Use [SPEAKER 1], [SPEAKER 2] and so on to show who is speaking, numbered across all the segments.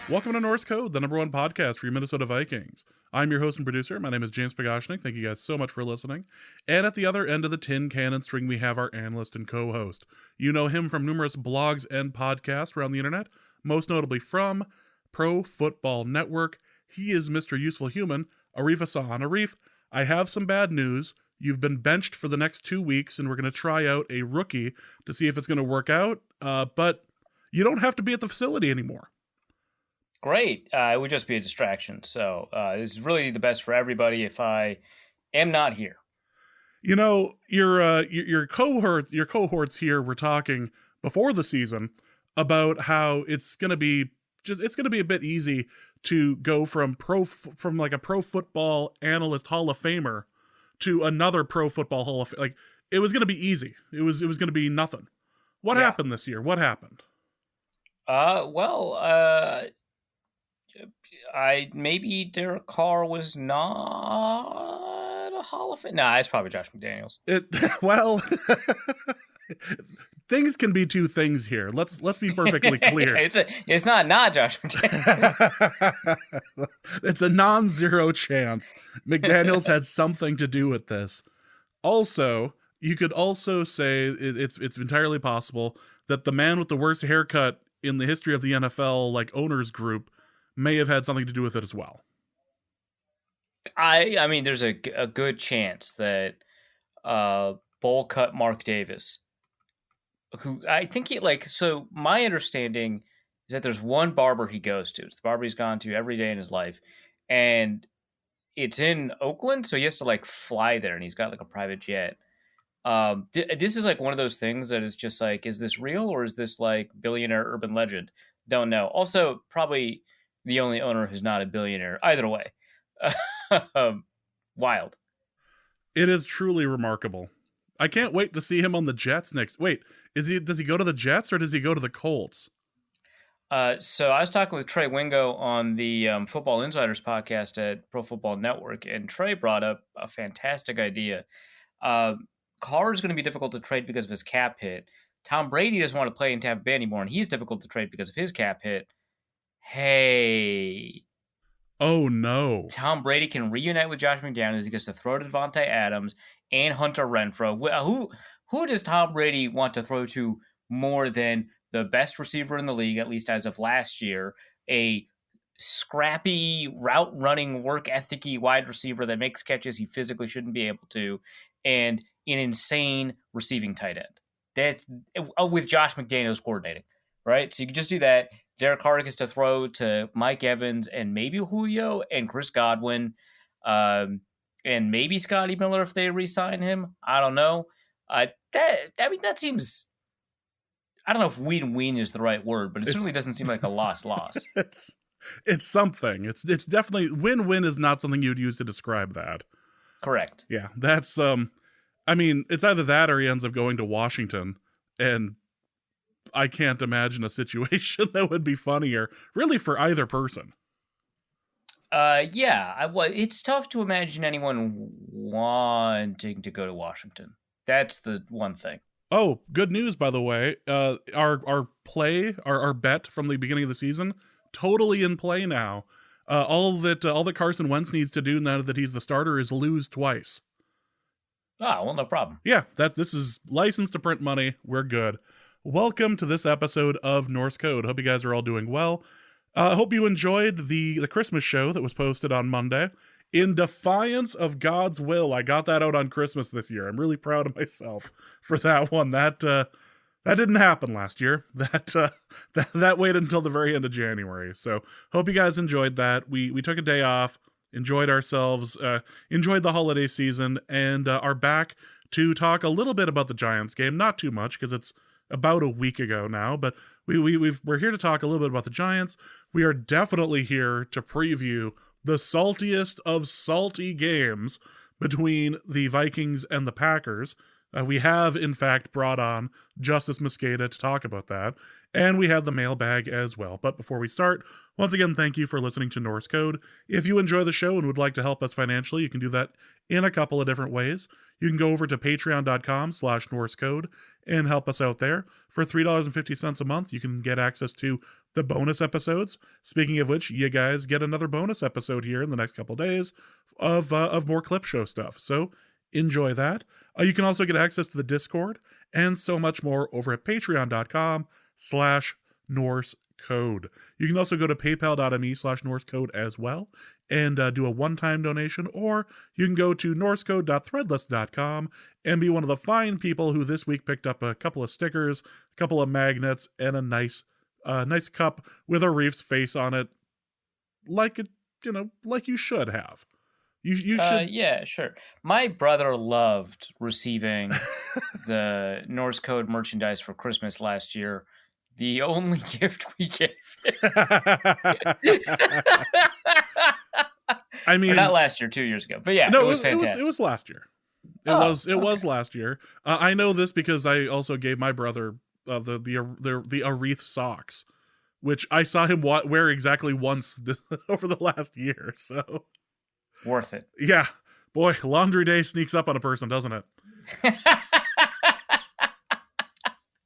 [SPEAKER 1] Welcome to Norse Code, the #1 podcast for your Minnesota Vikings. I'm your host and producer. My name is James Pagoshnik. Thank you guys so much for listening. And at the other end of the tin cannon string, we have our analyst and co-host. You know him from numerous blogs and podcasts around the internet, most notably from Pro Football Network. He is Mr. Useful Human, Arif Hassan. Arif, I have some bad news. You've been benched for the next 2 weeks, and we're going to try out a rookie to see if it's going to work out. But you don't have to be at the facility anymore.
[SPEAKER 2] Great. It would just be a distraction. So this is really the best for everybody if I am not here.
[SPEAKER 1] You know, your cohorts here were talking before the season about how it's going to be a bit easy to go from like a pro football analyst Hall of Famer to another pro football Hall of Fame. Like, it was going to be easy. It was going to be nothing. What happened this year? What happened?
[SPEAKER 2] Maybe Derek Carr was not a Hall of Fame. Nah, it's probably Josh McDaniels.
[SPEAKER 1] Things can be two things here. Let's be perfectly clear.
[SPEAKER 2] It's not Josh McDaniels.
[SPEAKER 1] It's a non-zero chance McDaniels had something to do with this. Also, you could also say it's entirely possible that the man with the worst haircut in the history of the NFL, like, owners group, may have had something to do with it as well.
[SPEAKER 2] I mean, there's a good chance that bowl cut Mark Davis, who I think so my understanding is that there's one barber he goes to. It's the barber he's gone to every day in his life. And it's in Oakland, so he has to fly there, and he's got a private jet. This is one of those things that is just is this real, or is this billionaire urban legend? Don't know. Also, probably the only owner who's not a billionaire. Either way. Wild.
[SPEAKER 1] It is truly remarkable. I can't wait to see him on the Jets next. Wait, does he go to the Jets or does he go to the Colts?
[SPEAKER 2] So I was talking with Trey Wingo on the Football Insiders podcast at Pro Football Network, and Trey brought up a fantastic idea. Carr is going to be difficult to trade because of his cap hit. Tom Brady doesn't want to play in Tampa Bay anymore, and he's difficult to trade because of his cap hit. Hey.
[SPEAKER 1] Oh, no.
[SPEAKER 2] Tom Brady can reunite with Josh McDaniels. He gets to throw to Devontae Adams and Hunter Renfrow. Who does Tom Brady want to throw to more than the best receiver in the league, at least as of last year, a scrappy, route-running, work-ethic-y wide receiver that makes catches he physically shouldn't be able to, and an insane receiving tight end? That's with Josh McDaniels coordinating, right? So you can just do that. Derek Carr gets to throw to Mike Evans and maybe Julio and Chris Godwin, and maybe Scotty Miller if they re-sign him. I don't know. That seems. I don't know if win-win is the right word, but it certainly doesn't seem like a loss-loss.
[SPEAKER 1] It's something. It's definitely win-win is not something you'd use to describe that.
[SPEAKER 2] Correct.
[SPEAKER 1] Yeah, that's I mean, it's either that or he ends up going to Washington, and I can't imagine a situation that would be funnier, really, for either person.
[SPEAKER 2] It's tough to imagine anyone wanting to go to Washington. That's the one thing.
[SPEAKER 1] Oh, good news, by the way. Our bet from the beginning of the season, totally in play now. All that Carson Wentz needs to do now that he's the starter is lose twice.
[SPEAKER 2] Oh, well, no problem.
[SPEAKER 1] Yeah, this is licensed to print money. We're good. Welcome to this episode of Norse Code. Hope you guys are all doing well. Hope you enjoyed the Christmas show that was posted on Monday. In defiance of God's will, I got that out on Christmas this year. I'm really proud of myself for that one. That didn't happen last year. That waited until the very end of January. So hope you guys enjoyed that. We took a day off, enjoyed ourselves, enjoyed the holiday season, and are back to talk a little bit about the Giants game. Not too much because it's about a week ago now, but we're here to talk a little bit about the Giants. We are definitely here to preview the saltiest of salty games between the Vikings and the Packers. We have, in fact, brought on Justice Mosqueda to talk about that, and we have the mailbag as well. But before we start, once again, thank you for listening to Norse Code. If you enjoy the show and would like to help us financially, you can do that in a couple of different ways. You can go over to patreon.com/Norse Code and help us out there. For $3.50 a month, you can get access to the bonus episodes. Speaking of which, you guys get another bonus episode here in the next couple of days of more clip show stuff. So enjoy that. You can also get access to the Discord and so much more over at patreon.com/Norse Code. You can also go to paypal.me/Norse Code as well and do a one-time donation, or you can go to norsecode.threadless.com and be one of the fine people who this week picked up a couple of stickers, a couple of magnets, and a nice cup with a Reef's face on it, like it, like you should have. You should.
[SPEAKER 2] Yeah, sure. My brother loved receiving the Norse Code merchandise for Christmas last year. The only gift we gave him.
[SPEAKER 1] I mean,
[SPEAKER 2] or not last year, 2 years ago. But yeah,
[SPEAKER 1] no,
[SPEAKER 2] it was fantastic.
[SPEAKER 1] It was last year. It
[SPEAKER 2] okay.
[SPEAKER 1] was last year. I know this because I also gave my brother the Areith socks, which I saw him wear exactly once over the last year. So
[SPEAKER 2] worth it.
[SPEAKER 1] Yeah, boy, laundry day sneaks up on a person, doesn't it?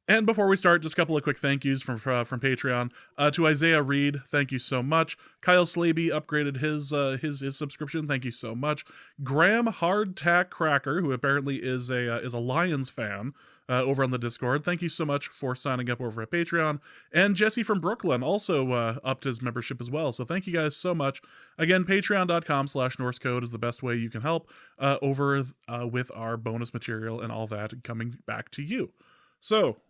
[SPEAKER 1] And before we start, just a couple of quick thank yous from Patreon. To Isaiah Reed, thank you so much. Kyle Slaby upgraded his subscription. Thank you so much. Graham Hardtack Cracker, who apparently is a Lions fan, over on the Discord. Thank you so much for signing up over at Patreon. And Jesse from Brooklyn also upped his membership as well. So thank you guys so much. Again, patreon.com/Norse Code is the best way you can help over with our bonus material and all that coming back to you. So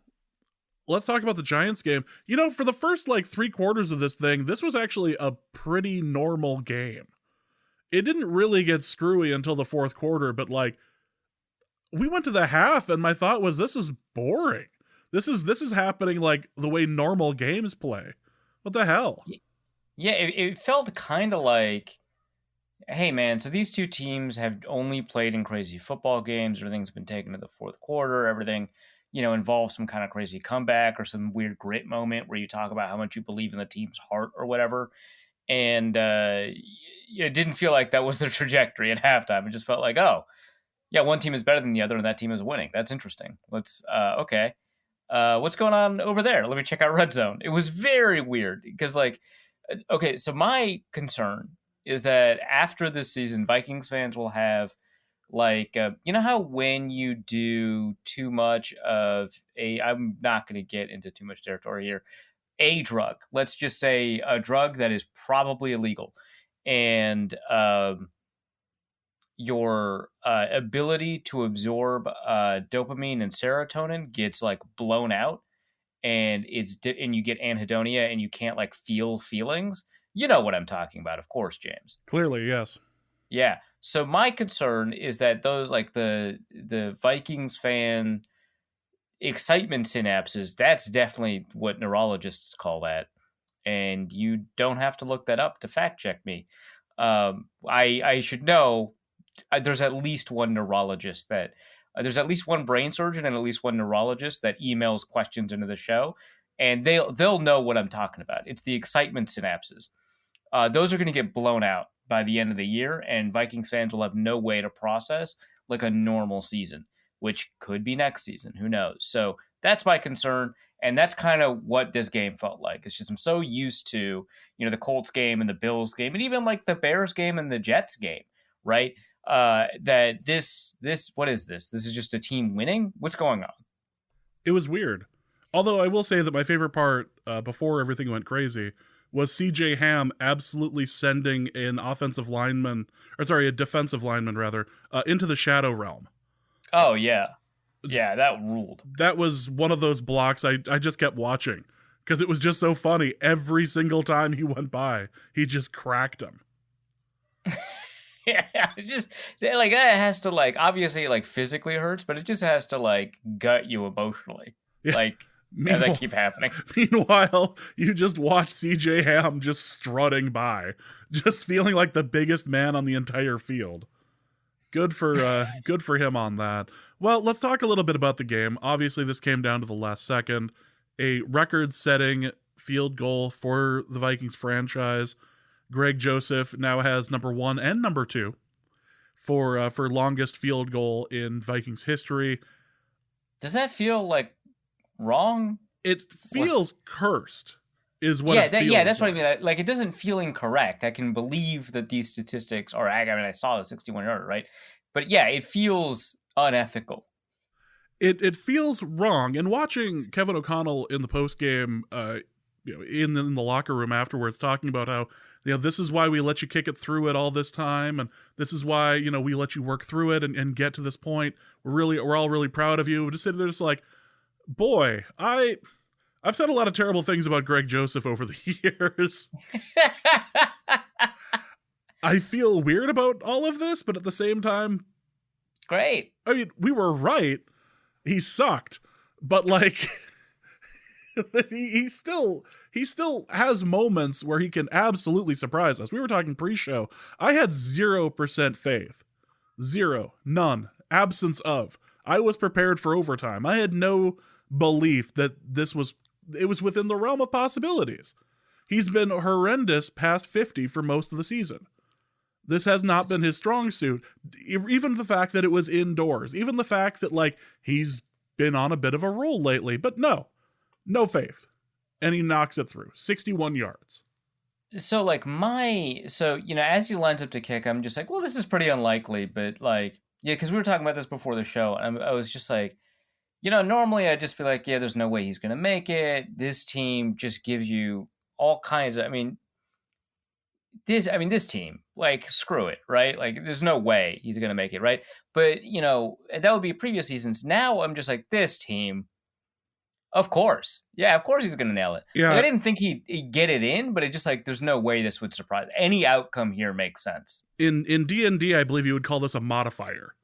[SPEAKER 1] let's talk about the Giants game. For the first 3 quarters of this thing, this was actually a pretty normal game. It didn't really get screwy until the fourth quarter, but we went to the half and my thought was, this is boring. This is happening the way normal games play. What the hell?
[SPEAKER 2] Yeah, it felt kind of like, hey man, so these two teams have only played in crazy football games. Everything's been taken to the fourth quarter. Everything involves some kind of crazy comeback or some weird grit moment where you talk about how much you believe in the team's heart or whatever. And it didn't feel like that was the trajectory at halftime. It just felt like, oh, yeah, one team is better than the other and that team is winning. That's interesting. Let's, okay. What's going on over there? Let me check out Red Zone. It was very weird because okay, so my concern is that after this season, Vikings fans will have how when you do too much of I'm not going to get into too much territory here, a drug, let's just say a drug that is probably illegal, and your ability to absorb dopamine and serotonin gets blown out, and and you get anhedonia and you can't feel feelings. You know what I'm talking about, of course, James.
[SPEAKER 1] Clearly, yes.
[SPEAKER 2] Yeah. So my concern is that those the Vikings fan excitement synapses, that's definitely what neurologists call that. And you don't have to look that up to fact check me. I should know there's at least one neurologist that there's at least one brain surgeon and at least one neurologist that emails questions into the show, and they'll know what I'm talking about. It's the excitement synapses. Those are going to get blown out by the end of the year, and Vikings fans will have no way to process a normal season, which could be next season. Who knows? So that's my concern, and that's kind of what this game felt like. It's just I'm so used to, the Colts game and the Bills game, and even the Bears game and the Jets game, right? That this what is this? This is just a team winning? What's going on?
[SPEAKER 1] It was weird. Although I will say that my favorite part before everything went crazy was CJ Ham absolutely sending a defensive lineman, rather, into the shadow realm.
[SPEAKER 2] Oh, yeah. Yeah, that ruled.
[SPEAKER 1] That was one of those blocks I just kept watching because it was just so funny. Every single time he went by, he just cracked him.
[SPEAKER 2] Yeah, just that has to obviously physically hurts, but it just has to gut you emotionally. Yeah. That keep happening.
[SPEAKER 1] Meanwhile, you just watch CJ Ham just strutting by, just feeling like the biggest man on the entire field. Good for him on that. Well, let's talk a little bit about the game. Obviously, this came down to the last second. A record-setting field goal for the Vikings franchise. Greg Joseph now has number 1 and number 2 for longest field goal in Vikings history.
[SPEAKER 2] Does that feel like wrong?
[SPEAKER 1] It feels cursed, is what
[SPEAKER 2] Yeah,
[SPEAKER 1] it feels.
[SPEAKER 2] that's what I mean. Like, it doesn't feel incorrect. I can believe that these statistics are. I mean, I saw the 61-yarder, right? But yeah, it feels unethical.
[SPEAKER 1] It feels wrong. And watching Kevin O'Connell in the post game, in the locker room afterwards, talking about how this is why we let you kick it through it all this time, and this is why we let you work through it and get to this point. We're all really proud of you. We're just sitting there, just like, boy, I've said a lot of terrible things about Greg Joseph over the years. I feel weird about all of this, but at the same time,
[SPEAKER 2] great.
[SPEAKER 1] I mean, we were right. He sucked, but like he still has moments where he can absolutely surprise us. We were talking pre-show. I had 0% faith. Zero. None. Absence of. I was prepared for overtime. I had no belief that it was within the realm of possibilities. He's been horrendous past 50 for most of the season. This has not been his strong suit. Even the fact that it was indoors. Even the fact that, like, he's been on a bit of a roll lately. But no faith. And he knocks it through. 61 yards.
[SPEAKER 2] So, like, as he lines up to kick, I'm just like, well, this is pretty unlikely. But, like, yeah, because we were talking about this before the show. And I was just like, normally I'd just be like, yeah, there's no way he's going to make it. This team just gives you all kinds of, this team, like, screw it, right? Like, there's no way he's going to make it, right? But, that would be previous seasons. Now I'm just like, this team, of course. Yeah, of course he's going to nail it.
[SPEAKER 1] Yeah.
[SPEAKER 2] Like, I didn't think he'd get it in, but it's just like, there's no way this would surprise. Any outcome here makes sense.
[SPEAKER 1] In D&D, I believe you would call this a modifier.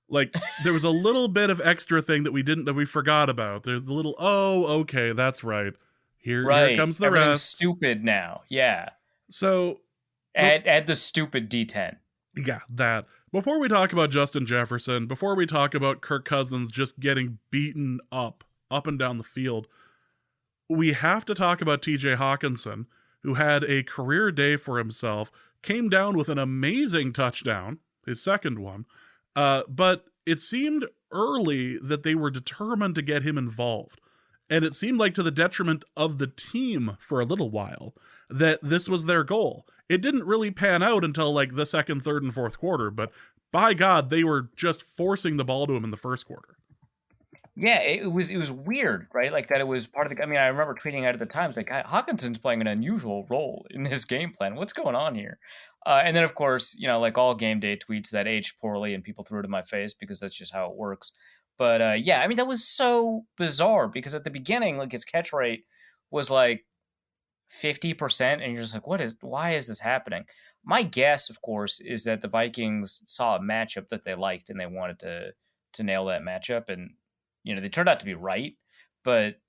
[SPEAKER 1] Like, there was a little bit of extra thing that we forgot about. There's the little, okay, that's right. Here comes the
[SPEAKER 2] Everything's
[SPEAKER 1] rest.
[SPEAKER 2] Stupid now. Yeah.
[SPEAKER 1] So
[SPEAKER 2] add the stupid D10.
[SPEAKER 1] Yeah, that. Before we talk about Justin Jefferson, before we talk about Kirk Cousins just getting beaten up and down the field, we have to talk about TJ Hawkinson, who had a career day for himself, came down with an amazing touchdown, his second one, but it seemed early that they were determined to get him involved. And it seemed like to the detriment of the team for a little while that this was their goal. It didn't really pan out until like the second, third, and fourth quarter, but by God, they were just forcing the ball to him in the first quarter.
[SPEAKER 2] Yeah, it was weird, right? Like that it was part of the. I mean, I remember tweeting out at the time, like, Hawkinson's playing an unusual role in this game plan. What's going on here? And then, of course, like all game day tweets that aged poorly and people threw it in my face because that's just how it works. But yeah, I mean, that was so bizarre because at the beginning, like, his catch rate was like 50%, and you're just like, why is this happening? My guess, of course, is that the Vikings saw a matchup that they liked and they wanted to nail that matchup, and they turned out to be right, but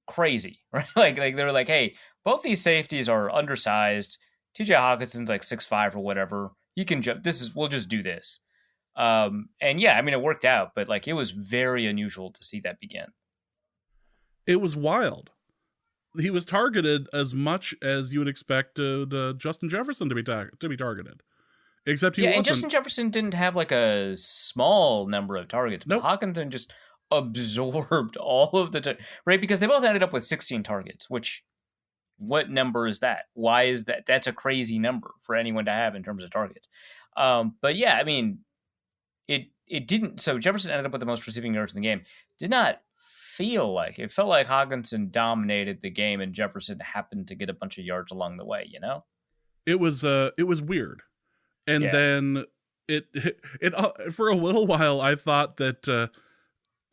[SPEAKER 2] crazy, right? Like they were like, hey, both these safeties are undersized. TJ Hawkinson's like 6'5" or whatever. He can jump. We'll just do this. And yeah, I mean, it worked out, but like, it was very unusual to see that begin.
[SPEAKER 1] It was wild. He was targeted as much as you would expect Justin Jefferson to be targeted, except he wasn't.
[SPEAKER 2] And Justin Jefferson didn't have like a small number of targets.
[SPEAKER 1] Nope.
[SPEAKER 2] Hawkinson just absorbed all of the right, because they both ended up with 16 targets, which, what number is that? Why is that? That's a crazy number for anyone to have in terms of targets. But yeah, I mean, it didn't. So Jefferson ended up with the most receiving yards in the game. Did not feel like it. Felt like Hawkinson dominated the game and Jefferson happened to get a bunch of yards along the way. It
[SPEAKER 1] was weird, and then it for a little while I thought that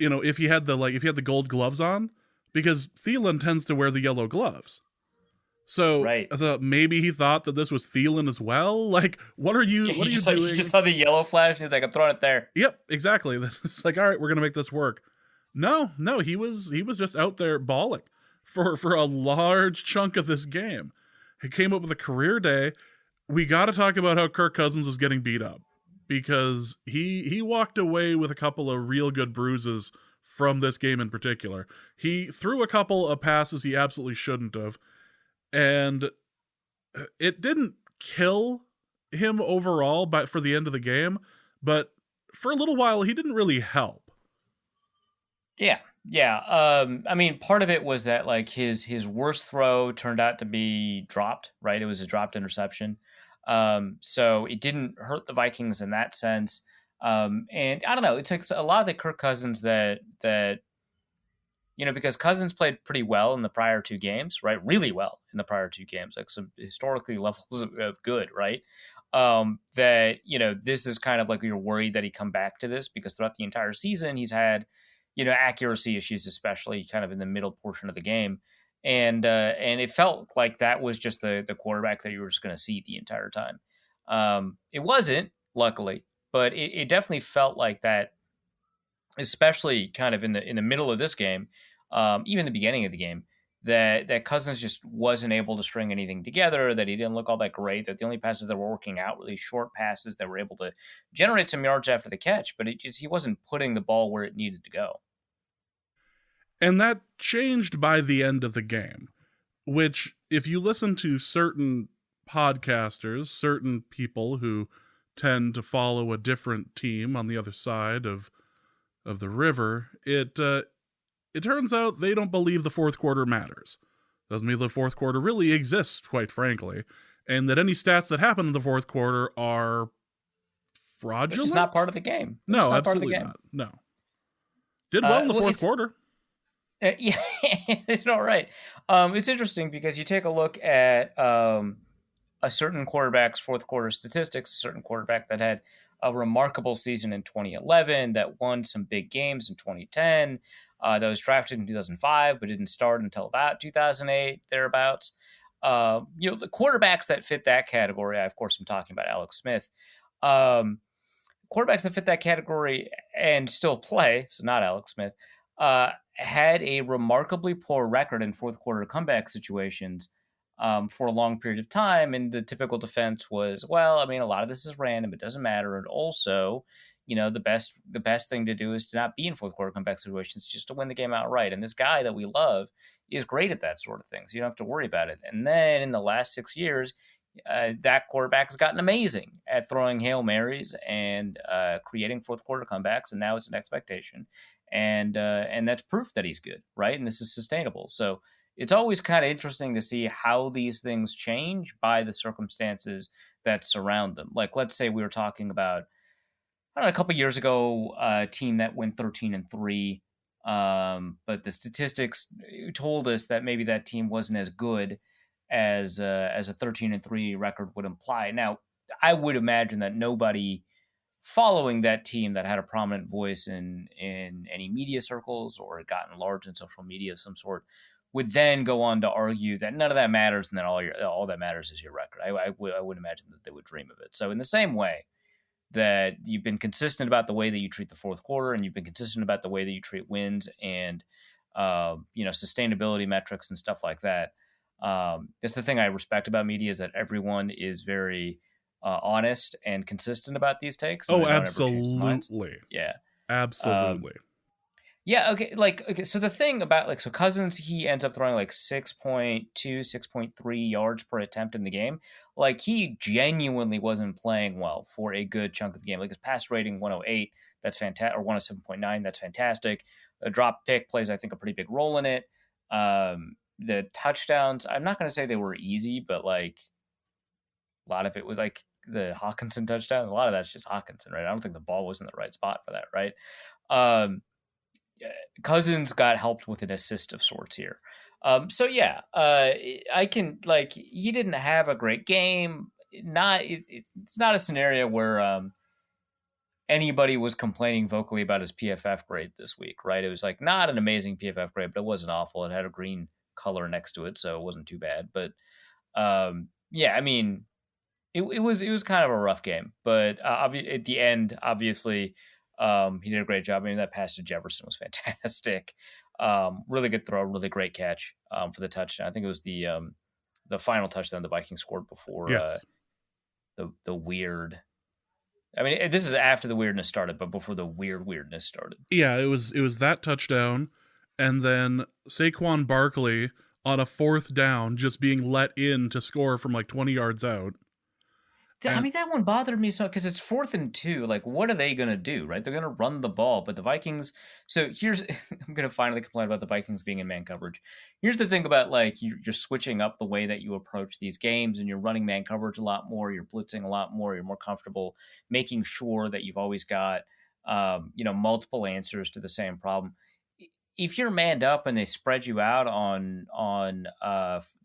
[SPEAKER 1] if he had the gold gloves on, because Thielen tends to wear the yellow gloves. So,
[SPEAKER 2] right.
[SPEAKER 1] I thought maybe he thought that this was Thielen as well. Like, what are you doing?
[SPEAKER 2] He just saw the yellow flash and he's like, I'm throwing it there.
[SPEAKER 1] Yep, exactly. It's like, all right, we're going to make this work. No, he was just out there balling for a large chunk of this game. He came up with a career day. We got to talk about how Kirk Cousins was getting beat up, because he walked away with a couple of real good bruises from this game in particular. He threw a couple of passes he absolutely shouldn't have, and it didn't kill him overall but for the end of the game, but for a little while he didn't really help.
[SPEAKER 2] Yeah. Yeah. I mean, part of it was that like his worst throw turned out to be dropped, right? It was a dropped interception. So it didn't hurt the Vikings in that sense. And I don't know, it takes a lot of the Kirk Cousins that because Cousins played pretty well in the prior two games, right? Really well in the prior two games, like some historically levels of good, right? That, this is kind of like you're worried that he come back to this because throughout the entire season, he's had, accuracy issues, especially kind of in the middle portion of the game. And it felt like that was just the quarterback that you were just going to see the entire time. It wasn't, luckily, but it definitely felt like that, especially kind of in the middle of this game, even the beginning of the game, that Cousins just wasn't able to string anything together, that he didn't look all that great, that the only passes that were working out, really short passes that were able to generate some yards after the catch, but he wasn't putting the ball where it needed to go.
[SPEAKER 1] And that changed by the end of the game, which, if you listen to certain podcasters, certain people who tend to follow a different team on the other side of the river, it turns out they don't believe the fourth quarter matters. Doesn't mean the fourth quarter really exists, quite frankly, and that any stats that happen in the fourth quarter are fraudulent.
[SPEAKER 2] Which is not part of the game.
[SPEAKER 1] No, absolutely not. No. Did well in the fourth quarter.
[SPEAKER 2] Yeah, it's all right. It's interesting because you take a look at a certain quarterback's fourth quarter statistics, a certain quarterback that had a remarkable season in 2011, that won some big games in 2010, that was drafted in 2005, but didn't start until about 2008, thereabouts. The quarterbacks that fit that category, of course, I'm talking about Alex Smith. Quarterbacks that fit that category and still play, so not Alex Smith, had a remarkably poor record in fourth quarter comeback situations for a long period of time. And the typical defense was, well, I mean, a lot of this is random. It doesn't matter. And also, the best thing to do is to not be in fourth quarter comeback situations, just to win the game outright. And this guy that we love is great at that sort of thing. So you don't have to worry about it. And then in the last 6 years, that quarterback has gotten amazing at throwing Hail Marys and creating fourth quarter comebacks. And now it's an expectation. And that's proof that he's good, right? And this is sustainable. So it's always kind of interesting to see how these things change by the circumstances that surround them. Like, let's say we were talking about, I don't know, a couple years ago, a team that went 13-3, but the statistics told us that maybe that team wasn't as good as a 13-3 record would imply. Now, I would imagine that nobody following that team that had a prominent voice in any media circles or had gotten large in social media of some sort would then go on to argue that none of that matters and that all that matters is your record. I would imagine that they would dream of it. So in the same way that you've been consistent about the way that you treat the fourth quarter, and you've been consistent about the way that you treat wins and sustainability metrics and stuff like that. It's the thing I respect about media is that everyone is very honest and consistent about these takes.
[SPEAKER 1] Oh, absolutely.
[SPEAKER 2] Yeah.
[SPEAKER 1] Absolutely.
[SPEAKER 2] Yeah. Okay. So the thing about so Cousins, he ends up throwing like 6.2, 6.3 yards per attempt in the game. Like, he genuinely wasn't playing well for a good chunk of the game. Like, his pass rating 108, that's fantastic, or 107.9, that's fantastic. The drop pick plays, I think, a pretty big role in it. The touchdowns, I'm not going to say they were easy, but like a lot of it was like the Hawkinson touchdown. A lot of that's just Hawkinson, right? I don't think the ball was in the right spot for that, right? Cousins got helped with an assist of sorts here. So yeah, I can, like, he didn't have a great game. It's not a scenario where anybody was complaining vocally about his PFF grade this week, right? It was like not an amazing PFF grade, but it wasn't awful. It had a green color next to it, so it wasn't too bad. But yeah, I mean, it was kind of a rough game, but at the end, obviously, he did a great job. I mean, that pass to Jefferson was fantastic. Really good throw, really great catch for the touchdown. I think it was the final touchdown the Vikings scored before
[SPEAKER 1] yes.
[SPEAKER 2] The weird I mean, this is after the weirdness started, but before the weirdness started.
[SPEAKER 1] Yeah, it was that touchdown, and then Saquon Barkley on a fourth down just being let in to score from like 20 yards out.
[SPEAKER 2] I
[SPEAKER 1] And
[SPEAKER 2] mean, that one bothered me so because it's 4th and 2. Like, what are they gonna do? Right? They're gonna run the ball, but the Vikings. So here's I'm gonna finally complain about the Vikings being in man coverage. Here's the thing about like you're switching up the way that you approach these games, and you're running man coverage a lot more. You're blitzing a lot more. You're more comfortable making sure that you've always got multiple answers to the same problem. If you're manned up and they spread you out on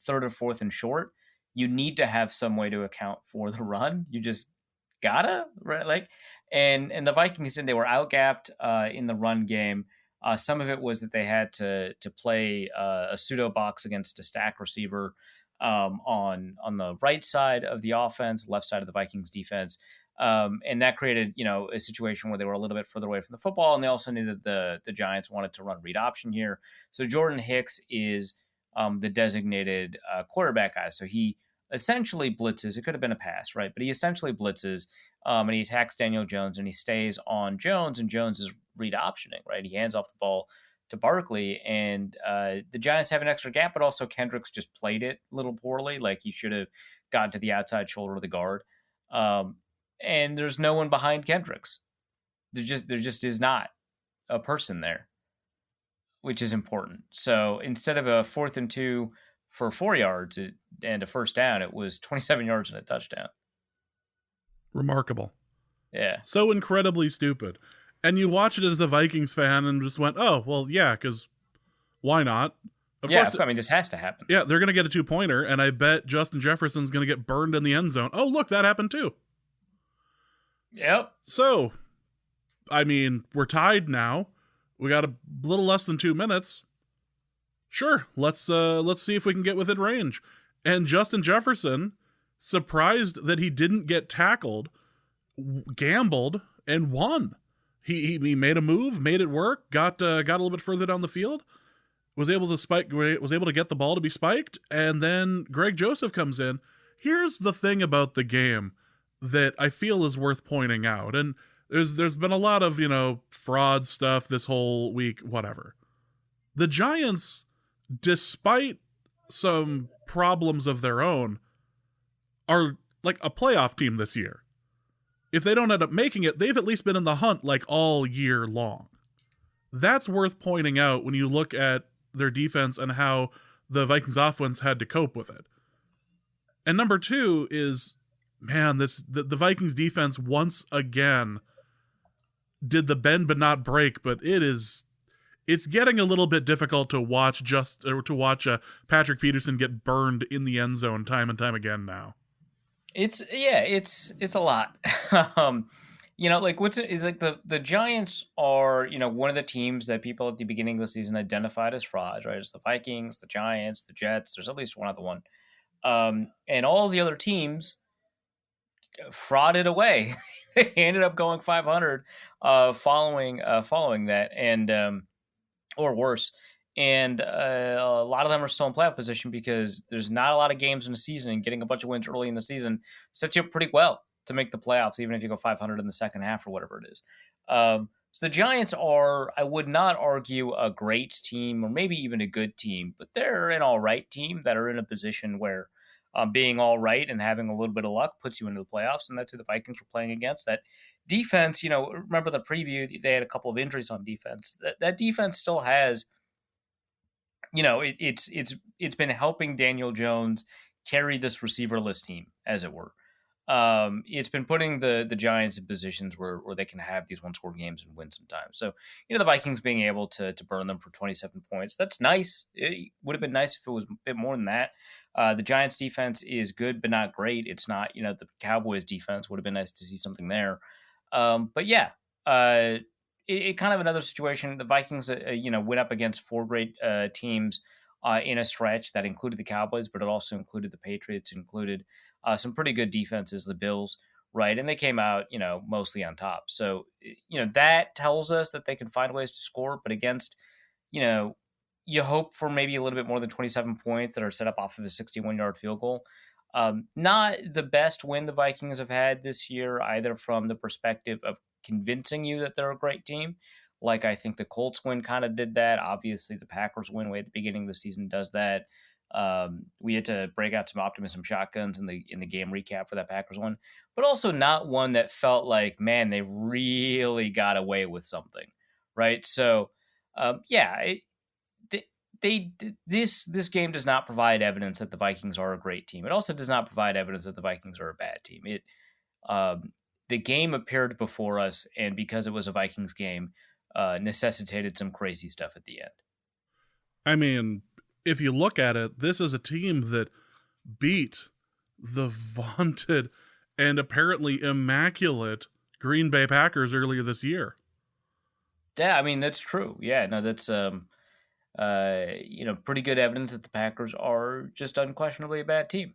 [SPEAKER 2] third or fourth and short, you need to have some way to account for the run. You just gotta, right? Like, and the Vikings they were outgapped in the run game. Some of it was that they had to play a pseudo box against a stack receiver on the right side of the offense, left side of the Vikings defense. And that created, a situation where they were a little bit further away from the football, and they also knew that the Giants wanted to run read option here. So Jordan Hicks is the designated quarterback guy. So he essentially blitzes. It could have been a pass, right? But he essentially blitzes, and he attacks Daniel Jones, and he stays on Jones, and Jones is read optioning, right? He hands off the ball to Barkley, and the Giants have an extra gap, but also Kendricks just played it a little poorly. Like he should have gotten to the outside shoulder of the guard. And there's no one behind Kendricks. There just is not a person there, which is important. So instead of a 4th and 2 for 4 yards and a first down, it was 27 yards and a touchdown.
[SPEAKER 1] remarkable.
[SPEAKER 2] Yeah.
[SPEAKER 1] So incredibly stupid. And you watch it as a Vikings fan and just went, oh, well, yeah, because why not? Of
[SPEAKER 2] Yeah,
[SPEAKER 1] course,
[SPEAKER 2] I mean, this has to happen.
[SPEAKER 1] yeah, they're going to get a 2-pointer, and I bet Justin Jefferson's going to get burned in the end zone. Oh, look, that happened too.
[SPEAKER 2] Yep.
[SPEAKER 1] So, I mean, we're tied now. We got a little less than 2 minutes. Sure, let's see if we can get within range. And Justin Jefferson, surprised that he didn't get tackled, gambled and won. He made a move, made it work, got a little bit further down the field, was able to get the ball to be spiked, and then Greg Joseph comes in. Here's the thing about the game that I feel is worth pointing out, and there's been a lot of fraud stuff this whole week, whatever. The Giants, despite some problems of their own, are like a playoff team this year. If they don't end up making it, they've at least been in the hunt like all year long. That's worth pointing out when you look at their defense and how the Vikings offense had to cope with it. And number two is, man, the Vikings defense once again did the bend but not break, but it's getting a little bit difficult to watch Patrick Peterson get burned in the end zone time and time again now.
[SPEAKER 2] It's a lot. Like the Giants are, one of the teams that people at the beginning of the season identified as frauds, right? It's the Vikings, the Giants, the Jets. There's at least one other one. And all the other teams frauded away. They ended up going 500 following that, and or worse. And a lot of them are still in playoff position because there's not a lot of games in the season, and getting a bunch of wins early in the season sets you up pretty well to make the playoffs, even if you go 500 in the second half or whatever it is. So the Giants are, I would not argue, a great team or maybe even a good team, but they're an all right team that are in a position where being all right and having a little bit of luck puts you into the playoffs, and that's who the Vikings were playing against. That defense, remember the preview, they had a couple of injuries on defense. That defense still has, it's been helping Daniel Jones carry this receiverless team, as it were. It's been putting the Giants in positions where they can have these one-score games and win sometimes. So, the Vikings being able to burn them for 27 points, that's nice. It would have been nice if it was a bit more than that. The Giants defense is good, but not great. It's not, the Cowboys defense. Would have been nice to see something there. But yeah, it kind of another situation. The Vikings, went up against four great teams in a stretch that included the Cowboys, but it also included the Patriots, included some pretty good defenses, the Bills, right? And they came out, mostly on top. So, that tells us that they can find ways to score, but against, you hope for maybe a little bit more than 27 points that are set up off of a 61-yard field goal. Not the best win the Vikings have had this year, either from the perspective of convincing you that they're a great team. Like I think the Colts win kind of did that. Obviously, the Packers win way at the beginning of the season does that. We had to break out some optimism shotguns in the game recap for that Packers one, but also not one that felt like, man, they really got away with something, right? So, yeah, this game does not provide evidence that the Vikings are a great team. It also does not provide evidence that the Vikings are a bad team. The game appeared before us, and because it was a Vikings game, necessitated some crazy stuff at the end.
[SPEAKER 1] I mean, if you look at it, this is a team that beat the vaunted and apparently immaculate Green Bay Packers earlier this year.
[SPEAKER 2] Yeah, I mean that's true. Yeah, no, that's pretty good evidence that the Packers are just unquestionably a bad team,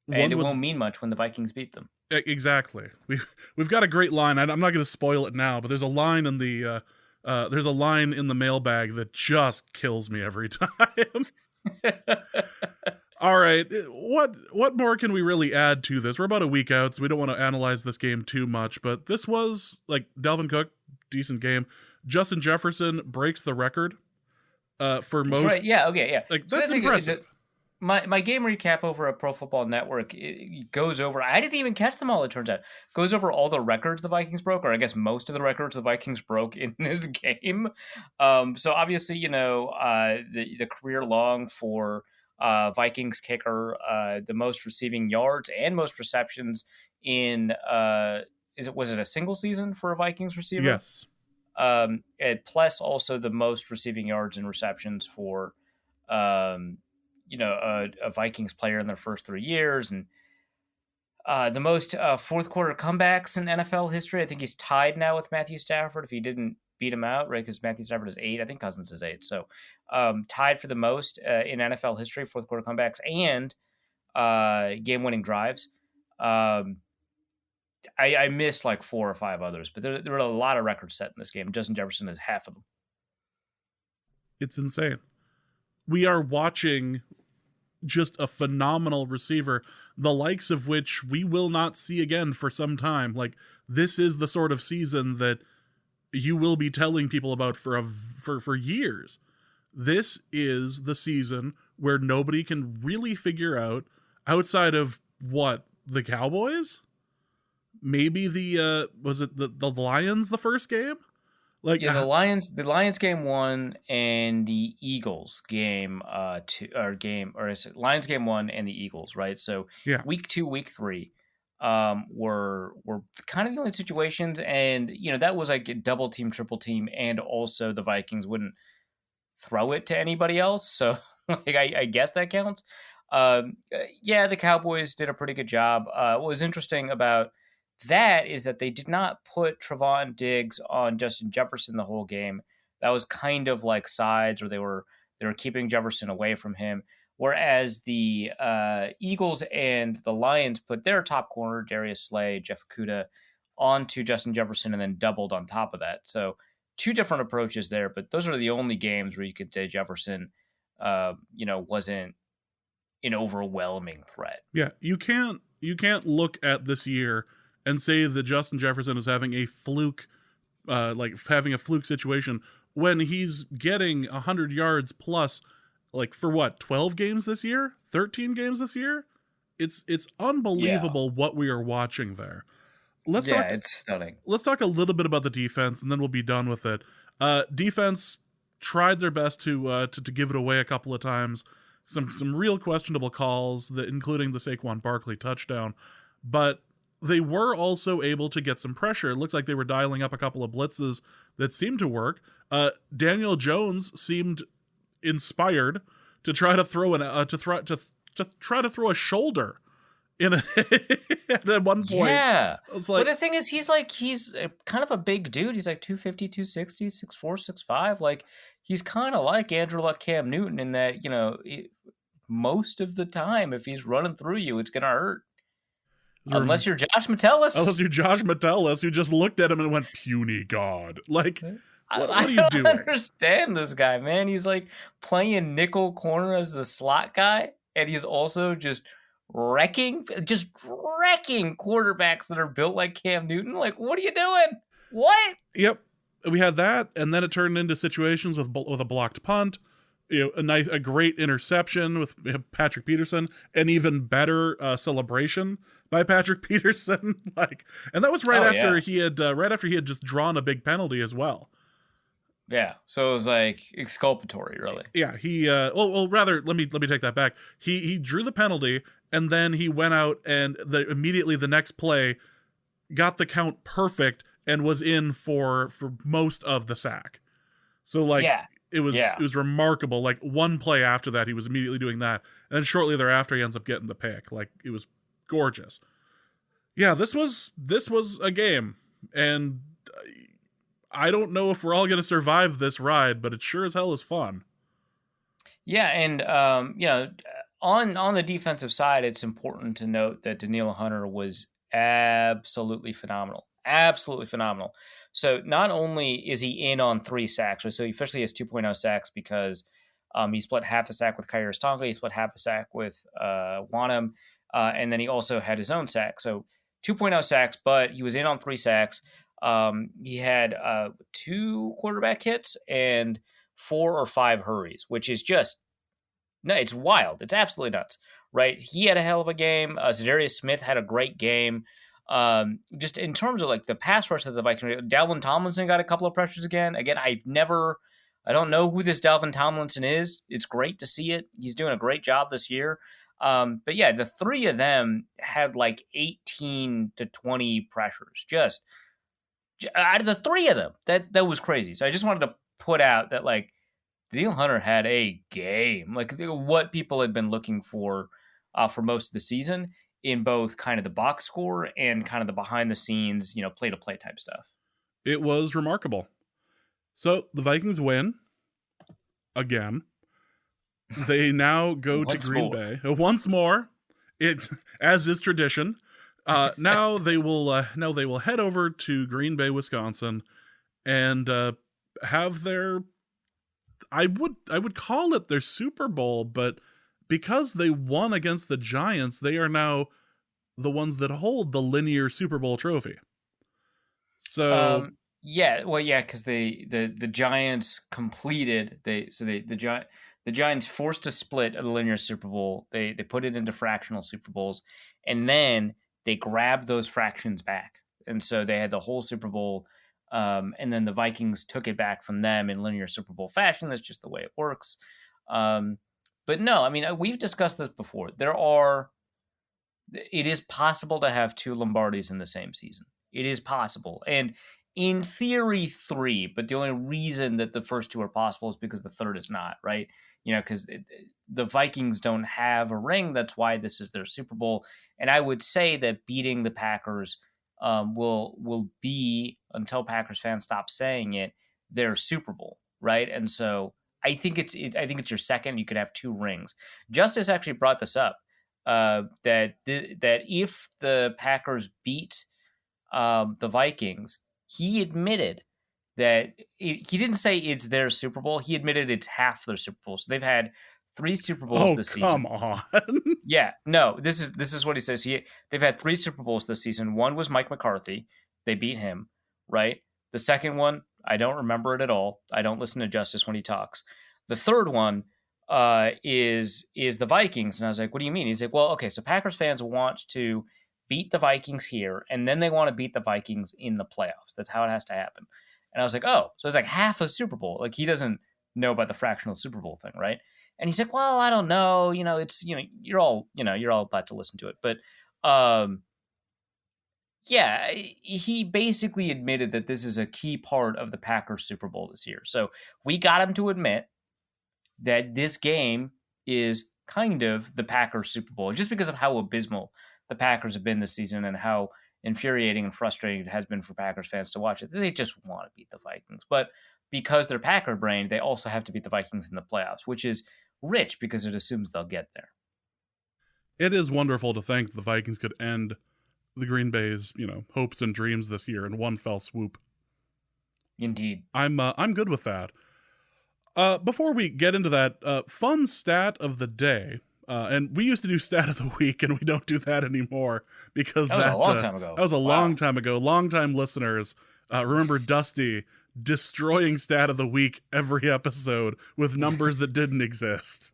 [SPEAKER 2] and
[SPEAKER 1] One
[SPEAKER 2] it
[SPEAKER 1] with
[SPEAKER 2] won't mean much when the Vikings beat them.
[SPEAKER 1] exactly. We've got a great line. I'm not going to spoil it now, but there's a line in the mailbag that just kills me every time. All right, what more can we really add to this? We're about a week out, so we don't want to analyze this game too much, but this was like Dalvin Cook, decent game. Justin Jefferson breaks the record for most.
[SPEAKER 2] That's right. Yeah. Okay. Yeah.
[SPEAKER 1] Like
[SPEAKER 2] So
[SPEAKER 1] that's impressive.
[SPEAKER 2] My game recap over at Pro Football Network it goes over. I didn't even catch them all. It turns out goes over all the records the Vikings broke, or I guess most of the records the Vikings broke in this game. So obviously, the career long for Vikings kicker, the most receiving yards and most receptions in was it a single season for a Vikings receiver?
[SPEAKER 1] Yes.
[SPEAKER 2] And plus also the most receiving yards and receptions for a Vikings player in their first 3 years, and the most fourth quarter comebacks in NFL history. I think he's tied now with Matthew Stafford if he didn't beat him out, right? Because Matthew Stafford is 8. I think Cousins is 8. So tied for the most in NFL history, fourth quarter comebacks and game-winning drives. I missed like 4 or 5 others, but there were a lot of records set in this game. Justin Jefferson is half of them.
[SPEAKER 1] It's insane. We are watching just a phenomenal receiver, the likes of which we will not see again for some time. Like, this is the sort of season that you will be telling people about for years. This is the season where nobody can really figure out, outside of the Cowboys? Maybe was it the Lions the first game? Like,
[SPEAKER 2] yeah, the Lions game 1 and the Eagles game 2 or is it Lions game 1 and the Eagles, right? So
[SPEAKER 1] yeah.
[SPEAKER 2] week 2, week 3 were kind of the only situations, and that was like a double team, triple team, and also the Vikings wouldn't throw it to anybody else. So like I guess that counts. Yeah, the Cowboys did a pretty good job. What was interesting about that is that they did not put Trevon Diggs on Justin Jefferson the whole game. That was kind of like sides, or they were keeping Jefferson away from him. Whereas the Eagles and the Lions put their top corner, Darius Slay, Jeff Okudah, onto Justin Jefferson and then doubled on top of that. So 2 different approaches there, but those are the only games where you could say Jefferson, wasn't an overwhelming threat.
[SPEAKER 1] Yeah, you can't look at this year and say that Justin Jefferson is having a fluke, having a fluke situation when he's getting 100 yards plus, like for 12 games this year, 13 games this year. It's unbelievable what we are watching there.
[SPEAKER 2] It's stunning.
[SPEAKER 1] Let's talk a little bit about the defense, and then we'll be done with it. Defense tried their best to give it away a couple of times. Some real questionable calls, including the Saquon Barkley touchdown, but they were also able to get some pressure. It looked like they were dialing up a couple of blitzes that seemed to work. Daniel Jones seemed inspired to try to throw try to throw a shoulder in at one point.
[SPEAKER 2] Yeah.
[SPEAKER 1] It's like,
[SPEAKER 2] but the thing is, he's kind of a big dude. He's like 250, 260, 6'4", 6'5". Like, he's kind of like Andrew Luck, Cam Newton in that, most of the time, if he's running through you, it's going to hurt. Unless you're Josh Metellus.
[SPEAKER 1] Unless you're Josh Metellus, who just looked at him and went, puny God. Like, what are you doing?
[SPEAKER 2] I don't understand this guy, man. He's like playing nickel corner as the slot guy, and he's also just just wrecking quarterbacks that are built like Cam Newton. Like, what are you doing? What?
[SPEAKER 1] Yep, we had that, and then it turned into situations with a blocked punt, a great interception with Patrick Peterson, an even better celebration by Patrick Peterson, and that was right
[SPEAKER 2] Oh
[SPEAKER 1] after
[SPEAKER 2] yeah,
[SPEAKER 1] he had just drawn a big penalty as well.
[SPEAKER 2] yeah. So it was like exculpatory, really.
[SPEAKER 1] Yeah, rather, let me take that back. He drew the penalty, and then he went out and immediately the next play got the count perfect and was in for most of the sack. So
[SPEAKER 2] Yeah,
[SPEAKER 1] it
[SPEAKER 2] yeah.
[SPEAKER 1] was remarkable. Like one play after that, he was immediately doing that, and then shortly thereafter, he ends up getting the pick. Like it was gorgeous. Yeah, this was a game, and I don't know if we're all going to survive this ride, but it sure as hell is fun.
[SPEAKER 2] Yeah, and on the defensive side, it's important to note that Danielle Hunter was absolutely phenomenal. Absolutely phenomenal. So not only is he in on 3 sacks, so he officially has 2.0 sacks because he split half a sack with Kairos Tonga, he split half a sack with Wanham, and then he also had his own sack. So 2.0 sacks, but he was in on 3 sacks. He had 2 quarterback hits and 4 or 5 hurries, which is just no, it's wild. It's absolutely nuts, right? He had a hell of a game. Zadarius Smith had a great game. Just in terms of like the pass rush of the Vikings, Dalvin Tomlinson got a couple of pressures again. Again, I don't know who this Dalvin Tomlinson is. It's great to see it. He's doing a great job this year. But yeah, the 3 of them had like 18 to 20 pressures. Just out of the 3 of them, that was crazy. So I just wanted to put out that like Danielle Hunter had a game, like what people had been looking for most of the season in both kind of the box score and kind of the behind the scenes, play to play type stuff.
[SPEAKER 1] It was remarkable. So the Vikings win again. They now go to Green Bay once more. It, as is tradition. Now they will head over to Green Bay, Wisconsin, and have their I would call it their Super Bowl, but because they won against the Giants, they are now the ones that hold the linear Super Bowl trophy. So
[SPEAKER 2] yeah, well, yeah, because the Giants completed the Giants forced a split of the linear Super Bowl. They put it into fractional Super Bowls, and then they grabbed those fractions back, and so they had the whole Super Bowl. And then the Vikings took it back from them in linear Super Bowl fashion. That's just the way it works. But no, I mean, we've discussed this before. It is possible to have 2 Lombardis in the same season. It is possible. And in theory, 3, but the only reason that the first 2 are possible is because the third is not, right? Because the Vikings don't have a ring. That's why this is their Super Bowl. And I would say that beating the Packers will be, until Packers fans stop saying it, their Super Bowl, right? And so I think it's your second. You could have 2 rings. Justice actually brought this up that if the Packers beat the Vikings, he admitted that he didn't say it's their Super Bowl. He admitted it's half their Super Bowl. So they've had 3 Super Bowls this season.
[SPEAKER 1] Come on.
[SPEAKER 2] Yeah, no, this is what he says. They've had 3 Super Bowls this season. One was Mike McCarthy. They beat him, right? The second one, I don't remember it at all. I don't listen to Justice when he talks. The third one is the Vikings. And I was like, what do you mean? He's like, well, okay, so Packers fans want to beat the Vikings here, and then they want to beat the Vikings in the playoffs. That's how it has to happen. And I was like, oh, so it's like half a Super Bowl. Like he doesn't know about the fractional Super Bowl thing, right? And he's like, well, I don't know. It's, you're all about to listen to it. But yeah, he basically admitted that this is a key part of the Packers Super Bowl this year. So we got him to admit that this game is kind of the Packers Super Bowl, just because of how abysmal the Packers have been this season and how infuriating and frustrating it has been for Packers fans to watch it. They just want to beat the Vikings. But because they're Packer brained, they also have to beat the Vikings in the playoffs, which is rich because it assumes they'll get there.
[SPEAKER 1] It is wonderful to think the Vikings could end the Green Bay's, hopes and dreams this year in one fell swoop.
[SPEAKER 2] Indeed.
[SPEAKER 1] I'm good with that. Before we get into that, fun stat of the day. And we used to do stat of the week, and we don't do that anymore because
[SPEAKER 2] That was a long time ago.
[SPEAKER 1] That was a
[SPEAKER 2] Wow.
[SPEAKER 1] long time ago. Long-time listeners remember Dusty destroying stat of the week every episode with numbers that didn't exist.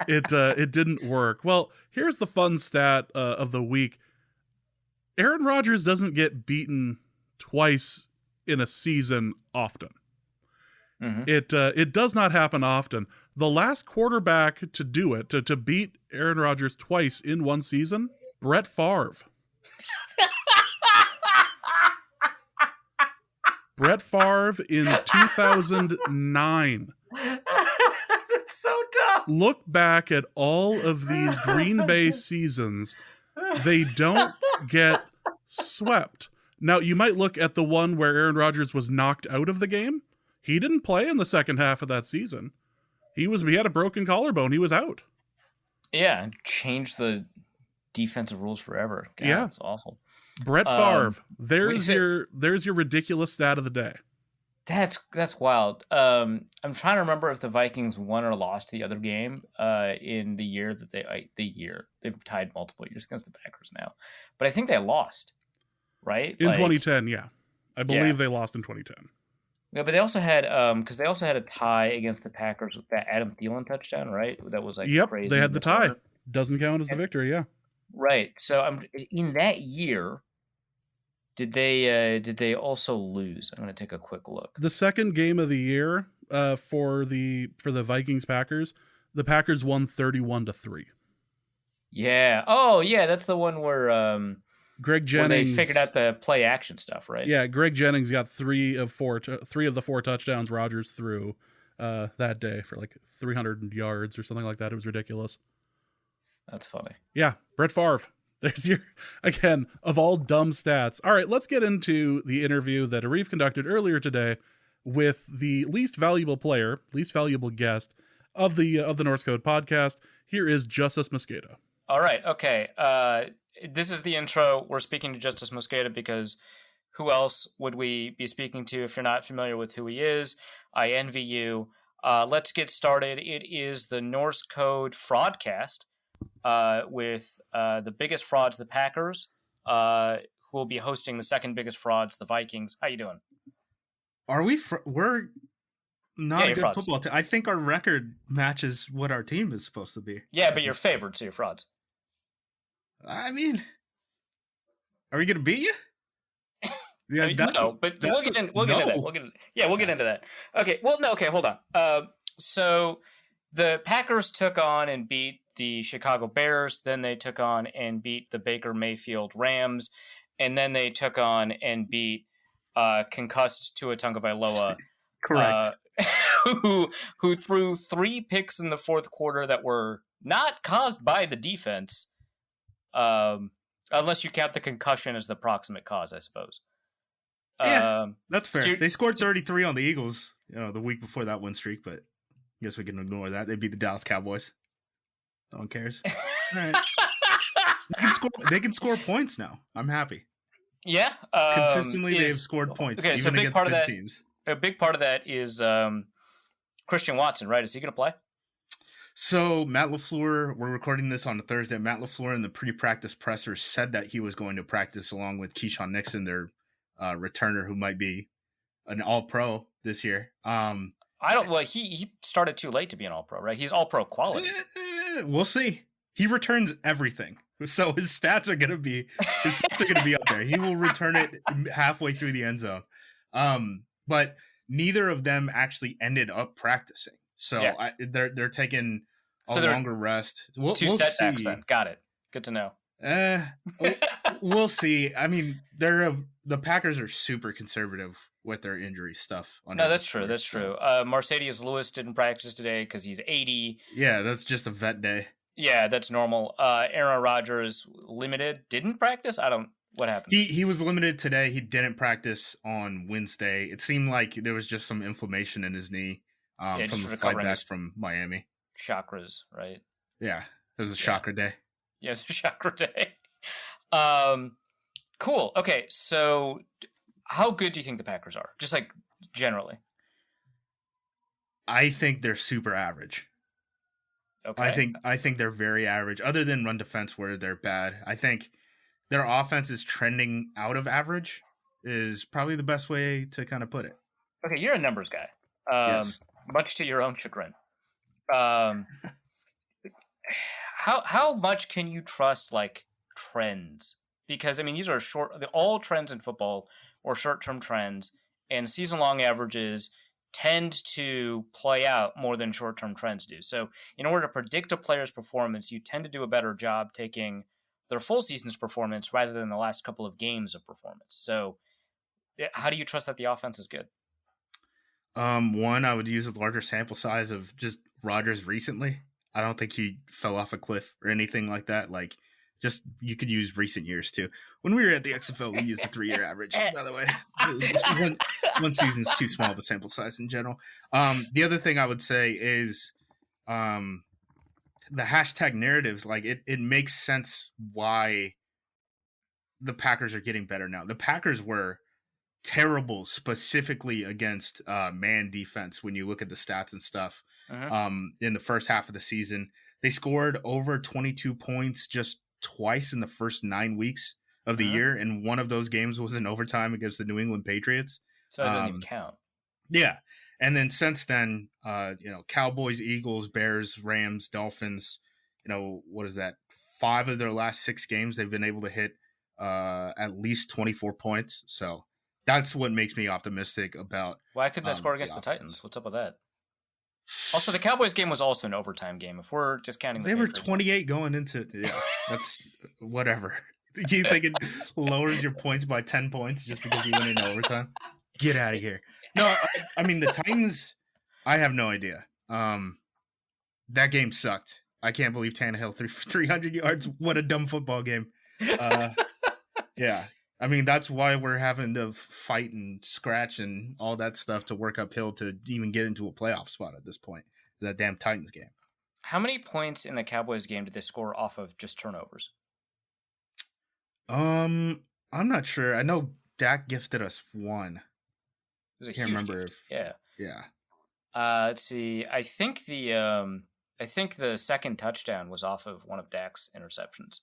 [SPEAKER 1] It didn't work. Well, here's the fun stat of the week. Aaron Rodgers doesn't get beaten twice in a season often.
[SPEAKER 2] Mm-hmm.
[SPEAKER 1] It does not happen often. The last quarterback to do it, to beat Aaron Rodgers twice in one season, Brett Favre. Brett Favre in 2009.
[SPEAKER 2] That's so dumb.
[SPEAKER 1] Look back at all of these Green Bay seasons. They don't get swept. Now, you might look at the one where Aaron Rodgers was knocked out of the game. He didn't play in the second half of that season. He had a broken collarbone. He was out.
[SPEAKER 2] Yeah, changed the defensive rules forever. God,
[SPEAKER 1] Yeah,
[SPEAKER 2] it's awful.
[SPEAKER 1] Brett Favre. There's your ridiculous stat of the day.
[SPEAKER 2] That's wild. I'm trying to remember if the Vikings won or lost the other game in the year that they've tied multiple years against the Packers now, but I think they lost, right?
[SPEAKER 1] In 2010, yeah, I believe they lost in 2010.
[SPEAKER 2] Yeah, but they also had because they also had a tie against the Packers with that Adam Thielen touchdown, right? That was crazy.
[SPEAKER 1] They had the tie. Doesn't count as the victory, yeah.
[SPEAKER 2] Right. So in that year. Did they also lose? I'm going to take a quick look.
[SPEAKER 1] The second game of the year for the Vikings Packers, the Packers won 31-3.
[SPEAKER 2] Yeah. Oh, yeah. That's the one where
[SPEAKER 1] Greg Jennings,
[SPEAKER 2] they figured out the play action stuff, right?
[SPEAKER 1] Yeah, Greg Jennings got three of the four touchdowns Rodgers threw that day for like 300 yards or something like that. It was ridiculous.
[SPEAKER 2] That's funny.
[SPEAKER 1] Yeah, Brett Favre. There's your, again, of all dumb stats. All right, let's get into the interview that Arif conducted earlier today with the least valuable guest of the Norse Code podcast. Here is Justice Mosqueda.
[SPEAKER 2] All right, okay. This is the intro. We're speaking to Justice Mosqueda because who else would we be speaking to if you're not familiar with who he is? I envy you. Let's get started. It is the Norse Code Fraudcast. With the biggest frauds, the Packers, who will be hosting the second biggest frauds, the Vikings. How you doing?
[SPEAKER 3] Are we? We're not a good
[SPEAKER 2] frauds.
[SPEAKER 3] football team. I think our record matches what our team is supposed to be.
[SPEAKER 2] Yeah, but you're favored, so you're frauds.
[SPEAKER 3] I mean, are we going to beat you?
[SPEAKER 2] Yeah, no, but we'll get into that. We'll get into that. Okay, well, no, okay, hold on. So the Packers took on and beat the Chicago Bears, then they took on and beat the Baker Mayfield Rams, and then they took on and beat concussed Tua Tagovailoa,
[SPEAKER 3] correct,
[SPEAKER 2] who threw 3 picks in the fourth quarter that were not caused by the defense, unless you count the concussion as the proximate cause, I suppose.
[SPEAKER 3] Yeah, that's fair. They scored 33 on the Eagles, the week before that win streak, but I guess we can ignore that. They beat the Dallas Cowboys. No one cares. All right. They can score points now. I'm happy.
[SPEAKER 2] Yeah.
[SPEAKER 3] Consistently, they've scored points.
[SPEAKER 2] Okay,
[SPEAKER 3] even
[SPEAKER 2] so
[SPEAKER 3] against good teams.
[SPEAKER 2] A big part of that is Christian Watson, right? Is he going to play?
[SPEAKER 3] So Matt LaFleur, we're recording this on a Thursday. Matt LaFleur in the pre-practice presser said that he was going to practice along with Keyshawn Nixon, their returner, who might be an All-Pro this year.
[SPEAKER 2] He started too late to be an All-Pro, right? He's All-Pro quality.
[SPEAKER 3] We'll see. He returns everything, so his stats are gonna be up there. He will return it halfway through the end zone. But neither of them actually ended up practicing, so yeah. They're taking a longer rest. We'll
[SPEAKER 2] setbacks then. Got it. Good to know.
[SPEAKER 3] We'll see. I mean, the Packers are super conservative with their injury stuff.
[SPEAKER 2] No, that's true. That's true. Mercedes Lewis didn't practice today because he's 80.
[SPEAKER 3] Yeah, that's just a vet day.
[SPEAKER 2] Yeah, that's normal. Aaron Rodgers didn't practice. What happened?
[SPEAKER 3] He was limited today. He didn't practice on Wednesday. It seemed like there was just some inflammation in his knee from the flight back from Miami.
[SPEAKER 2] Chakras, right?
[SPEAKER 3] Yeah, it was a chakra day.
[SPEAKER 2] Yeah, it's a chakra day. Cool. Okay, so how good do you think the Packers are? Just like generally.
[SPEAKER 3] I think they're super average.
[SPEAKER 2] Okay.
[SPEAKER 3] I think they're very average. Other than run defense, where they're bad, I think their offense is trending out of average. Is probably the best way to kind of put it.
[SPEAKER 2] Okay, you're a numbers guy.
[SPEAKER 3] Yes.
[SPEAKER 2] Much to your own chagrin. Um, how much can you trust like trends? Because I mean, these are all trends in football or short-term trends, and season-long averages tend to play out more than short-term trends do. So, in order to predict a player's performance, you tend to do a better job taking their full season's performance rather than the last couple of games of performance. So, how do you trust that the offense is good?
[SPEAKER 3] One, I would use a larger sample size of just Rodgers recently. I don't think he fell off a cliff or anything like that. Like, just you could use recent years too. When we were at the XFL, we used a 3-year average. By the way, one season's too small of a sample size in general. The other thing I would say is, the hashtag narratives. Like, it makes sense why the Packers are getting better now. The Packers were terrible specifically against man defense when you look at the stats and stuff. In the first half of the season, they scored over 22 points just twice in the first 9 weeks of the year, and one of those games was in overtime against the New England Patriots.
[SPEAKER 2] So it doesn't even count.
[SPEAKER 3] Yeah. And then since then, Cowboys, Eagles, Bears, Rams, Dolphins, what is that? 5 of their last 6 games, they've been able to hit at least 24 points. So that's what makes me optimistic about.
[SPEAKER 2] Why couldn't they score against the Titans? What's up with that? Also, the Cowboys game was also an overtime game. If we're just counting,
[SPEAKER 3] they were 28 going into. Yeah, that's whatever. Do you think it lowers your points by 10 points just because you went into overtime? Get out of here. No, I mean the Titans. I have no idea. That game sucked. I can't believe Tannehill threw for 300 yards. What a dumb football game. Yeah. I mean, that's why we're having to fight and scratch and all that stuff to work uphill to even get into a playoff spot at this point. That damn Titans game.
[SPEAKER 2] How many points in the Cowboys game did they score off of just turnovers?
[SPEAKER 3] I'm not sure. I know Dak gifted us 1.
[SPEAKER 2] It was a
[SPEAKER 3] I can't
[SPEAKER 2] huge
[SPEAKER 3] remember
[SPEAKER 2] gift.
[SPEAKER 3] Yeah.
[SPEAKER 2] Let's see. I think the second touchdown was off of one of Dak's interceptions.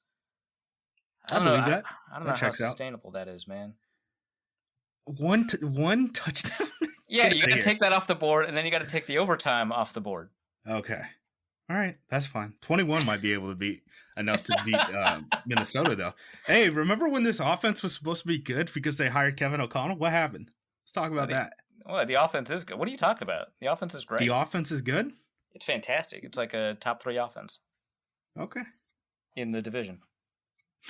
[SPEAKER 3] I believe that.
[SPEAKER 2] I don't know how sustainable that is, man.
[SPEAKER 3] One touchdown?
[SPEAKER 2] Yeah, you got to take that off the board, and then you got to take the overtime off the board.
[SPEAKER 3] Okay. All right, that's fine. 21 might be able to beat enough to beat Minnesota, though. Hey, remember when this offense was supposed to be good because they hired Kevin O'Connell? What happened? Let's talk about that.
[SPEAKER 2] Well, the offense is good. What are you talking about? The offense is great.
[SPEAKER 3] The offense is good?
[SPEAKER 2] It's fantastic. It's like a top 3 offense.
[SPEAKER 3] Okay.
[SPEAKER 2] In the division.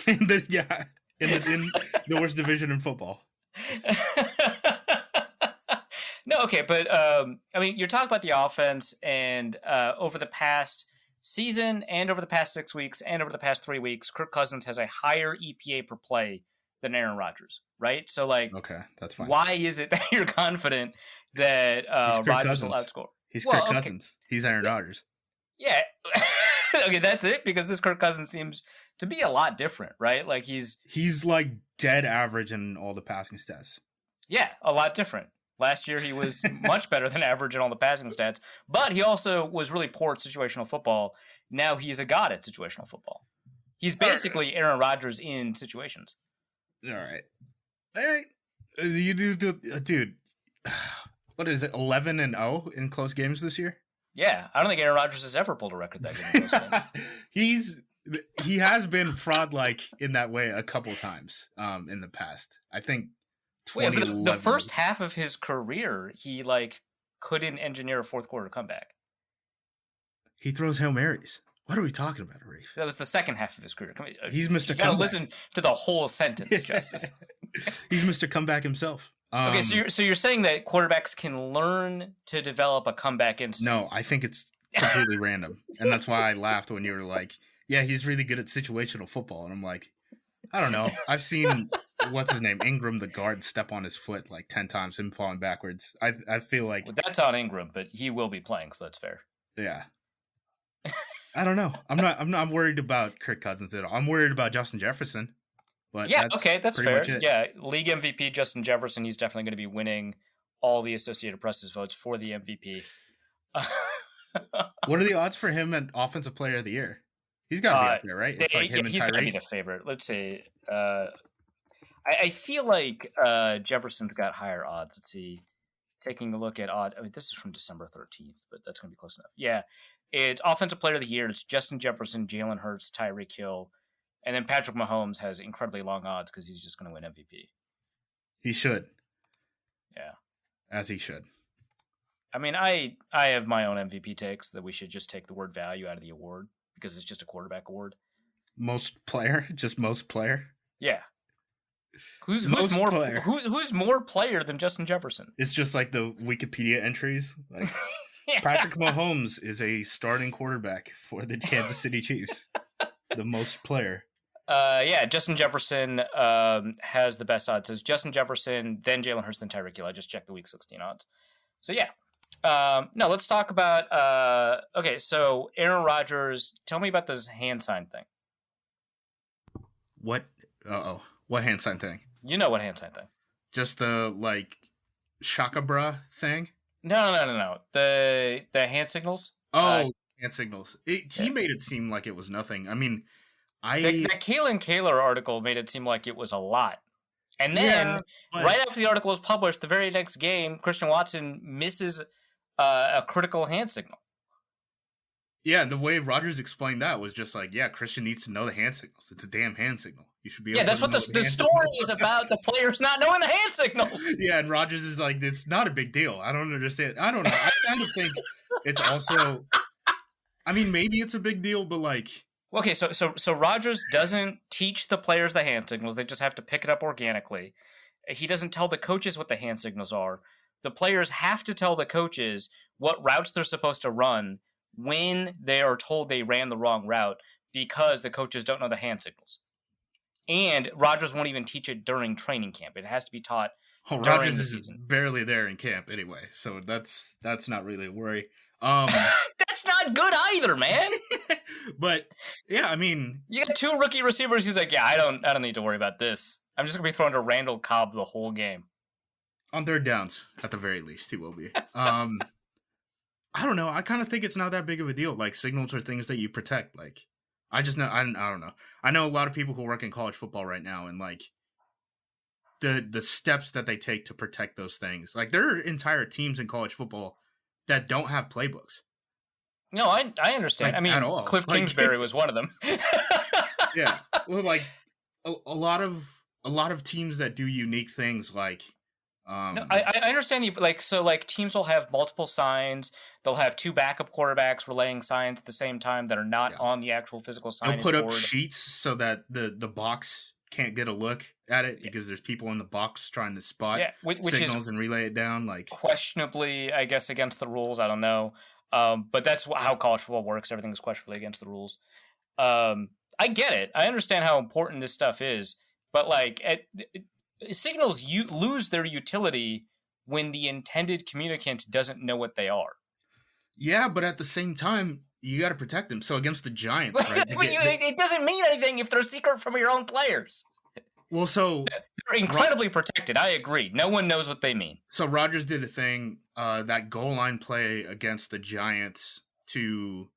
[SPEAKER 3] in the worst division in football.
[SPEAKER 2] No, okay, but I mean, you're talking about the offense, and over the past season, and over the past 6 weeks, and over the past 3 weeks, Kirk Cousins has a higher EPA per play than Aaron Rodgers, right? So, like,
[SPEAKER 3] okay, that's fine.
[SPEAKER 2] Why is it that you're confident that Rodgers will outscore?
[SPEAKER 3] He's Kirk Cousins. He's Aaron Rodgers.
[SPEAKER 2] Yeah. Okay, that's it, because this Kirk Cousins seems to be a lot different, right? Like he's
[SPEAKER 3] like dead average in all the passing stats.
[SPEAKER 2] Yeah, a lot different. Last year he was much better than average in all the passing stats, but he also was really poor at situational football. Now he's a god at situational football. He's basically Aaron Rodgers in situations.
[SPEAKER 3] All right. You do, dude. What is it? 11-0 in close games this year?
[SPEAKER 2] Yeah, I don't think Aaron Rodgers has ever pulled a record that good in close games.
[SPEAKER 3] He has been fraud-like in that way a couple times in the past. I think
[SPEAKER 2] for the first half of his career, he couldn't engineer a fourth quarter comeback.
[SPEAKER 3] He throws Hail Marys. What are we talking about, Rafe?
[SPEAKER 2] That was the second half of his career.
[SPEAKER 3] He's Mr.
[SPEAKER 2] You gotta listen to the whole sentence, Justice.
[SPEAKER 3] He's Mr. Comeback himself.
[SPEAKER 2] Okay, so you're saying that quarterbacks can learn to develop a comeback instinct?
[SPEAKER 3] No, I think it's completely random, and that's why I laughed when you were like, "Yeah, he's really good at situational football," and I'm like, I don't know. I've seen what's his name, Ingram, the guard, step on his foot like 10 times, him falling backwards. I feel like
[SPEAKER 2] that's on Ingram, but he will be playing, so that's fair.
[SPEAKER 3] Yeah. I don't know. I'm not worried about Kirk Cousins at all. I'm worried about Justin Jefferson. But
[SPEAKER 2] yeah, that's fair. Yeah, league MVP Justin Jefferson. He's definitely going to be winning all the Associated Press's votes for the MVP.
[SPEAKER 3] What are the odds for him at Offensive Player of the Year? He's got to be up there, right? It's like him and
[SPEAKER 2] he's got to be
[SPEAKER 3] Tyreek.
[SPEAKER 2] the favorite. Let's see. I feel like Jefferson's got higher odds. Let's see. Taking a look at odd. I mean, this is from December 13th, but that's going to be close enough. Yeah. It's Offensive Player of the Year. It's Justin Jefferson, Jalen Hurts, Tyreek Hill. And then Patrick Mahomes has incredibly long odds because he's just going to win MVP.
[SPEAKER 3] He should.
[SPEAKER 2] Yeah.
[SPEAKER 3] As he should.
[SPEAKER 2] I mean, I have my own MVP takes that we should just take the word value out of the award because it's just a quarterback award.
[SPEAKER 3] Most player? Just most player?
[SPEAKER 2] Yeah. Who's more player than Justin Jefferson?
[SPEAKER 3] It's just like the Wikipedia entries. Like Patrick Mahomes is a starting quarterback for the Kansas City Chiefs. The most player.
[SPEAKER 2] Justin Jefferson has the best odds. So it's Justin Jefferson, then Jalen Hurts, then Tyreek Hill. I just checked the Week 16 odds. So yeah. No, let's talk about okay, so Aaron Rodgers, tell me about this hand sign thing.
[SPEAKER 3] What? What hand sign thing?
[SPEAKER 2] You know what hand sign thing.
[SPEAKER 3] Just the, like, Shaka Bra thing?
[SPEAKER 2] No. The hand signals?
[SPEAKER 3] Oh, hand signals. He made it seem like it was nothing. I mean,
[SPEAKER 2] the Kalen Kaler article made it seem like it was a lot. And then, right after the article was published, the very next game, Christian Watson misses a critical hand signal.
[SPEAKER 3] Yeah, the way Rodgers explained that was just like, yeah, Christian needs to know the hand signals. It's a damn hand signal. You should be able to
[SPEAKER 2] that's what the story is about, the players not knowing the hand signals.
[SPEAKER 3] Yeah, and Rodgers is like, it's not a big deal. I don't understand. I don't know. I kind of think it's also, I mean, maybe it's a big deal, but like.
[SPEAKER 2] Okay, so Rodgers doesn't teach the players the hand signals. They just have to pick it up organically. He doesn't tell the coaches what the hand signals are. The players have to tell the coaches what routes they're supposed to run when they are told they ran the wrong route because the coaches don't know the hand signals. And Rodgers won't even teach it during training camp. It has to be taught during
[SPEAKER 3] Rodgers
[SPEAKER 2] the
[SPEAKER 3] is
[SPEAKER 2] season.
[SPEAKER 3] Barely there in camp anyway, so that's not really a worry.
[SPEAKER 2] That's not good either, man.
[SPEAKER 3] But yeah, I mean,
[SPEAKER 2] you got two rookie receivers. He's like, yeah, I don't need to worry about this. I'm just gonna be throwing to Randall Cobb the whole game.
[SPEAKER 3] On third downs, at the very least, he will be. I don't know. I kind of think it's not that big of a deal. Like, signals are things that you protect. Like, I just know. I don't know. I know a lot of people who work in college football right now, and like the steps that they take to protect those things. Like, there are entire teams in college football that don't have playbooks.
[SPEAKER 2] No, I understand.
[SPEAKER 3] Like,
[SPEAKER 2] I mean,
[SPEAKER 3] at all.
[SPEAKER 2] Cliff Kingsbury was one of them.
[SPEAKER 3] Yeah, well, like a lot of teams that do unique things, like.
[SPEAKER 2] No, I understand you. Like, so, like, teams will have multiple signs. They'll have two backup quarterbacks relaying signs at the same time that are not on the actual physical sign.
[SPEAKER 3] They'll put up sheets so that the box can't get a look at it because there's people in the box trying to spot
[SPEAKER 2] which
[SPEAKER 3] signals and relay it down. Like,
[SPEAKER 2] questionably, I guess, against the rules. I don't know. But that's how college football works. Everything is questionably against the rules. I get it. I understand how important this stuff is. But, like, signals lose their utility when the intended communicant doesn't know what they are.
[SPEAKER 3] Yeah, but at the same time, you got to protect them. So against the Giants, right?
[SPEAKER 2] It doesn't mean anything if they're secret from your own players.
[SPEAKER 3] Well, so
[SPEAKER 2] they're incredibly protected. I agree. No one knows what they mean.
[SPEAKER 3] So Rodgers did a thing, that goal line play against the Giants to,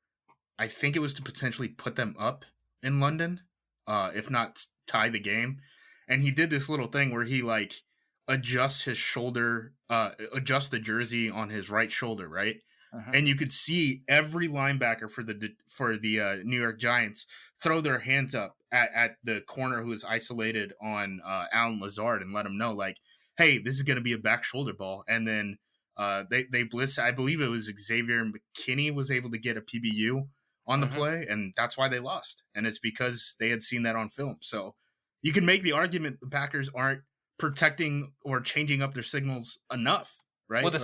[SPEAKER 3] I think it was to potentially put them up in London, if not tie the game. And he did this little thing where he, like, adjusts his shoulder, adjusts the jersey on his right shoulder, right? Uh-huh. And you could see every linebacker for the New York Giants throw their hands up at the corner who was isolated on Alan Lazard and let him know, like, hey, this is going to be a back shoulder ball. And then they blitz. I believe it was Xavier McKinney was able to get a PBU on the play, and that's why they lost. And it's because they had seen that on film. So you can make the argument the Packers aren't protecting or changing up their signals enough, right?
[SPEAKER 2] Well, the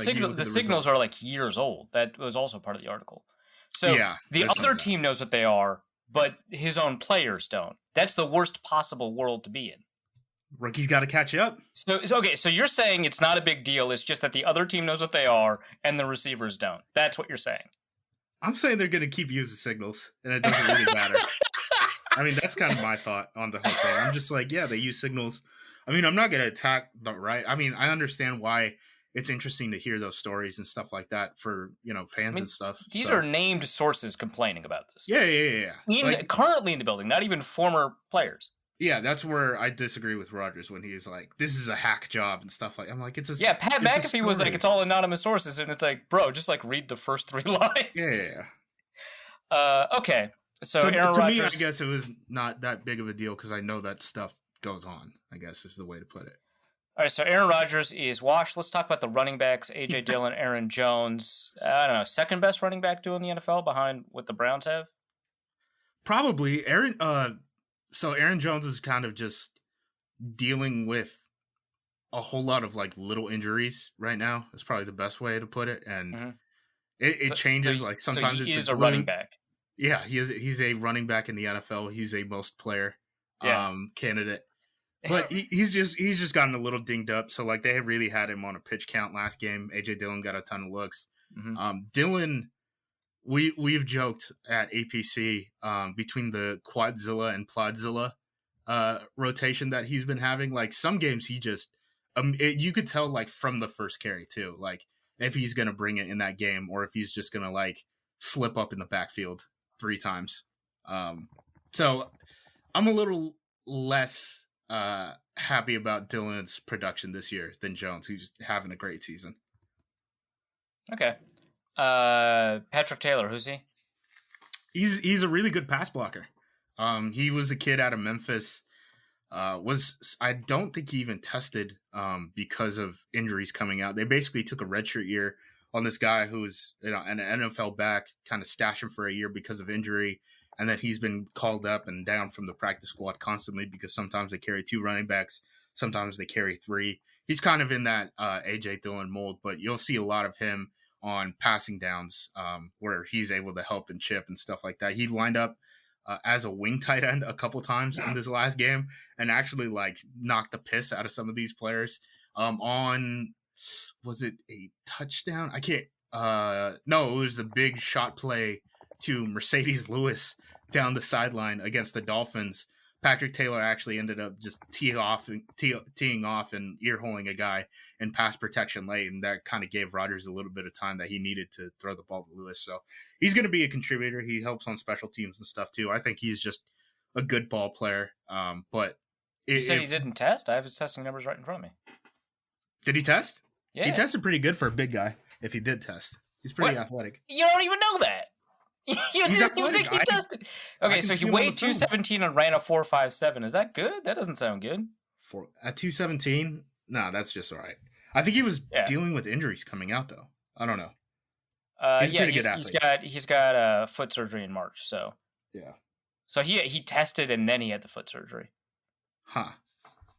[SPEAKER 2] signals are like years old. That was also part of the article. So yeah, the other team knows what they are, but his own players don't. That's the worst possible world to be in.
[SPEAKER 3] Rookie's got to catch up.
[SPEAKER 2] So you're saying it's not a big deal. It's just that the other team knows what they are and the receivers don't. That's what you're saying.
[SPEAKER 3] I'm saying they're going to keep using signals, and it doesn't really matter. I mean, that's kind of my thought on the whole thing. I'm just like, yeah, they use signals. I mean, I'm not going to attack the right. I mean, I understand why it's interesting to hear those stories and stuff like that for, fans and stuff.
[SPEAKER 2] These
[SPEAKER 3] So,
[SPEAKER 2] are named sources complaining about this.
[SPEAKER 3] yeah.
[SPEAKER 2] Currently in the building, not even former players.
[SPEAKER 3] Yeah, that's where I disagree with Rogers when he's like, "This is a hack job" and stuff like. I'm like, "It's a
[SPEAKER 2] Pat McAfee was like, it's all anonymous sources," and it's like, bro, just like read the first 3 lines.
[SPEAKER 3] Yeah.
[SPEAKER 2] Okay, so Aaron
[SPEAKER 3] to
[SPEAKER 2] Rodgers.
[SPEAKER 3] me, I guess it was not that big of a deal because I know that stuff goes on. I guess is the way to put it.
[SPEAKER 2] All right, so Aaron Rodgers is washed. Let's talk about the running backs: AJ Dillon, Aaron Jones. I don't know, second best running back duo in the NFL behind what the Browns have.
[SPEAKER 3] Probably Aaron. So Aaron Jones is kind of just dealing with a whole lot of like little injuries right now. Is probably the best way to put it, and it changes. Like sometimes
[SPEAKER 2] he
[SPEAKER 3] it's
[SPEAKER 2] is a running back.
[SPEAKER 3] Yeah, he's a running back in the NFL. He's a most player candidate, but he's just gotten a little dinged up. So like they really had him on a pitch count last game. AJ Dillon got a ton of looks. Dillon. We've joked at APC between the Quadzilla and Plodzilla rotation that he's been having. Like some games, he just you could tell like from the first carry too, like if he's gonna bring it in that game or if he's just gonna like slip up in the backfield 3 times. So I'm a little less happy about Dillon's production this year than Jones, who's having a great season.
[SPEAKER 2] Okay. Patrick Taylor, who's he?
[SPEAKER 3] He's a really good pass blocker. He was a kid out of Memphis. I don't think he even tested because of injuries coming out. They basically took a redshirt year on this guy who's an NFL back, kind of stashed him for a year because of injury, and that he's been called up and down from the practice squad constantly because sometimes they carry 2 running backs, sometimes they carry 3. He's kind of in that AJ Dillon mold, but you'll see a lot of him on passing downs where he's able to help and chip and stuff like that. He lined up as a wing tight end a couple times in this last game and actually like knocked the piss out of some of these players on, was it a touchdown? I can't, no, it was the big shot play to Mercedes Lewis down the sideline against the Dolphins. Patrick Taylor actually ended up just teeing off and ear-holing a guy in pass protection late, and that kind of gave Rodgers a little bit of time that he needed to throw the ball to Lewis. So he's going to be a contributor. He helps on special teams and stuff too. I think he's just a good ball player. But
[SPEAKER 2] you said he didn't test? I have his testing numbers right in front of me.
[SPEAKER 3] Did he test?
[SPEAKER 2] Yeah.
[SPEAKER 3] He tested pretty good for a big guy if he did test. He's pretty athletic.
[SPEAKER 2] You don't even know that. You think he tested? Okay, so he weighed 217 and ran a 4.57. Is that good? That doesn't sound good.
[SPEAKER 3] At 217? No, that's just all right. I think he was dealing with injuries coming out though. I don't know. He's a pretty good athlete.
[SPEAKER 2] He's got foot surgery in March, so
[SPEAKER 3] yeah.
[SPEAKER 2] So he tested and then he had the foot surgery.
[SPEAKER 3] Huh.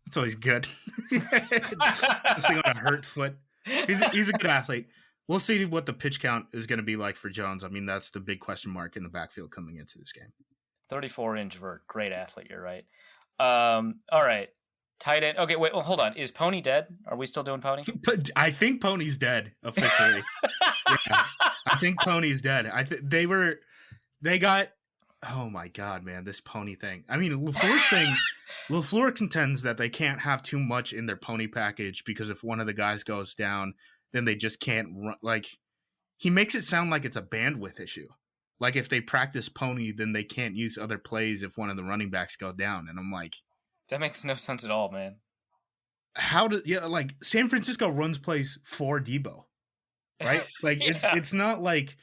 [SPEAKER 3] That's always good. Just on a hurt foot. He's a good athlete. We'll see what the pitch count is going to be like for Jones. I mean, that's the big question mark in the backfield coming into this game.
[SPEAKER 2] 34-inch vert. Great athlete. You're right. All right. Tight end. Okay, wait. Well, hold on. Is Pony dead? Are we still doing Pony?
[SPEAKER 3] But I think Pony's dead officially. Yeah, I think Pony's dead. They got. Oh my God, man! This Pony thing. I mean, LaFleur contends that they can't have too much in their Pony package because if one of the guys goes down, then they just can't run. Like, he makes it sound like it's a bandwidth issue. Like, if they practice Pony, then they can't use other plays if one of the running backs go down. And I'm like,
[SPEAKER 2] that makes no sense at all, man.
[SPEAKER 3] Like, San Francisco runs plays for Debo, right? Like, it's not like,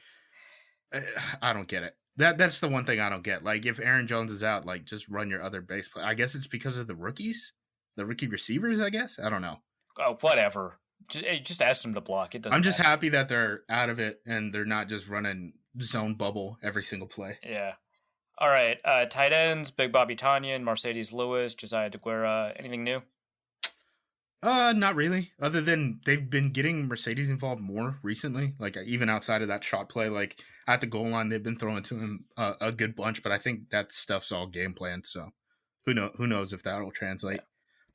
[SPEAKER 3] I don't get it. That's the one thing I don't get. Like, if Aaron Jones is out, like, just run your other base play. I guess it's because of the rookies, the rookie receivers, I guess. I don't know.
[SPEAKER 2] Oh, whatever. Just ask them to block.
[SPEAKER 3] I'm just happy that they're out of it and they're not just running zone bubble every single play.
[SPEAKER 2] Yeah. All right. Tight ends, Big Bobby Tonyan, Mercedes Lewis, Josiah DeGuara. Anything new?
[SPEAKER 3] Not really. Other than they've been getting Mercedes involved more recently. Like, even outside of that shot play, like at the goal line, they've been throwing to him a good bunch. But I think that stuff's all game planned. So who knows if that will translate. Yeah.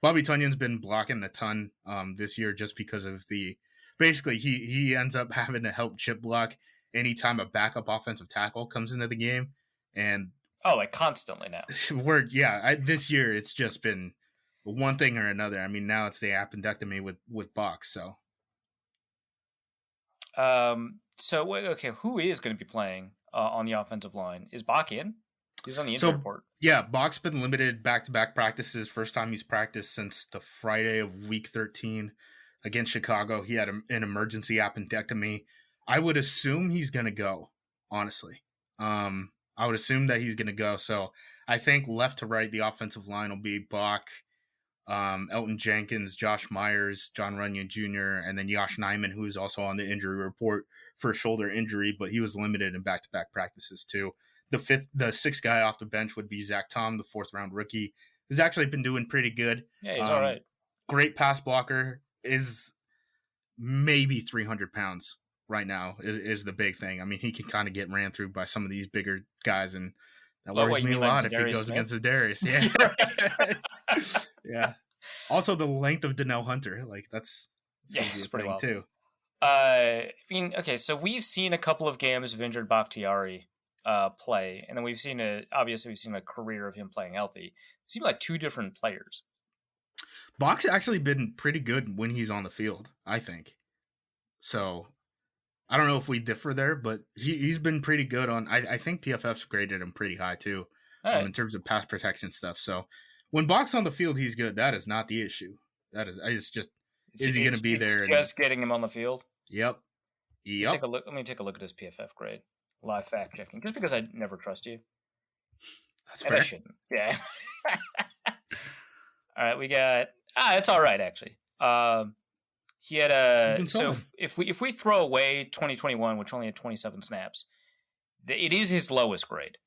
[SPEAKER 3] Bobby Tonyan's been blocking a ton this year just because of basically he ends up having to help chip block anytime a backup offensive tackle comes into the game. And
[SPEAKER 2] like constantly now.
[SPEAKER 3] This year it's just been one thing or another. I mean, now it's the appendectomy with Box. So
[SPEAKER 2] So okay, who is going to be playing on the offensive line? Is Bach in? He's on the injury report.
[SPEAKER 3] Yeah, Bach's been limited back-to-back practices. First time he's practiced since the Friday of week 13 against Chicago. He had an emergency appendectomy. I would assume he's going to go, honestly. I would assume that he's going to go. So I think left to right, the offensive line will be Bach, Elton Jenkins, Josh Myers, John Runyon Jr., and then Josh Nyman, who is also on the injury report for a shoulder injury, but he was limited in back-to-back practices too. The sixth guy off the bench would be Zach Tom, the 4th-round rookie, who's actually been doing pretty good.
[SPEAKER 2] Yeah, he's all right.
[SPEAKER 3] Great pass blocker, is maybe 300 pounds right now is the big thing. I mean, he can kind of get ran through by some of these bigger guys, and that worries me a lot if he goes against Zadarius. Yeah. Yeah. Also, the length of Donnell Hunter, like that's
[SPEAKER 2] it's pretty
[SPEAKER 3] thing too.
[SPEAKER 2] I mean, okay, so we've seen a couple of games of injured Bakhtiari play, and then we've seen a career of him playing healthy. It seemed like two different players.
[SPEAKER 3] Bach's actually been pretty good when he's on the field, I think. So I don't know if we differ there, but he's been pretty good on. I think PFF's graded him pretty high too, in terms of pass protection stuff. So when Bach's on the field, he's good. That is not the issue. Is he going to be there?
[SPEAKER 2] Just getting him on the field.
[SPEAKER 3] Yep.
[SPEAKER 2] Let me take a look at his PFF grade. Live fact checking, just because I never trust you.
[SPEAKER 3] That's fair.
[SPEAKER 2] I shouldn't. Yeah. All right, we got. It's all right actually. He had a. So if we throw away 2021, which only had 27 snaps, it is his lowest grade.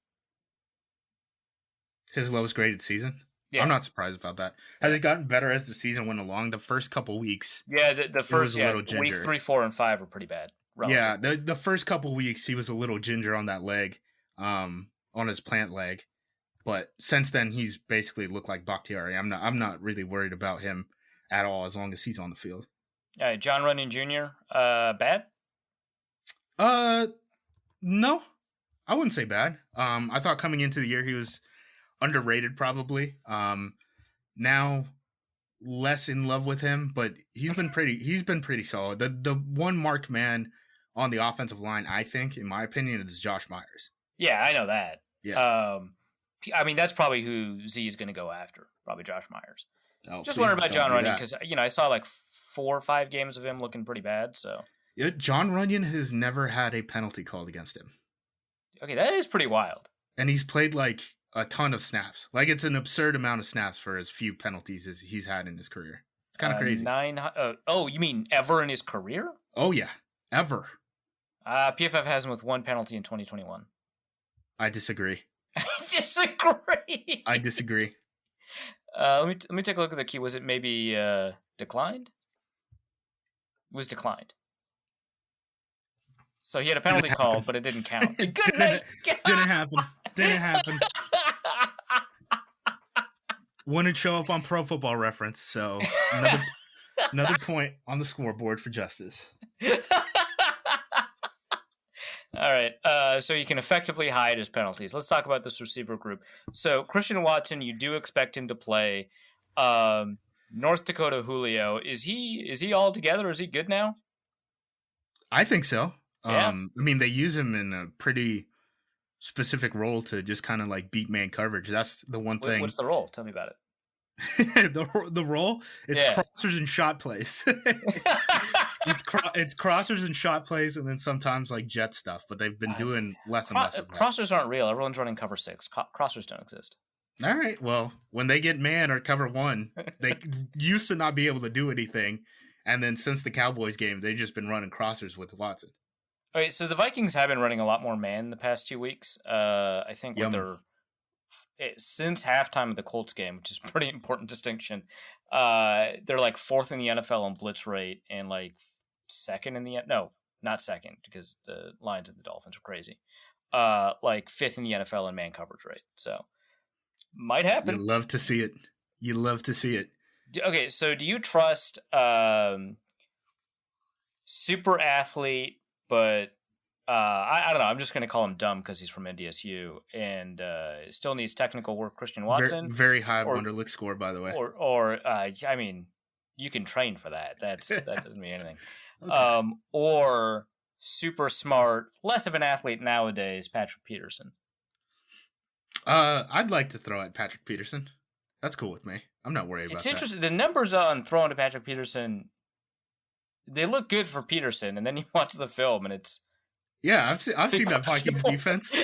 [SPEAKER 3] His lowest graded season.
[SPEAKER 2] Yeah.
[SPEAKER 3] I'm not surprised about that. Has it gotten better as the season went along? The first couple weeks.
[SPEAKER 2] Yeah, the first week 3, 4, and 5 were pretty bad.
[SPEAKER 3] Relative. Yeah, the first couple weeks he was a little ginger on that leg, on his plant leg, but since then he's basically looked like Bakhtiari. I'm not really worried about him at all as long as he's on the field.
[SPEAKER 2] All right, John Runyon Jr. Bad?
[SPEAKER 3] No, I wouldn't say bad. I thought coming into the year he was underrated probably. Now less in love with him, but he's been pretty solid. The one marked man on the offensive line, I think, in my opinion, is Josh Myers.
[SPEAKER 2] Yeah, I know that.
[SPEAKER 3] Yeah.
[SPEAKER 2] I mean, that's probably who Z is going to go after. Probably Josh Myers.
[SPEAKER 3] Oh,
[SPEAKER 2] just wondering about John Runyon because I saw like 4 or 5 games of him looking pretty bad. So
[SPEAKER 3] yeah, John Runyon has never had a penalty called against him.
[SPEAKER 2] Okay, that is pretty wild.
[SPEAKER 3] And he's played like a ton of snaps. Like it's an absurd amount of snaps for as few penalties as he's had in his career. It's kind of crazy.
[SPEAKER 2] You mean ever in his career?
[SPEAKER 3] Oh yeah, ever.
[SPEAKER 2] PFF has him with 1 penalty in 2021.
[SPEAKER 3] I disagree.
[SPEAKER 2] I disagree. Let me take a look at the key. Was it maybe declined? It was declined. So he had a penalty call, but it didn't count. Good night.
[SPEAKER 3] Didn't happen. Wouldn't show up on Pro Football Reference, so another point on the scoreboard for Justice.
[SPEAKER 2] All right, so you can effectively hide his penalties. Let's talk about this receiver group. So Christian Watson, you do expect him to play. North Dakota Julio, is he all together? Is he good now?
[SPEAKER 3] I think so.
[SPEAKER 2] Yeah.
[SPEAKER 3] I mean, they use him in a pretty specific role to just kind of like beat man coverage. That's the one thing.
[SPEAKER 2] What's the role? Tell me about it.
[SPEAKER 3] the role? It's crossers and shot plays. It's crossers and shot plays, and then sometimes like jet stuff. But they've been doing less and less of that.
[SPEAKER 2] Crossers aren't real. Everyone's running cover 6. Crossers don't exist.
[SPEAKER 3] All right. Well, when they get man or cover 1, they used to not be able to do anything, and then since the Cowboys game, they've just been running crossers with Watson.
[SPEAKER 2] All right, so the Vikings have been running a lot more man the past 2 weeks. I think since halftime of the Colts game, which is a pretty important distinction, they're like 4th in the NFL on blitz rate and like 2nd in the not 2nd because the Lions and the Dolphins are crazy. Like 5th in the NFL in man coverage rate. So might happen.
[SPEAKER 3] You love to see it.
[SPEAKER 2] Okay, so do you trust super athlete? But I don't know. I'm just going to call him dumb because he's from NDSU and still needs technical work. Christian Watson,
[SPEAKER 3] very high Wonderlic score, by the way.
[SPEAKER 2] Or I mean, you can train for that. That doesn't mean anything.
[SPEAKER 3] Okay.
[SPEAKER 2] Or super smart, less of an athlete nowadays, Patrick Peterson?
[SPEAKER 3] I'd like to throw at Patrick Peterson. That's cool with me. I'm not worried about
[SPEAKER 2] It's
[SPEAKER 3] that.
[SPEAKER 2] interesting. The numbers on throwing to Patrick Peterson, they look good for Peterson, and then you watch the film, and it's
[SPEAKER 3] Yeah, I've seen that Vikings defense.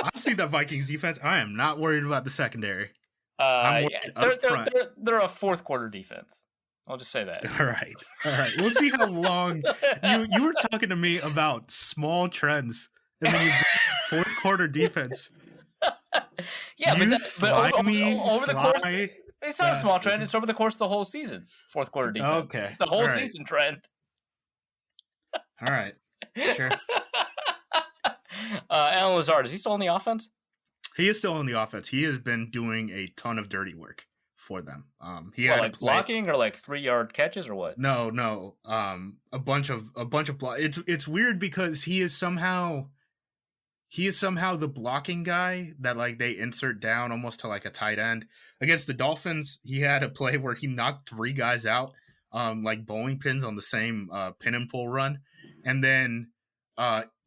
[SPEAKER 3] I've seen that Vikings defense. I am not worried about the secondary. I'm worried up front.
[SPEAKER 2] They're a fourth quarter defense. I'll just say that.
[SPEAKER 3] All right. We'll see how long you were talking to me about small trends, and then you bring fourth quarter defense.
[SPEAKER 2] Yeah,
[SPEAKER 3] you
[SPEAKER 2] but over the course, it's not a small trend. It's over the course of the whole season. Fourth quarter defense.
[SPEAKER 3] Okay,
[SPEAKER 2] it's a whole season trend.
[SPEAKER 3] All right, sure.
[SPEAKER 2] Alan Lazard, is he still on the offense?
[SPEAKER 3] He is still on the offense. He has been doing a ton of dirty work for them. He
[SPEAKER 2] had
[SPEAKER 3] like
[SPEAKER 2] blocking or like 3-yard catches or what?
[SPEAKER 3] No. A bunch of block. It's weird because he is somehow the blocking guy that like they insert down almost to like a tight end. Against the Dolphins, he had a play where he knocked 3 guys out, like bowling pins on the same pin and pull run, and then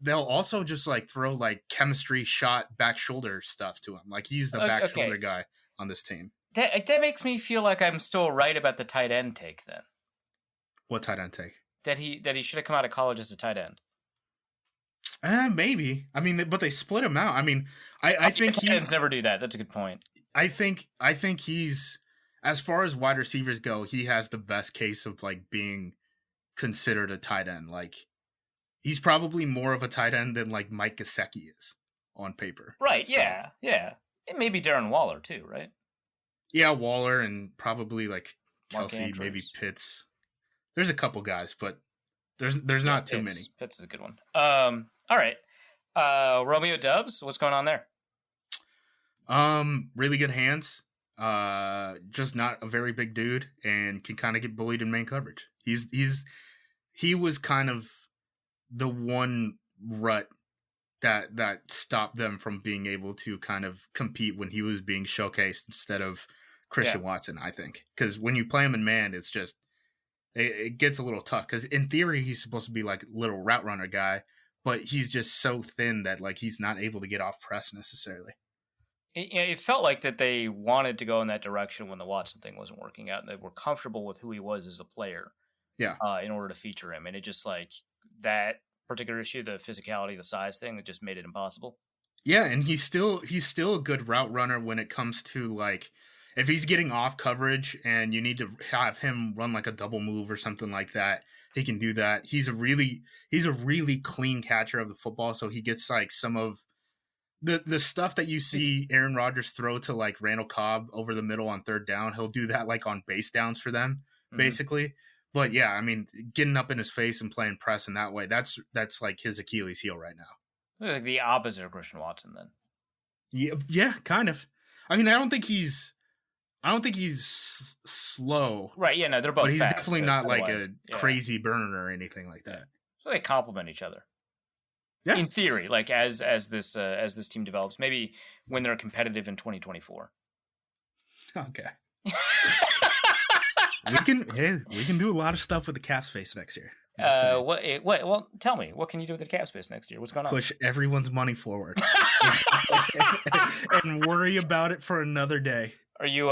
[SPEAKER 3] they'll also just like throw like chemistry shot back shoulder stuff to him. Like he's the back shoulder guy on this team.
[SPEAKER 2] That makes me feel like I'm still right about the tight end take then.
[SPEAKER 3] What tight end take?
[SPEAKER 2] That he should have come out of college as a tight end.
[SPEAKER 3] Maybe. I mean, but they split him out. I mean, I think
[SPEAKER 2] tight ends never do that. That's a good point.
[SPEAKER 3] I think he's, as far as wide receivers go, he has the best case of like being considered a tight end. Like he's probably more of a tight end than like Mike Gesicki is on paper.
[SPEAKER 2] Right. So. Yeah. And maybe Darren Waller too, right?
[SPEAKER 3] Yeah, Waller and probably like Kelsey, maybe Pitts. There's a couple guys, but there's not too many.
[SPEAKER 2] Pitts is a good one. All right. Romeo Dubs, what's going on there?
[SPEAKER 3] Really good hands. Just not a very big dude and can kind of get bullied in main coverage. He was kind of the one rut that stopped them from being able to kind of compete when he was being showcased instead of Christian Watson, I think. Because when you play him in man, it's just it gets a little tough. Because in theory, he's supposed to be like a little route runner guy, but he's just so thin that like he's not able to get off press necessarily.
[SPEAKER 2] It felt like that they wanted to go in that direction when the Watson thing wasn't working out, and they were comfortable with who he was as a player.
[SPEAKER 3] Yeah.
[SPEAKER 2] In order to feature him, and it just like that particular issue, the physicality, the size thing, it just made it impossible.
[SPEAKER 3] Yeah, and he's still a good route runner when it comes to like if he's getting off coverage and you need to have him run like a double move or something like that, he can do that. He's a really clean catcher of the football, so he gets like some of the stuff that you see Aaron Rodgers throw to like Randall Cobb over the middle on third down. He'll do that like on base downs for them, basically. But yeah, I mean, getting up in his face and playing press in that way, that's like his Achilles heel right now.
[SPEAKER 2] It's like the opposite of Christian Watson then.
[SPEAKER 3] Yeah, kind of. I mean, I don't think he's slow.
[SPEAKER 2] Right, yeah, no, they're both
[SPEAKER 3] but he's
[SPEAKER 2] fast,
[SPEAKER 3] definitely not like a crazy burner or anything like that.
[SPEAKER 2] So they complement each other.
[SPEAKER 3] Yeah.
[SPEAKER 2] In theory, like as this team develops, maybe when they're competitive in 2024.
[SPEAKER 3] Okay. we can do a lot of stuff with the cap space next year.
[SPEAKER 2] Well, tell me, what can you do with the cap space next year? What's going on?
[SPEAKER 3] Push everyone's money forward and worry about it for another day.
[SPEAKER 2] Are you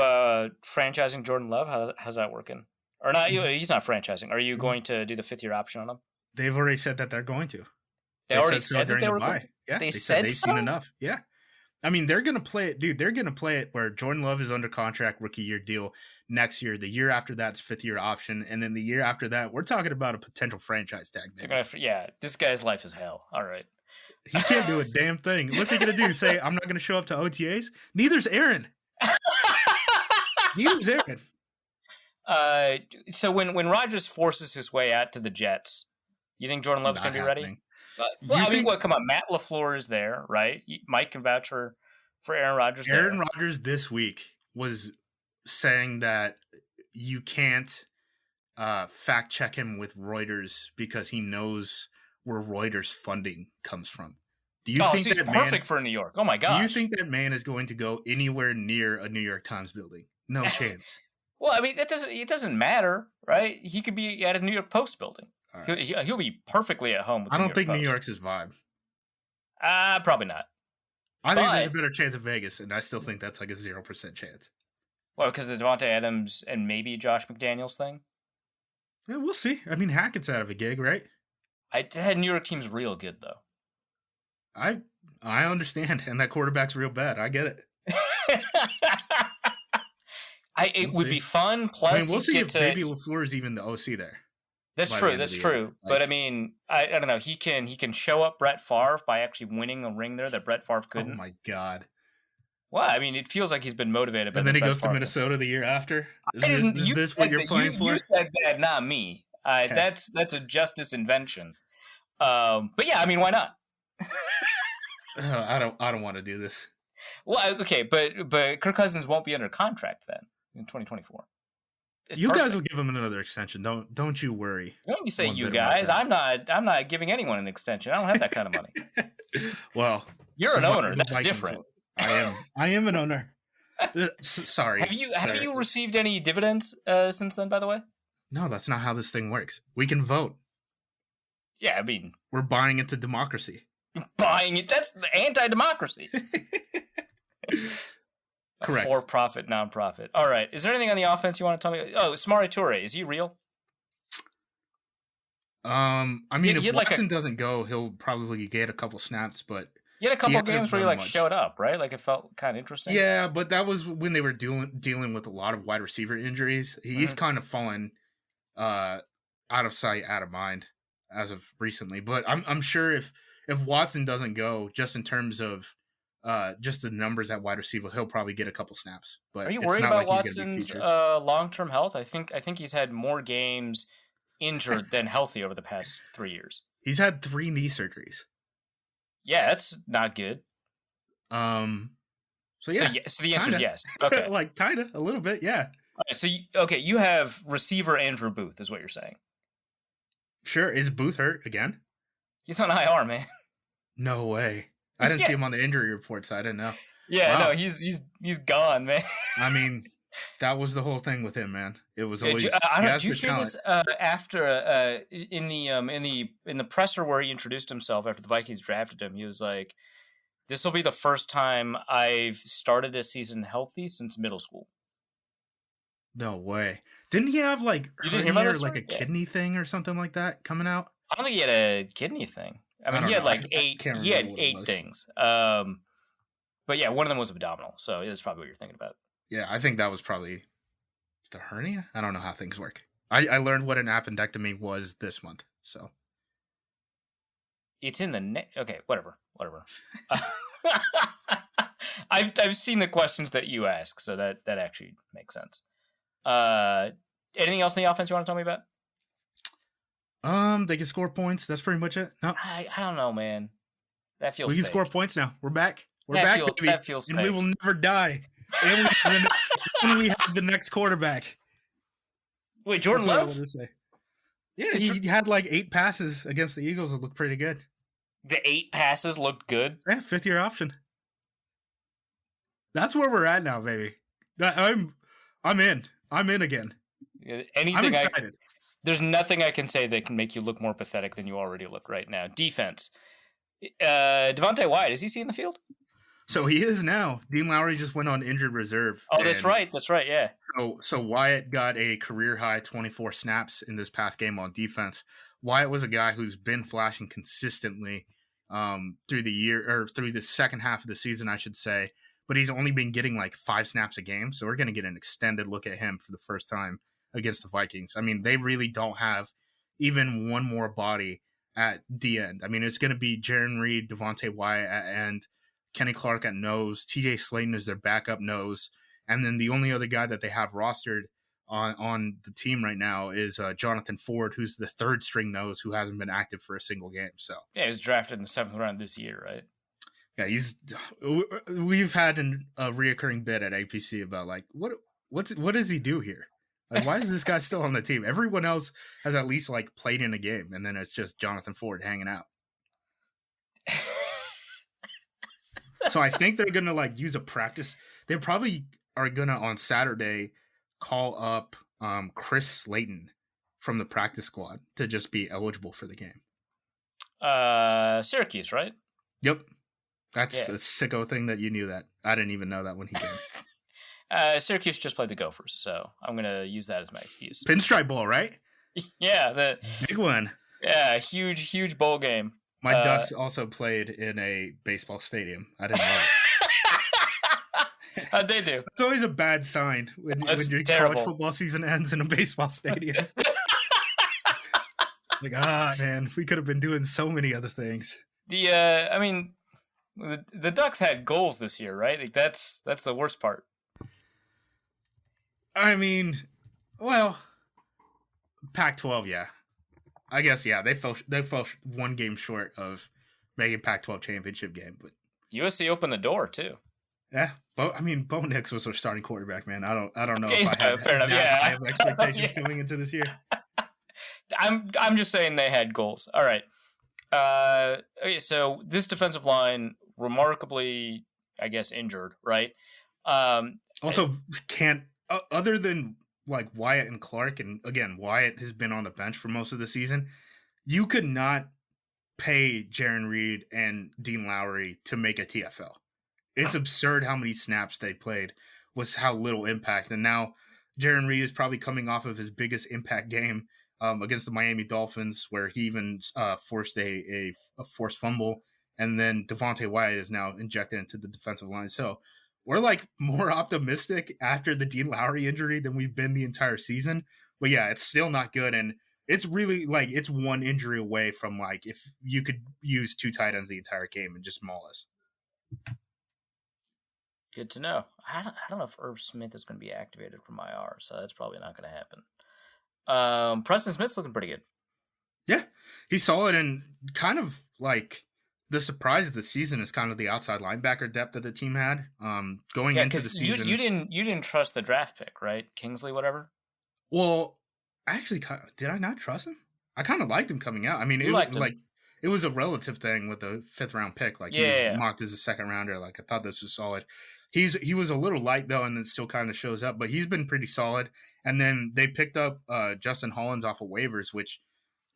[SPEAKER 2] franchising Jordan Love? How's that working? Or not? He's not franchising. Are you going to do the 5th-year option on him?
[SPEAKER 3] They've already said that they're going to.
[SPEAKER 2] They already said that they were
[SPEAKER 3] going. Yeah, they said they've seen enough. Yeah. I mean, they're going to play it, dude. They're going to play it where Jordan Love is under contract, rookie year deal next year. The year after that's 5th-year option. And then the year after that, we're talking about a potential franchise tag.
[SPEAKER 2] This guy's life is hell. All right.
[SPEAKER 3] He can't do a damn thing. What's he going to do? Say, I'm not going to show up to OTAs? Neither's Aaron. Neither's Aaron.
[SPEAKER 2] So when Rodgers forces his way out to the Jets, you think Jordan Love's going to be ready? Come on, Matt LaFleur is there, right? Mike can vouch for Aaron Rodgers.
[SPEAKER 3] Aaron Rodgers this week was saying that you can't fact check him with Reuters because he knows where Reuters funding comes from. Do you think
[SPEAKER 2] he's perfect for New York? Oh my gosh!
[SPEAKER 3] Do you think that man is going to go anywhere near a New York Times building? No chance.
[SPEAKER 2] Well, I mean, it doesn't matter, right? He could be at a New York Post building.
[SPEAKER 3] All right.
[SPEAKER 2] He'll be perfectly at home with
[SPEAKER 3] I
[SPEAKER 2] the
[SPEAKER 3] don't think
[SPEAKER 2] New
[SPEAKER 3] New
[SPEAKER 2] York
[SPEAKER 3] York's his vibe.
[SPEAKER 2] Post. Probably not.
[SPEAKER 3] I think there's a
[SPEAKER 2] But-
[SPEAKER 3] better chance of Vegas, and I still think that's like a 0% chance.
[SPEAKER 2] Well, because the Devontae Adams and maybe Josh McDaniels thing.
[SPEAKER 3] Yeah, we'll see. I mean, Hackett's out of a gig, right?
[SPEAKER 2] I had New York team's real good though.
[SPEAKER 3] I understand, and that quarterback's real bad. I get it.
[SPEAKER 2] It
[SPEAKER 3] We'll
[SPEAKER 2] would
[SPEAKER 3] see.
[SPEAKER 2] be fun. Plus,
[SPEAKER 3] I mean, we'll see
[SPEAKER 2] get
[SPEAKER 3] if
[SPEAKER 2] to,
[SPEAKER 3] Baby LaFleur is even the OC there.
[SPEAKER 2] That's
[SPEAKER 3] by the
[SPEAKER 2] true.
[SPEAKER 3] end of
[SPEAKER 2] That's
[SPEAKER 3] the year.
[SPEAKER 2] true. But I
[SPEAKER 3] Like-
[SPEAKER 2] mean, I don't know. He can show up Brett Favre by actually winning a ring there that Brett Favre
[SPEAKER 3] Oh
[SPEAKER 2] couldn't.
[SPEAKER 3] my god!
[SPEAKER 2] Well, I mean, it feels like he's been motivated.
[SPEAKER 3] And then he
[SPEAKER 2] Brett
[SPEAKER 3] goes to
[SPEAKER 2] Favre.
[SPEAKER 3] Minnesota the year after. Is
[SPEAKER 2] You
[SPEAKER 3] this what
[SPEAKER 2] said
[SPEAKER 3] you're
[SPEAKER 2] that-
[SPEAKER 3] playing for?
[SPEAKER 2] You said that, not me.
[SPEAKER 3] Okay.
[SPEAKER 2] That's a justice invention. But yeah, I mean, why not?
[SPEAKER 3] I don't want to do this.
[SPEAKER 2] Well, okay, but Kirk Cousins won't be under contract then in 2024. It's
[SPEAKER 3] You
[SPEAKER 2] perfect.
[SPEAKER 3] guys will give him another extension. Don't you worry.
[SPEAKER 2] Don't you say
[SPEAKER 3] one
[SPEAKER 2] you
[SPEAKER 3] bit about
[SPEAKER 2] guys?
[SPEAKER 3] that.
[SPEAKER 2] I'm not giving anyone an extension. I don't have that kind of money.
[SPEAKER 3] Well,
[SPEAKER 2] You're an
[SPEAKER 3] the
[SPEAKER 2] owner. That's
[SPEAKER 3] Vikings
[SPEAKER 2] different.
[SPEAKER 3] will. I am an owner. Sorry.
[SPEAKER 2] Have you
[SPEAKER 3] sir.
[SPEAKER 2] received any dividends since then? By the way.
[SPEAKER 3] No, that's not how this thing works. We can vote.
[SPEAKER 2] Yeah, I mean,
[SPEAKER 3] We're buying into democracy.
[SPEAKER 2] buying it. That's the anti-democracy. A
[SPEAKER 3] Correct.
[SPEAKER 2] for-profit nonprofit. All right. Is there anything on the offense you want to tell me? Oh, Samari Toure. Is he real?
[SPEAKER 3] I mean,
[SPEAKER 2] He
[SPEAKER 3] if
[SPEAKER 2] had like
[SPEAKER 3] Watson doesn't go, he'll probably get a couple snaps, but
[SPEAKER 2] He had a couple
[SPEAKER 3] hasn't
[SPEAKER 2] games where he
[SPEAKER 3] done
[SPEAKER 2] like
[SPEAKER 3] much.
[SPEAKER 2] showed up, right? Like it felt kind of interesting.
[SPEAKER 3] yeah, but that was when they were dealing with a lot of wide receiver injuries. He's
[SPEAKER 2] Mhm.
[SPEAKER 3] kind of fallen out of sight, out of mind as of recently. But I'm sure if Watson doesn't go, just in terms of just the numbers at wide receiver, he'll probably get a couple snaps. But
[SPEAKER 2] Are you
[SPEAKER 3] it's
[SPEAKER 2] worried
[SPEAKER 3] not
[SPEAKER 2] about
[SPEAKER 3] like he's gonna be
[SPEAKER 2] Watson's
[SPEAKER 3] featured.
[SPEAKER 2] long-term health? I think he's had more games injured than healthy over the past 3 years.
[SPEAKER 3] He's had 3 knee surgeries.
[SPEAKER 2] Yeah, that's not good.
[SPEAKER 3] So yeah,
[SPEAKER 2] So the answer is
[SPEAKER 3] kinda.
[SPEAKER 2] yes. Okay.
[SPEAKER 3] like kind of a little bit, yeah.
[SPEAKER 2] All right, so you have receiver Andrew Booth, is what you're saying.
[SPEAKER 3] Sure. Is Booth hurt again?
[SPEAKER 2] He's on IR, man.
[SPEAKER 3] No way. I didn't
[SPEAKER 2] Yeah.
[SPEAKER 3] see him on the injury report, so I didn't know.
[SPEAKER 2] Yeah,
[SPEAKER 3] Wow.
[SPEAKER 2] no, he's gone, man.
[SPEAKER 3] I mean, that was the whole thing with him, man. It was always.
[SPEAKER 2] Did you hear this after in the presser where he introduced himself after the Vikings drafted him? He was like, "This will be the first time I've started a season healthy since middle school."
[SPEAKER 3] No way. Didn't he have like
[SPEAKER 2] You didn't hear about
[SPEAKER 3] hernia or
[SPEAKER 2] this
[SPEAKER 3] like a
[SPEAKER 2] story? Yeah.
[SPEAKER 3] kidney thing or something like that coming out?
[SPEAKER 2] I don't think he had a kidney thing. I mean,
[SPEAKER 3] don't
[SPEAKER 2] he had
[SPEAKER 3] know.
[SPEAKER 2] like
[SPEAKER 3] I
[SPEAKER 2] eight.
[SPEAKER 3] can't
[SPEAKER 2] He had
[SPEAKER 3] remember what it
[SPEAKER 2] 8
[SPEAKER 3] was.
[SPEAKER 2] things. But yeah, one of them was abdominal, so that's probably what you're thinking about.
[SPEAKER 3] Yeah, I think that was probably the hernia. I don't know how things work. I learned what an appendectomy was this month. So
[SPEAKER 2] It's in the okay, whatever. I've seen the questions that you ask, so that actually makes sense. Anything else in the offense you want to tell me about?
[SPEAKER 3] they can score points. That's pretty much it. No,
[SPEAKER 2] I don't know, man. That feels
[SPEAKER 3] we can
[SPEAKER 2] fake.
[SPEAKER 3] score points now. We're back. We're
[SPEAKER 2] That
[SPEAKER 3] back,
[SPEAKER 2] feels-
[SPEAKER 3] baby.
[SPEAKER 2] that feels
[SPEAKER 3] and we
[SPEAKER 2] fake.
[SPEAKER 3] will never die. And we have the next quarterback.
[SPEAKER 2] Wait, Jordan
[SPEAKER 3] That's what I
[SPEAKER 2] Love?
[SPEAKER 3] wanted to say. Yeah, he had like 8 passes against the Eagles that looked pretty good.
[SPEAKER 2] The 8 passes looked good.
[SPEAKER 3] Yeah, 5th-year option. That's where we're at now, baby. I'm in. I'm in again. I'm
[SPEAKER 2] Anything
[SPEAKER 3] excited.
[SPEAKER 2] there's nothing I can say that can make you look more pathetic than you already look right now. Defense. Devontae Wyatt, is he seeing the field?
[SPEAKER 3] So he is now. Dean Lowry just went on injured reserve.
[SPEAKER 2] Oh, that's
[SPEAKER 3] and
[SPEAKER 2] right. That's right. Yeah.
[SPEAKER 3] So Wyatt got a career high 24 snaps in this past game on defense. Wyatt was a guy who's been flashing consistently through the year, or through the second half of the season, I should say. But he's only been getting like 5 snaps a game. So we're going to get an extended look at him for the first time against the Vikings. I mean, they really don't have even one more body at the end. I mean, it's going to be Jaron Reed, Devontae Wyatt at end, Kenny Clark at nose, TJ Slayton is their backup nose. And then the only other guy that they have rostered on the team right now is Jonathan Ford, who's the 3rd string nose who hasn't been active for a single game. So
[SPEAKER 2] Yeah, he was drafted in the 7th round this year, right?
[SPEAKER 3] yeah, we've had a reoccurring bit at APC about like what does he do here? Like, why is this guy still on the team? Everyone else has at least like played in a game, and then it's just Jonathan Ford hanging out. So I think they're gonna like use a practice. They probably are gonna on Saturday call up Chris Slayton from the practice squad to just be eligible for the game?
[SPEAKER 2] Syracuse, right?
[SPEAKER 3] Yep. That's a sicko thing that you knew that. I didn't even know that when he did.
[SPEAKER 2] Syracuse just played the Gophers, so I'm going to use that as my excuse.
[SPEAKER 3] Pinstripe Bowl, right?
[SPEAKER 2] Yeah, the
[SPEAKER 3] big one.
[SPEAKER 2] Yeah, huge bowl game.
[SPEAKER 3] My Ducks also played in a baseball stadium. I didn't know it.
[SPEAKER 2] How'd they do?
[SPEAKER 3] It's always a bad sign when your
[SPEAKER 2] terrible.
[SPEAKER 3] college football season ends in a baseball stadium. Like, man, we could have been doing so many other things.
[SPEAKER 2] I mean, the Ducks had goals this year, right? Like that's the worst part.
[SPEAKER 3] I mean, well, Pac-12, yeah. I guess, yeah, they fell one game short of making Pac-12 championship game, but
[SPEAKER 2] USC opened the door too.
[SPEAKER 3] Yeah, but I mean, Bo Nix was our starting quarterback, man. I don't know
[SPEAKER 2] okay,
[SPEAKER 3] if I
[SPEAKER 2] fair enough. Yeah,
[SPEAKER 3] I have expectations coming into this year.
[SPEAKER 2] I'm just saying they had goals. All right. Okay, so this defensive line remarkably, I guess, injured, right?
[SPEAKER 3] Also, can't other than like Wyatt and Clark, and again, Wyatt has been on the bench for most of the season. You could not pay Jaron Reed and Dean Lowry to make a TFL. It's absurd how many snaps they played was how little impact. And now Jaron Reed is probably coming off of his biggest impact game against the Miami Dolphins, where he even forced a forced fumble. And then Devontae Wyatt is now injected into the defensive line. So we're like more optimistic after the Dean Lowry injury than we've been the entire season. But yeah, it's still not good. And it's really like it's one injury away from like if you could use two tight ends the entire game and just maul us.
[SPEAKER 2] Good to know. I don't know if Irv Smith is going to be activated from IR, so that's probably not going to happen. Preston Smith's looking pretty good.
[SPEAKER 3] Yeah, he's solid, and kind of like the surprise of the season is kind of the outside linebacker depth that the team had going into the season.
[SPEAKER 2] You didn't trust the draft pick, right? Kingsley, whatever.
[SPEAKER 3] Well, actually, did I not trust him? I kind of liked him coming out. I mean, it was like it was a relative thing with the 5th round pick. Like he was mocked as a 2nd rounder. Like I thought this was solid. He was a little light though, and it still kind of shows up. But he's been pretty solid. And then they picked up Justin Hollins off of waivers, which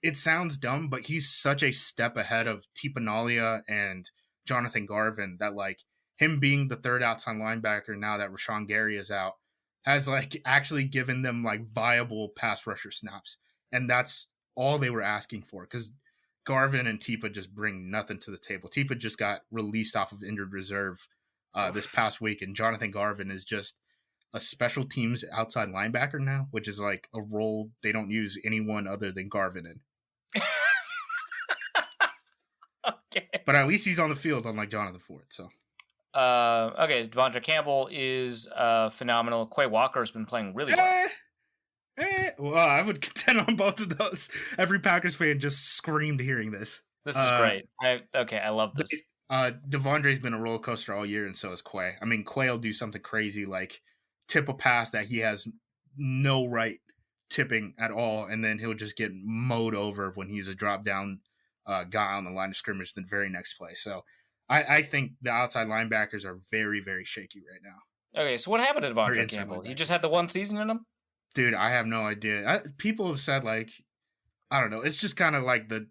[SPEAKER 3] it sounds dumb, but he's such a step ahead of Tipanalia and Jonathan Garvin that like him being the 3rd outside linebacker now that Rashawn Gary is out has like actually given them like viable pass rusher snaps, and that's all they were asking for because Garvin and Tipa just bring nothing to the table. Tipa just got released off of injured reserve this past week, and Jonathan Garvin is just a special teams outside linebacker now, which is like a role they don't use anyone other than Garvin in.
[SPEAKER 2] Okay.
[SPEAKER 3] But at least he's on the field, unlike Jonathan Ford. So,
[SPEAKER 2] okay, Devondre Campbell is phenomenal. Quay Walker's been playing really well.
[SPEAKER 3] Well, I would contend on both of those. Every Packers fan just screamed hearing this.
[SPEAKER 2] This is great. I love this.
[SPEAKER 3] Devondre's been a roller coaster all year, and so is Quay. I mean, Quay will do something crazy like tip a pass that he has no right tipping at all, and then he'll just get mowed over when he's a drop down guy on the line of scrimmage the very next play. So I think the outside linebackers are very, very shaky right now.
[SPEAKER 2] Okay, so what happened to Devondre Campbell? He just had the one season in him?
[SPEAKER 3] Dude, I have no idea. People have said, like, I don't know. It's just kind of like the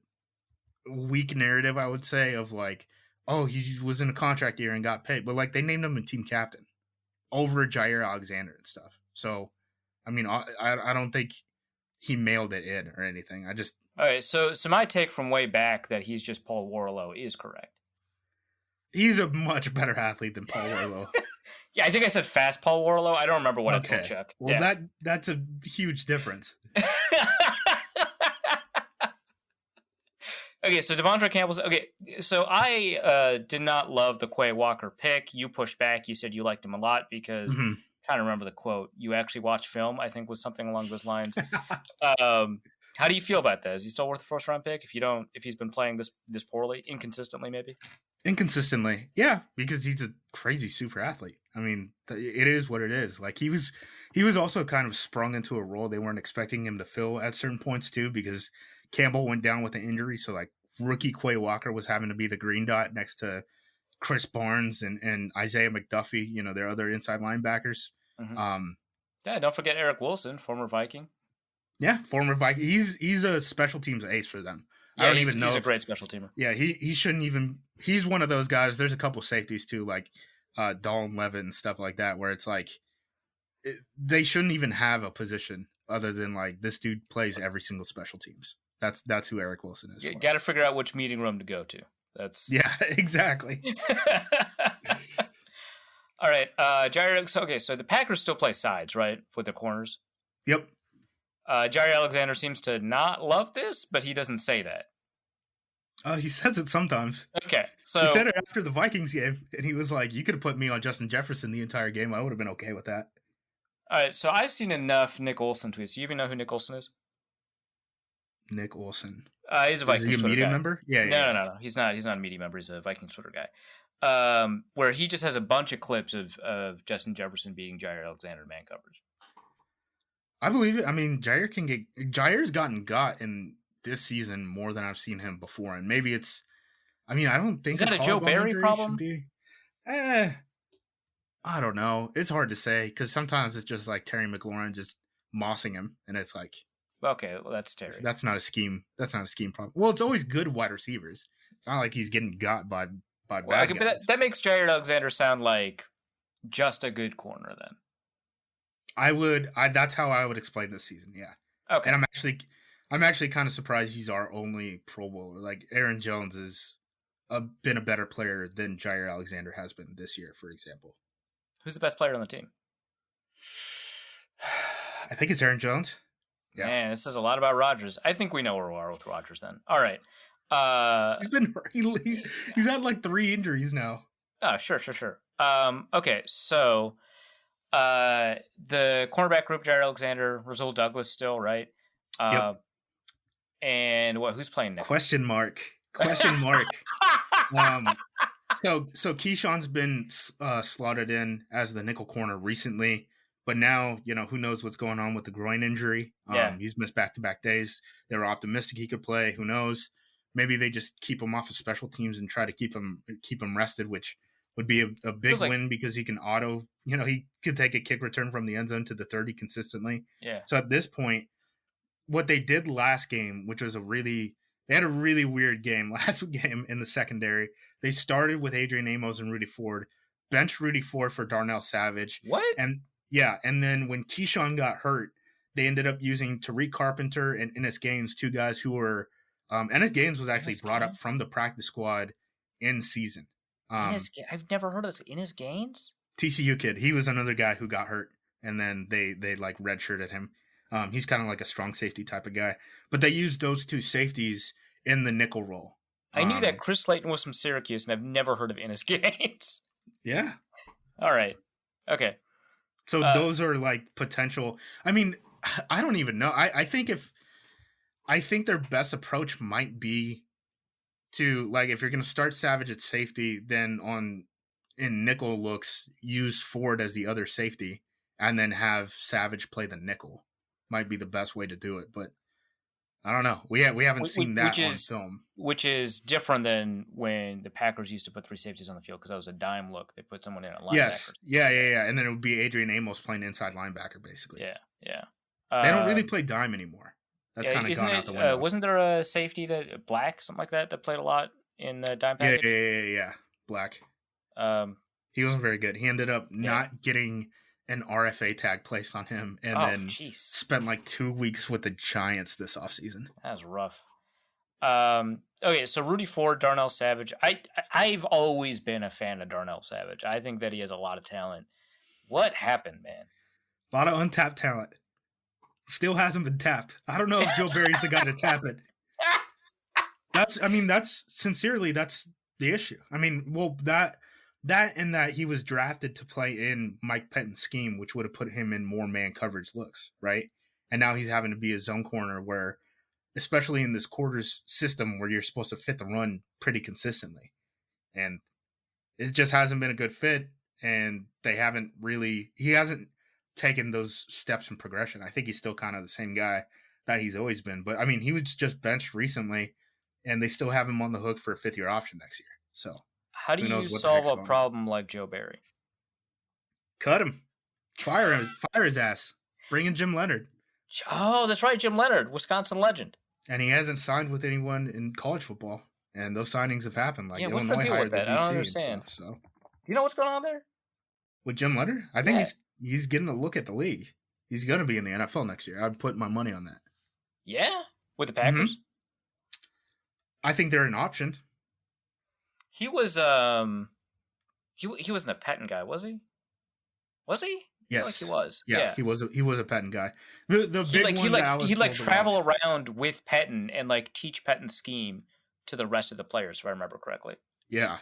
[SPEAKER 3] weak narrative, I would say, of like, oh, he was in a contract year and got paid. But, like, they named him a team captain over Jair Alexander and stuff. So, I mean, I don't think he mailed it in or anything. All
[SPEAKER 2] right, so my take from way back that he's just Paul Warlow is correct.
[SPEAKER 3] He's a much better athlete than Paul Warlow.
[SPEAKER 2] Yeah, I think I said fast Paul Warlow. I don't remember what I told Chuck.
[SPEAKER 3] Well, that's a huge difference.
[SPEAKER 2] Okay, so Devondre Campbell's... Okay, so I did not love the Quay Walker pick. You pushed back. You said you liked him a lot because... I'm trying to remember the quote. You actually watch film, I think was something along those lines. How do you feel about that? Is he still worth a 1st round pick if he's been playing this poorly, inconsistently maybe?
[SPEAKER 3] Inconsistently, yeah, because he's a crazy super athlete. I mean, it is what it is. Like he was also kind of sprung into a role they weren't expecting him to fill at certain points too, because Campbell went down with an injury. So like rookie Quay Walker was having to be the green dot next to Chris Barnes and Isaiah McDuffie, their other inside linebackers.
[SPEAKER 2] Yeah, don't forget Eric Wilson, former Viking.
[SPEAKER 3] Yeah, former Viking. He's a special teams ace for them.
[SPEAKER 2] Yeah,
[SPEAKER 3] I don't even know.
[SPEAKER 2] He's a great special teamer.
[SPEAKER 3] Yeah, he shouldn't even. He's one of those guys. There's a couple safeties too, like Dalton Levitt and stuff like that, where it's like they shouldn't even have a position other than like this dude plays every single special teams. That's who Eric Wilson is.
[SPEAKER 2] You got to figure out which meeting room to go to. That's
[SPEAKER 3] yeah, exactly.
[SPEAKER 2] All right, Jair. Okay, so the Packers still play sides, right, with the corners.
[SPEAKER 3] Yep.
[SPEAKER 2] Jair Alexander seems to not love this, but he doesn't say that.
[SPEAKER 3] He says it sometimes.
[SPEAKER 2] Okay, so
[SPEAKER 3] he said it after the Vikings game, and he was like, "You could have put me on Justin Jefferson the entire game. I would have been okay with that."
[SPEAKER 2] All right, so I've seen enough Nick Olson tweets. Do you even know who Nick Olson is?
[SPEAKER 3] Nick Olson.
[SPEAKER 2] He's a Vikings
[SPEAKER 3] Is he a
[SPEAKER 2] Twitter
[SPEAKER 3] media
[SPEAKER 2] guy.
[SPEAKER 3] member? Yeah.
[SPEAKER 2] No. He's not a media member. He's a Vikings Twitter guy. Where he just has a bunch of clips of Justin Jefferson beating Jair Alexander man coverage.
[SPEAKER 3] I believe it. I mean, Jair's gotten got in this season more than I've seen him before, and maybe it's. I mean, I don't think
[SPEAKER 2] is that a Joe Barry problem?
[SPEAKER 3] I don't know. It's hard to say because sometimes it's just like Terry McLaurin just mossing him, and it's like,
[SPEAKER 2] okay, well that's Terry.
[SPEAKER 3] That's not a scheme. That's not a scheme problem. Well, it's always good wide receivers. It's not like he's getting got by bad guys.
[SPEAKER 2] But that makes Jair Alexander sound like just a good corner then.
[SPEAKER 3] That's how I would explain this season. Yeah.
[SPEAKER 2] Okay.
[SPEAKER 3] And I'm actually kind of surprised he's our only Pro Bowler. Like Aaron Jones has been a better player than Jair Alexander has been this year, for example.
[SPEAKER 2] Who's the best player on the team?
[SPEAKER 3] I think it's Aaron Jones.
[SPEAKER 2] Yeah. Man, this says a lot about Rodgers. I think we know where we are with Rodgers then. All right.
[SPEAKER 3] He's had like 3 injuries now.
[SPEAKER 2] Oh, sure. Okay, so the cornerback group, Jair Alexander, Rasul Douglas still, right?
[SPEAKER 3] Yep.
[SPEAKER 2] And who's playing next?
[SPEAKER 3] Question mark. So Keyshawn's been slotted in as the nickel corner recently, but now, who knows what's going on with the groin injury. He's missed back-to-back days. They were optimistic he could play. Who knows? Maybe they just keep him off of special teams and try to keep him rested, which would be a big win because he can he could take a kick return from the end zone to the 30 consistently.
[SPEAKER 2] Yeah.
[SPEAKER 3] So at this point, what they did last game, which was they had a really weird game last game in the secondary. They started with Adrian Amos and Rudy Ford, benched Rudy Ford for Darnell Savage.
[SPEAKER 2] What?
[SPEAKER 3] And then when Keyshawn got hurt, they ended up using Tariq Carpenter and Ennis Gaines, 2 guys who were Ennis Gaines was actually brought up from the practice squad in season.
[SPEAKER 2] I've never heard of this. Ennis Gaines?
[SPEAKER 3] TCU kid. He was another guy who got hurt, and then they like redshirted him. He's kind of like a strong safety type of guy. But they used those 2 safeties in the nickel role.
[SPEAKER 2] I knew that Chris Slayton was from Syracuse, and I've never heard of Ennis Gaines.
[SPEAKER 3] Yeah.
[SPEAKER 2] All right. Okay.
[SPEAKER 3] So those are like potential. I mean, I don't even know. I think their best approach might be to, like, if you're going to start Savage at safety, then in nickel looks, use Ford as the other safety and then have Savage play the nickel. Might be the best way to do it, but I don't know. We haven't seen that on film.
[SPEAKER 2] Which is different than when the Packers used to put 3 safeties on the field because that was a dime look. They put someone in at linebacker.
[SPEAKER 3] Yes. Yeah. And then it would be Adrian Amos playing inside linebacker, basically.
[SPEAKER 2] Yeah.
[SPEAKER 3] They don't really play dime anymore. That's kind of gone out the window.
[SPEAKER 2] Wasn't there a safety Black, something like that played a lot in the dime package?
[SPEAKER 3] Yeah. Black. He wasn't very good. He ended up not getting an RFA tag placed on him and spent like 2 weeks with the Giants this offseason.
[SPEAKER 2] That was rough. Okay, so Rudy Ford, Darnell Savage. I've always been a fan of Darnell Savage. I think that he has a lot of talent. What happened, man?
[SPEAKER 3] A lot of untapped talent. Still hasn't been tapped. I don't know if Joe Barry's the guy to tap it. That's the issue. I mean, well, that and that he was drafted to play in Mike Pettine's scheme, which would have put him in more man coverage looks, right? And now he's having to be a zone corner where, especially in this quarters system where you're supposed to fit the run pretty consistently. And it just hasn't been a good fit. And he hasn't taken those steps in progression. I think he's still kind of the same guy that he's always been. But I mean, he was just benched recently and they still have him on the hook for a 5th-year option next year. So
[SPEAKER 2] how do you solve a problem like Joe Barry?
[SPEAKER 3] Cut him. Fire his ass. Bring in Jim Leonard.
[SPEAKER 2] Oh, that's right, Jim Leonard, Wisconsin legend.
[SPEAKER 3] And he hasn't signed with anyone in college football. And those signings have happened. Like
[SPEAKER 2] What's the
[SPEAKER 3] Illinois
[SPEAKER 2] deal
[SPEAKER 3] hired
[SPEAKER 2] with
[SPEAKER 3] the
[SPEAKER 2] that? I don't
[SPEAKER 3] DC and
[SPEAKER 2] understand.
[SPEAKER 3] stuff. So
[SPEAKER 2] You know what's going on there?
[SPEAKER 3] with Jim Leonard, I think he's getting a look at the league. He's going to be in the NFL next year. I'd put my money on that.
[SPEAKER 2] Yeah, with the Packers.
[SPEAKER 3] I think they're an option.
[SPEAKER 2] He was he wasn't a Patton guy, was he? Was he?
[SPEAKER 3] Yes,
[SPEAKER 2] like he was.
[SPEAKER 3] Yeah, he was a Patton guy. The big one
[SPEAKER 2] he'd travel around with Patton and like teach Patton's scheme to the rest of the players, if I remember correctly.
[SPEAKER 3] Yeah.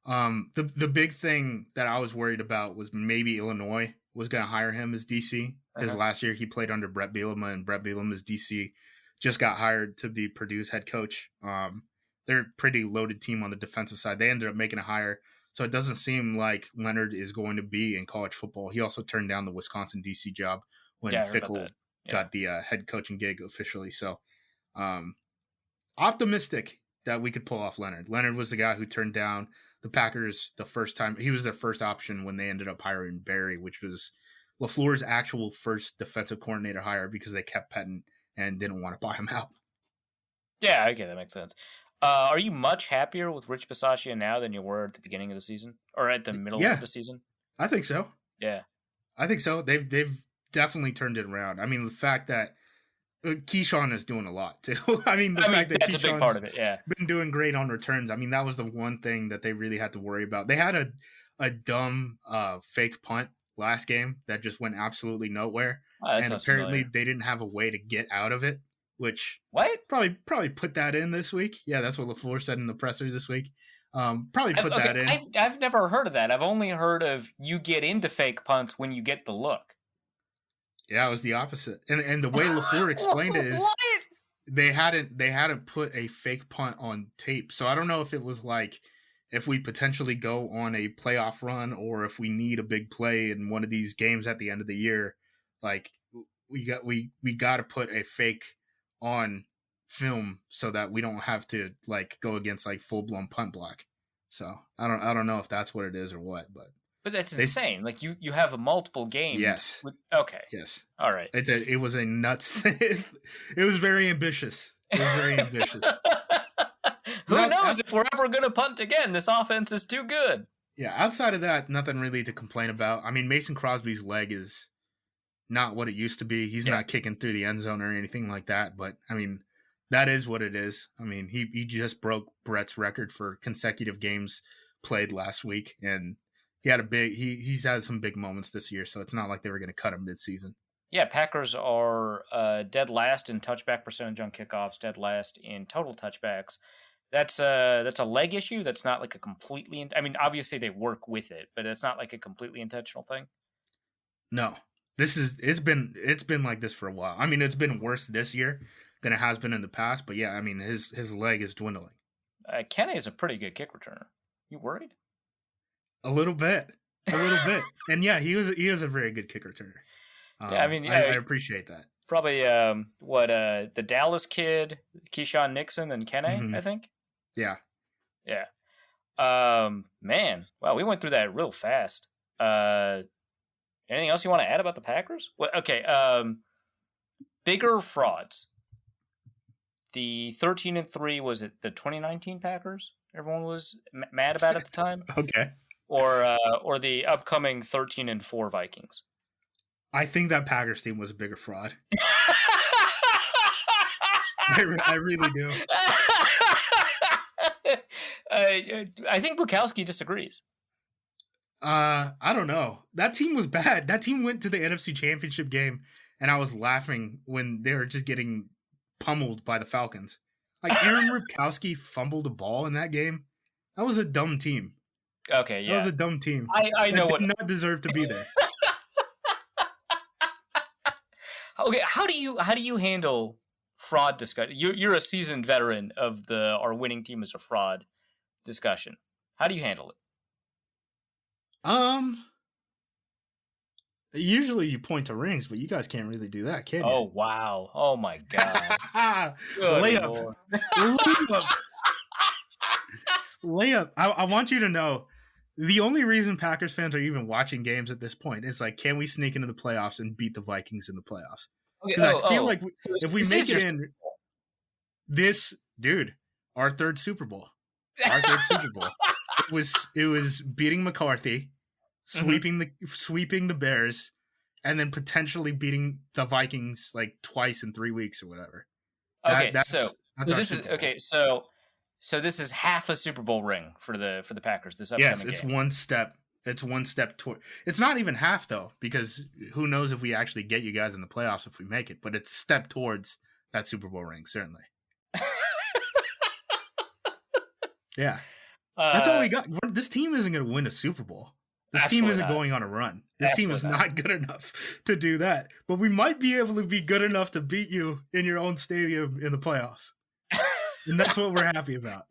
[SPEAKER 3] The big thing that I was worried about was maybe Illinois was going to hire him as DC. Because last year he played under Brett Bielema, and Brett Bielema's DC just got hired to be Purdue's head coach. They're a pretty loaded team on the defensive side. They ended up making a hire. So it doesn't seem like Leonard is going to be in college football. He also turned down the Wisconsin DC job when Fickell got the head coaching gig officially. So optimistic that we could pull off Leonard. Leonard was the guy who turned down the Packers the first time. He was their first option when they ended up hiring Barry, which was LaFleur's actual first defensive coordinator hire because they kept Patton and didn't want to buy him out.
[SPEAKER 2] Yeah, okay, that makes sense. Are you much happier with Rich Bisaccia now than you were at the beginning of the season or at the middle of the season?
[SPEAKER 3] I think so.
[SPEAKER 2] Yeah,
[SPEAKER 3] I think so. They've definitely turned it around. I mean, the fact that Keyshawn is doing a lot too. I mean, fact that
[SPEAKER 2] that's a big part of it. Yeah,
[SPEAKER 3] been doing great on returns. I mean, that was the one thing that they really had to worry about. They had a dumb fake punt last game that just went absolutely nowhere, and apparently they didn't have a way to get out of it. Which probably put that in this week. Yeah, that's what LaFleur said in the pressers this week. Probably put that in.
[SPEAKER 2] I've never heard of that. I've only heard of you get into fake punts when you get the look.
[SPEAKER 3] Yeah, it was the opposite. And the way LaFleur explained it is they hadn't put a fake punt on tape. So I don't know if it was like if we potentially go on a playoff run or if we need a big play in one of these games at the end of the year, like we got to put a fake on film so that we don't have to like go against like full-blown punt block. So I don't know if that's what it is or what, but
[SPEAKER 2] that's insane. Like you have multiple games.
[SPEAKER 3] Yes.
[SPEAKER 2] Okay.
[SPEAKER 3] Yes.
[SPEAKER 2] All right.
[SPEAKER 3] It was a nuts. It was very ambitious.
[SPEAKER 2] Who knows if we're ever going to punt again? This offense is too good.
[SPEAKER 3] Yeah. Outside of that, nothing really to complain about. I mean, Mason Crosby's leg is not what it used to be. He's not kicking through the end zone or anything like that. But I mean, that is what it is. I mean, he just broke Brett's record for consecutive games played last week, and he had he's had some big moments this year. So it's not like they were going to cut him midseason. Yeah,
[SPEAKER 2] Packers are dead last in touchback percentage on kickoffs, dead last in total touchbacks. That's a leg issue. That's not like a completely. I mean, obviously they work with it, but it's not like a completely intentional thing.
[SPEAKER 3] No. It's been like this for a while. I mean, it's been worse this year than it has been in the past. But yeah, I mean, his leg is dwindling.
[SPEAKER 2] Kenny is a pretty good kick returner. You worried?
[SPEAKER 3] A little bit. And yeah, he is a very good kick returner.
[SPEAKER 2] Yeah, I mean,
[SPEAKER 3] I appreciate that.
[SPEAKER 2] Probably the Dallas kid, Keyshawn Nixon and Kenny, I think.
[SPEAKER 3] Yeah.
[SPEAKER 2] Man, wow, we went through that real fast. Anything else you want to add about the Packers? Well, okay. Bigger frauds. The 13-3 was it the 2019 Packers? Everyone was mad about at the time.
[SPEAKER 3] Okay.
[SPEAKER 2] Or the upcoming 13-4 Vikings.
[SPEAKER 3] I think that Packers team was a bigger fraud. I really do.
[SPEAKER 2] I think Bukowski disagrees.
[SPEAKER 3] I don't know. That team was bad. That team went to the NFC Championship game, and I was laughing when they were just getting pummeled by the Falcons. Like, Aaron Ripkowski fumbled a ball in that game. That was a dumb team.
[SPEAKER 2] Okay, yeah.
[SPEAKER 3] That was a dumb team.
[SPEAKER 2] I know what...
[SPEAKER 3] did not deserve to be there.
[SPEAKER 2] Okay, how do you handle fraud discussion? You're a seasoned veteran of our winning team is a fraud discussion. How do you handle it?
[SPEAKER 3] Usually you point to rings, but you guys can't really do that, can you?
[SPEAKER 2] Oh, wow. Oh, my God.
[SPEAKER 3] Layup. I want you to know, the only reason Packers fans are even watching games at this point is like, can we sneak into the playoffs and beat the Vikings in the playoffs? Because I feel like if we
[SPEAKER 2] this
[SPEAKER 3] make
[SPEAKER 2] is
[SPEAKER 3] it
[SPEAKER 2] your
[SPEAKER 3] in this, dude, our third Super Bowl. Our third Super Bowl. It was beating McCarthy, sweeping the Bears, and then potentially beating the Vikings like twice in 3 weeks or whatever. That's
[SPEAKER 2] this is okay. So this is half a Super Bowl ring for the Packers this upcoming game.
[SPEAKER 3] Yes, it's one step. It's one step toward. It's not even half though, because who knows if we actually get you guys in the playoffs if we make it. But it's a step towards that Super Bowl ring, certainly. Yeah, that's all we got. This team isn't going to win a Super Bowl. This team isn't going on a run. This team is not good enough to do that. But we might be able to be good enough to beat you in your own stadium in the playoffs. And that's what we're happy about.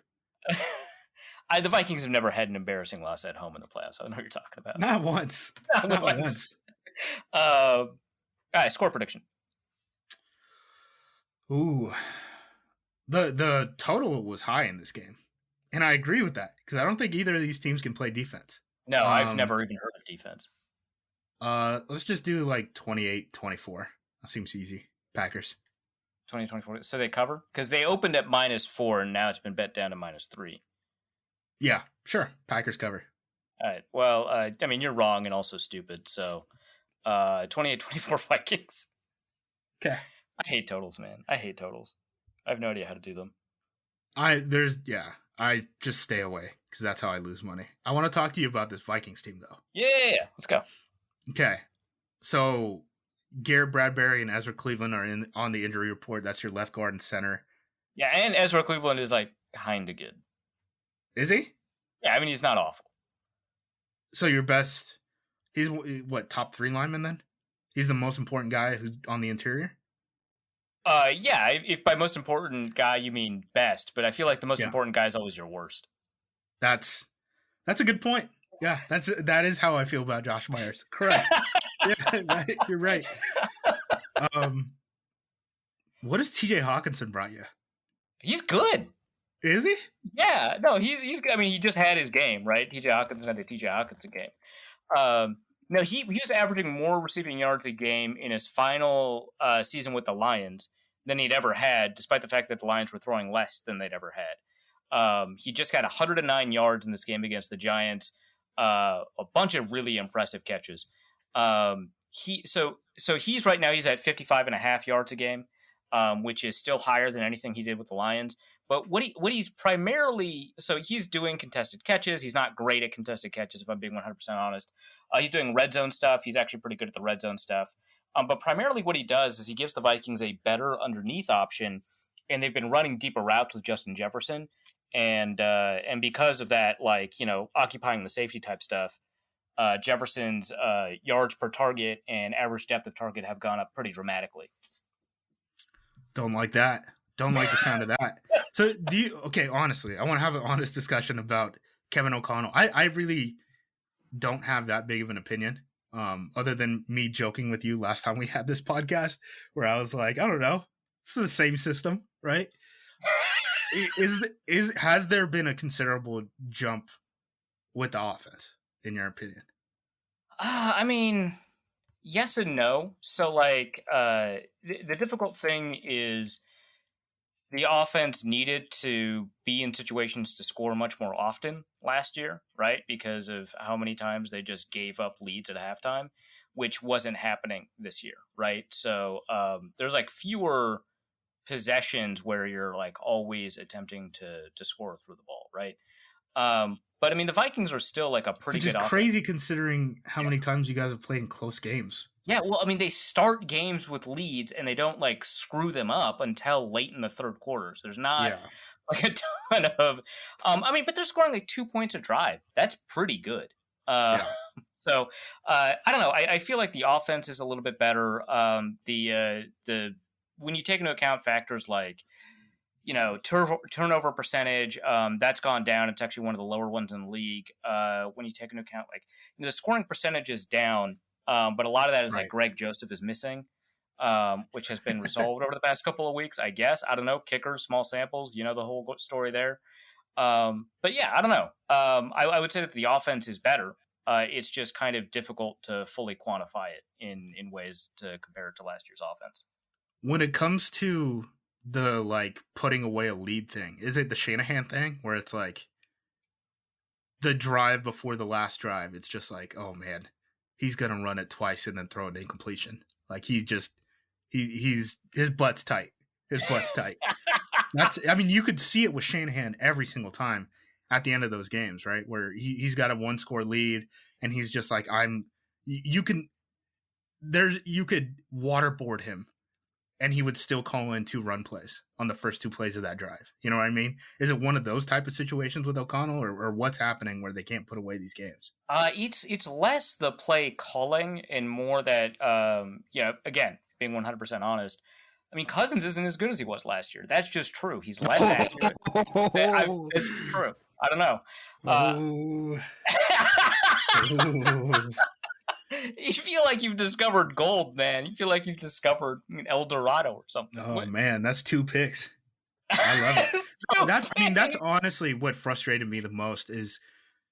[SPEAKER 2] The Vikings have never had an embarrassing loss at home in the playoffs. I don't know what you're talking about.
[SPEAKER 3] Not once. Not once.
[SPEAKER 2] All right, score prediction.
[SPEAKER 3] Ooh. The total was high in this game. And I agree with that, because I don't think either of these teams can play defense.
[SPEAKER 2] No, I've never even heard of defense.
[SPEAKER 3] Let's just do like 28-24. That seems easy. Packers.
[SPEAKER 2] 20-24. So they cover? Because they opened at -4, and now it's been bet down to -3.
[SPEAKER 3] Yeah, sure. Packers cover.
[SPEAKER 2] All right. Well, I mean, you're wrong and also stupid. So 28-24 Vikings.
[SPEAKER 3] Okay.
[SPEAKER 2] I hate totals, man. I hate totals. I have no idea how to do them.
[SPEAKER 3] I just stay away because that's how I lose money. I want to talk to you about this Vikings team, though.
[SPEAKER 2] Yeah. Let's go.
[SPEAKER 3] Okay. So Garrett Bradbury and Ezra Cleveland are on the injury report. That's your left guard and center.
[SPEAKER 2] Yeah, and Ezra Cleveland is like kind of good.
[SPEAKER 3] Is he?
[SPEAKER 2] Yeah, I mean, he's not awful.
[SPEAKER 3] So your best, he's what, top 3 lineman then? He's the most important guy who's on the interior?
[SPEAKER 2] Yeah, if by most important guy you mean best, but I feel like the most important guy is always your worst.
[SPEAKER 3] That's a good point. Yeah, that is how I feel about Josh Myers. Correct. Yeah, you're right. What has TJ Hawkinson brought you?
[SPEAKER 2] He's good.
[SPEAKER 3] Is he?
[SPEAKER 2] Yeah, no, he's good. I mean, he just had his game, right? TJ Hawkinson had a TJ Hawkinson game. No, he was averaging more receiving yards a game in his final season with the Lions than he'd ever had, despite the fact that the Lions were throwing less than they'd ever had. He just got 109 yards in this game against the Giants. A bunch of really impressive catches. He's right now, he's at 55.5 yards a game, which is still higher than anything he did with the Lions. But what he's primarily, so he's doing contested catches. He's not great at contested catches, if I'm being 100% honest. He's doing red zone stuff. He's actually pretty good at the red zone stuff. But primarily what he does is he gives the Vikings a better underneath option, and they've been running deeper routes with Justin Jefferson. And because of that, like, you know, occupying the safety type stuff, Jefferson's yards per target and average depth of target have gone up pretty dramatically.
[SPEAKER 3] Don't like that. Don't like the sound of that. So honestly, I want to have an honest discussion about Kevin O'Connell. I really don't have that big of an opinion, other than me joking with you last time we had this podcast where I was like, I don't know, it's the same system, right? Has there been a considerable jump with the offense, in your opinion?
[SPEAKER 2] I mean, yes and no. So, like, the difficult thing is the offense needed to be in situations to score much more often last year, right? Because of how many times they just gave up leads at halftime, which wasn't happening this year, right? So there's like fewer possessions where you're like always attempting to score through the ball, right? But I mean, the Vikings are still like a pretty good offense.
[SPEAKER 3] Which is crazy considering how many times you guys have played in close games.
[SPEAKER 2] Yeah, well, I mean, they start games with leads and they don't like screw them up until late in the third quarters. There's not like a ton of, but they're scoring like 2 points a drive. That's pretty good. So I don't know. I feel like the offense is a little bit better. When you take into account factors like, you know, turnover percentage, that's gone down. It's actually one of the lower ones in the league. When you take into account, like, you know, the scoring percentage is down, but a lot of that is like Greg Joseph is missing, which has been resolved over the past couple of weeks, I guess. I don't know. Kickers, small samples, you know, the whole story there. But yeah, I don't know. I would say that the offense is better. It's just kind of difficult to fully quantify it in ways to compare it to last year's offense.
[SPEAKER 3] when it comes to the like putting away a lead thing, is it the Shanahan thing where it's like the drive before the last drive? It's just like, oh man, he's gonna run it twice and then throw an incompletion. Like he's his butt's tight. His butt's tight. You could see it with Shanahan every single time at the end of those games, right? Where he's got a 1-score lead and he's just like, you could waterboard him and he would still call in 2 run plays on the first 2 plays of that drive. You know what I mean? Is it one of those type of situations with O'Connell, or what's happening where they can't put away these games?
[SPEAKER 2] It's less the play calling and more that, again, being 100% honest, I mean, Cousins isn't as good as he was last year. That's just true. He's less accurate. It's true. I don't know. You feel like you've discovered gold, man. You feel like you've discovered El Dorado or something.
[SPEAKER 3] Oh, man, that's 2 picks. I love it. That's honestly what frustrated me the most is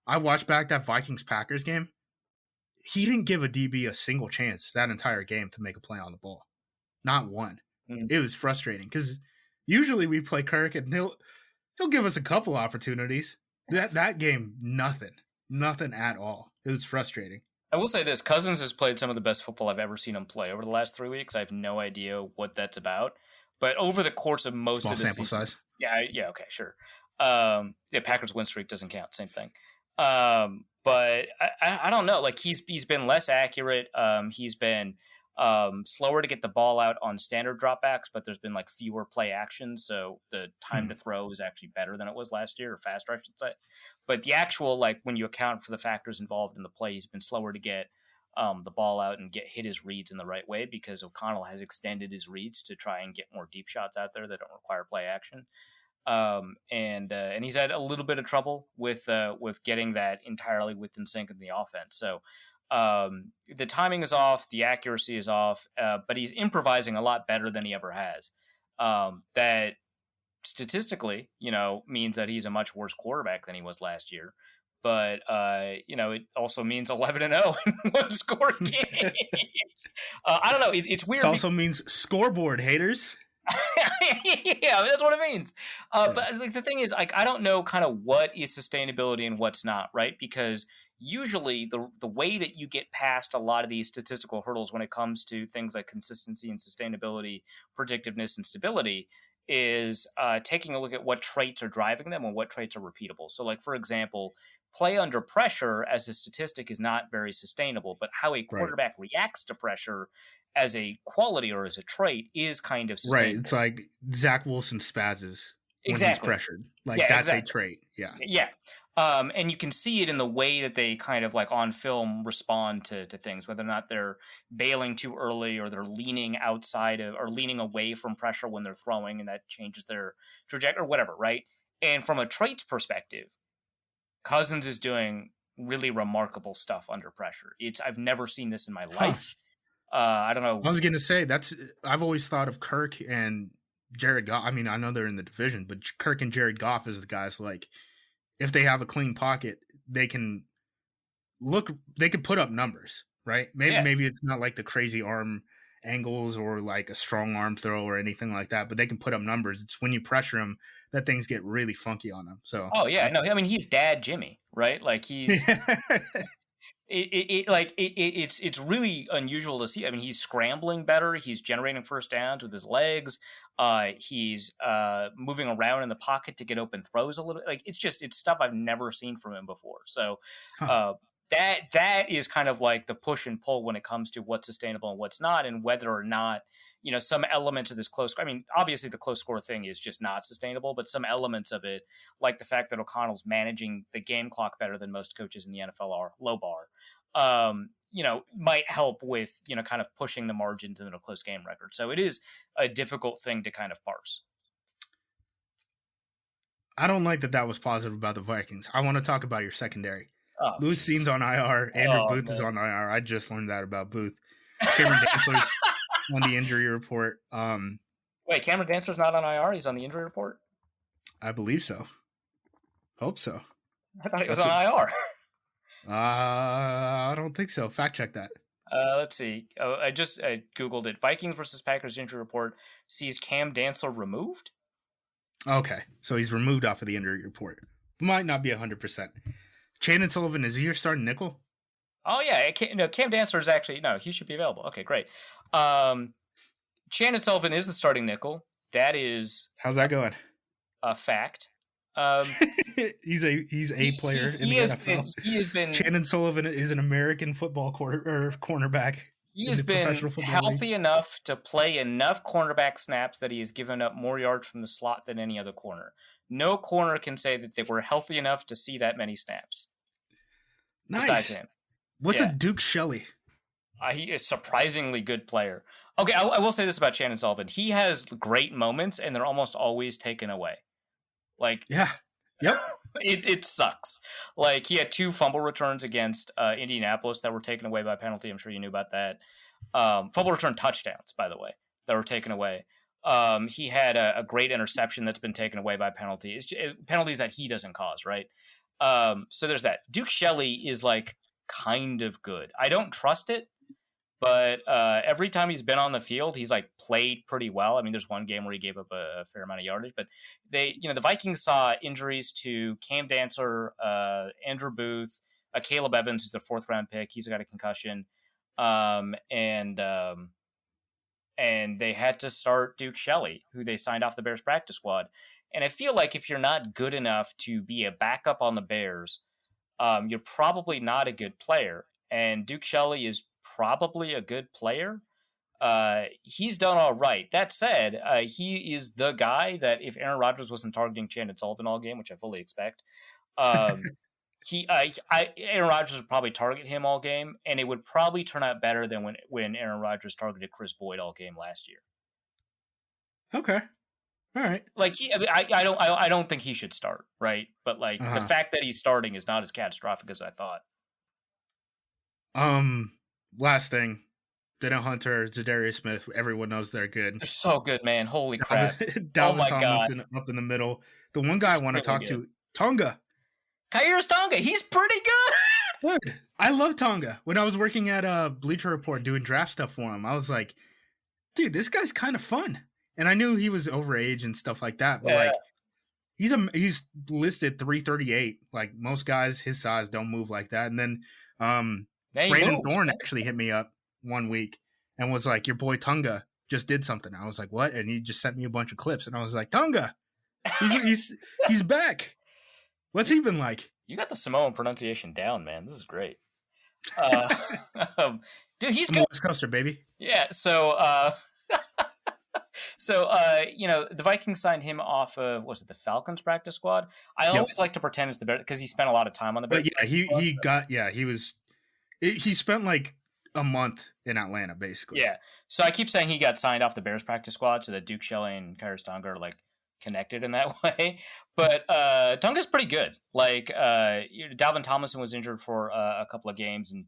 [SPEAKER 3] I watched back that Vikings-Packers game. He didn't give a DB a single chance that entire game to make a play on the ball. Not one. It was frustrating because usually we play Kirk and he'll give us a couple opportunities. That game, nothing at all. It was frustrating.
[SPEAKER 2] I will say this: Cousins has played some of the best football I've ever seen him play over the last 3 weeks. I have no idea what that's about, but over the course of most
[SPEAKER 3] Small
[SPEAKER 2] of the
[SPEAKER 3] sample
[SPEAKER 2] season,
[SPEAKER 3] size.
[SPEAKER 2] yeah, okay, sure. Packers win streak doesn't count. Same thing. But I don't know. Like he's been less accurate. He's been slower to get the ball out on standard dropbacks, but there's been like fewer play actions, so the time to throw is actually better than it was last year, or faster, I should say. But the actual, like, when you account for the factors involved in the play, he's been slower to get the ball out and hit his reads in the right way because O'Connell has extended his reads to try and get more deep shots out there that don't require play action. And he's had a little bit of trouble with getting that entirely within sync in the offense. So the timing is off, the accuracy is off, but he's improvising a lot better than he ever has. That statistically, means that he's a much worse quarterback than he was last year. But it also means 11-0 in 1-score games. I don't know. It's weird.
[SPEAKER 3] It also means scoreboard, haters.
[SPEAKER 2] Yeah, that's what it means. But like the thing is, like, I don't know kind of what is sustainability and what's not, right? Because usually the way that you get past a lot of these statistical hurdles when it comes to things like consistency and sustainability, predictiveness and stability is taking a look at what traits are driving them and what traits are repeatable. So, like, for example, play under pressure as a statistic is not very sustainable, but how a quarterback reacts to pressure as a quality or as a trait is kind of sustainable.
[SPEAKER 3] Right. It's like Zach Wilson spazzes when he's pressured. Like, that's a trait. Yeah.
[SPEAKER 2] Yeah. And you can see it in the way that they kind of, like, on film respond to things, whether or not they're bailing too early or they're leaning outside of or leaning away from pressure when they're throwing, and that changes their trajectory or whatever, right? And from a traits perspective, Cousins is doing really remarkable stuff under pressure. I've never seen this in my life. I don't know.
[SPEAKER 3] I was going to say, I've always thought of Kirk and Jared Goff. I mean, I know they're in the division, but Kirk and Jared Goff is the guys, like, if they have a clean pocket, they can put up numbers, right? Maybe it's not like the crazy arm angles or like a strong arm throw or anything like that, but they can put up numbers. It's when you pressure them that things get really funky on them. So,
[SPEAKER 2] I mean, he's Dad Jimmy, right? Like he's. It's really unusual to see. I mean, he's scrambling better. He's generating first downs with his legs. He's moving around in the pocket to get open throws a little. Like, it's stuff I've never seen from him before. So that is kind of like the push and pull when it comes to what's sustainable and what's not, and whether or not some elements of this close. I mean, obviously the close score thing is just not sustainable, but some elements of it, like the fact that O'Connell's managing the game clock better than most coaches in the NFL are, low bar, might help with, kind of pushing the margin to the close game record. So it is a difficult thing to kind of parse.
[SPEAKER 3] I don't like that was positive about the Vikings. I want to talk about your secondary.
[SPEAKER 2] Oh,
[SPEAKER 3] Louis Sean's on IR. Andrew Booth is on IR. I just learned that about Booth. Cameron Dantzler's on the injury report.
[SPEAKER 2] Wait, Cameron Dantzler's not on IR? He's on the injury report?
[SPEAKER 3] I believe so. Hope so.
[SPEAKER 2] I thought he was on IR.
[SPEAKER 3] I don't think so. Fact check that.
[SPEAKER 2] Let's see. I Googled it. Vikings versus Packers injury report sees Cam Dantzler removed.
[SPEAKER 3] Okay, so he's removed off of the injury report. Might not be 100%. Chandon Sullivan, is he your starting nickel?
[SPEAKER 2] Oh yeah, Cam Dantzler is actually he should be available. Okay, great. Chandon Sullivan is the starting nickel. That is
[SPEAKER 3] how's that going?
[SPEAKER 2] A fact.
[SPEAKER 3] He's a player in the NFL.
[SPEAKER 2] He has been.
[SPEAKER 3] Chandon Sullivan is an American football cornerback.
[SPEAKER 2] He has been healthy enough to play enough cornerback snaps that he has given up more yards from the slot than any other corner. No corner can say that they were healthy enough to see that many snaps.
[SPEAKER 3] Nice.
[SPEAKER 2] Besides him.
[SPEAKER 3] What's a Duke Shelley?
[SPEAKER 2] He is a surprisingly good player. Okay, I will say this about Chandon Sullivan. He has great moments, and they're almost always taken away. Like,
[SPEAKER 3] yeah. Yep.
[SPEAKER 2] It sucks. Like, he had 2 fumble returns against Indianapolis that were taken away by penalty. I'm sure you knew about that. Fumble return touchdowns, by the way, that were taken away. He had a great interception that's been taken away by penalties that he doesn't cause, right? So there's that. Duke Shelley is like kind of good. I don't trust it, but every time he's been on the field, he's like played pretty well. I mean, there's one game where he gave up a fair amount of yardage, but the Vikings saw injuries to Cam Dantzler, Andrew Booth, Caleb Evans, who's the 4th round pick. He's got a concussion. And they had to start Duke Shelley, who they signed off the Bears practice squad. And I feel like if you're not good enough to be a backup on the Bears, you're probably not a good player. And Duke Shelley is probably a good player. He's done all right. That said, he is the guy that if Aaron Rodgers wasn't targeting Chandon Sullivan all game, which I fully expect, Aaron Rodgers would probably target him all game, and it would probably turn out better than when Aaron Rodgers targeted Chris Boyd all game last year.
[SPEAKER 3] Okay. All right.
[SPEAKER 2] Like I don't think he should start, right? But like the fact that he's starting is not as catastrophic as I thought.
[SPEAKER 3] Last thing, Daniel Hunter, Zadarius Smith. Everyone knows they're good.
[SPEAKER 2] They're so good, man. Holy crap!
[SPEAKER 3] Dalvin Tomlinson up in the middle. The one guy I want to talk to, Tonga.
[SPEAKER 2] Khyiris Tonga. He's pretty good.
[SPEAKER 3] Dude, I love Tonga. When I was working at Bleacher Report doing draft stuff for him, I was like, dude, this guy's kind of fun. And I knew he was overage and stuff like that, but like he's listed 338. Like most guys his size don't move like that. And then Brandon Thorne actually hit me up one week and was like, your boy Tonga just did something. I was like, what? And he just sent me a bunch of clips, and I was like, Tonga, he's back. What's he been like?
[SPEAKER 2] You got the Samoan pronunciation down, man. This is great. Dude, he's good.
[SPEAKER 3] West Coaster, baby.
[SPEAKER 2] Yeah. So, the Vikings signed him off of, the Falcons practice squad? I always like to pretend it's the Bears because he spent a lot of time on the Bears.
[SPEAKER 3] But yeah, he spent like a month in Atlanta, basically.
[SPEAKER 2] Yeah. So I keep saying he got signed off the Bears practice squad so that Duke Shelley and Khyiris Tonga are like connected in that way. But Tonga's pretty good. Like Dalvin Tomlinson was injured for a couple of games, and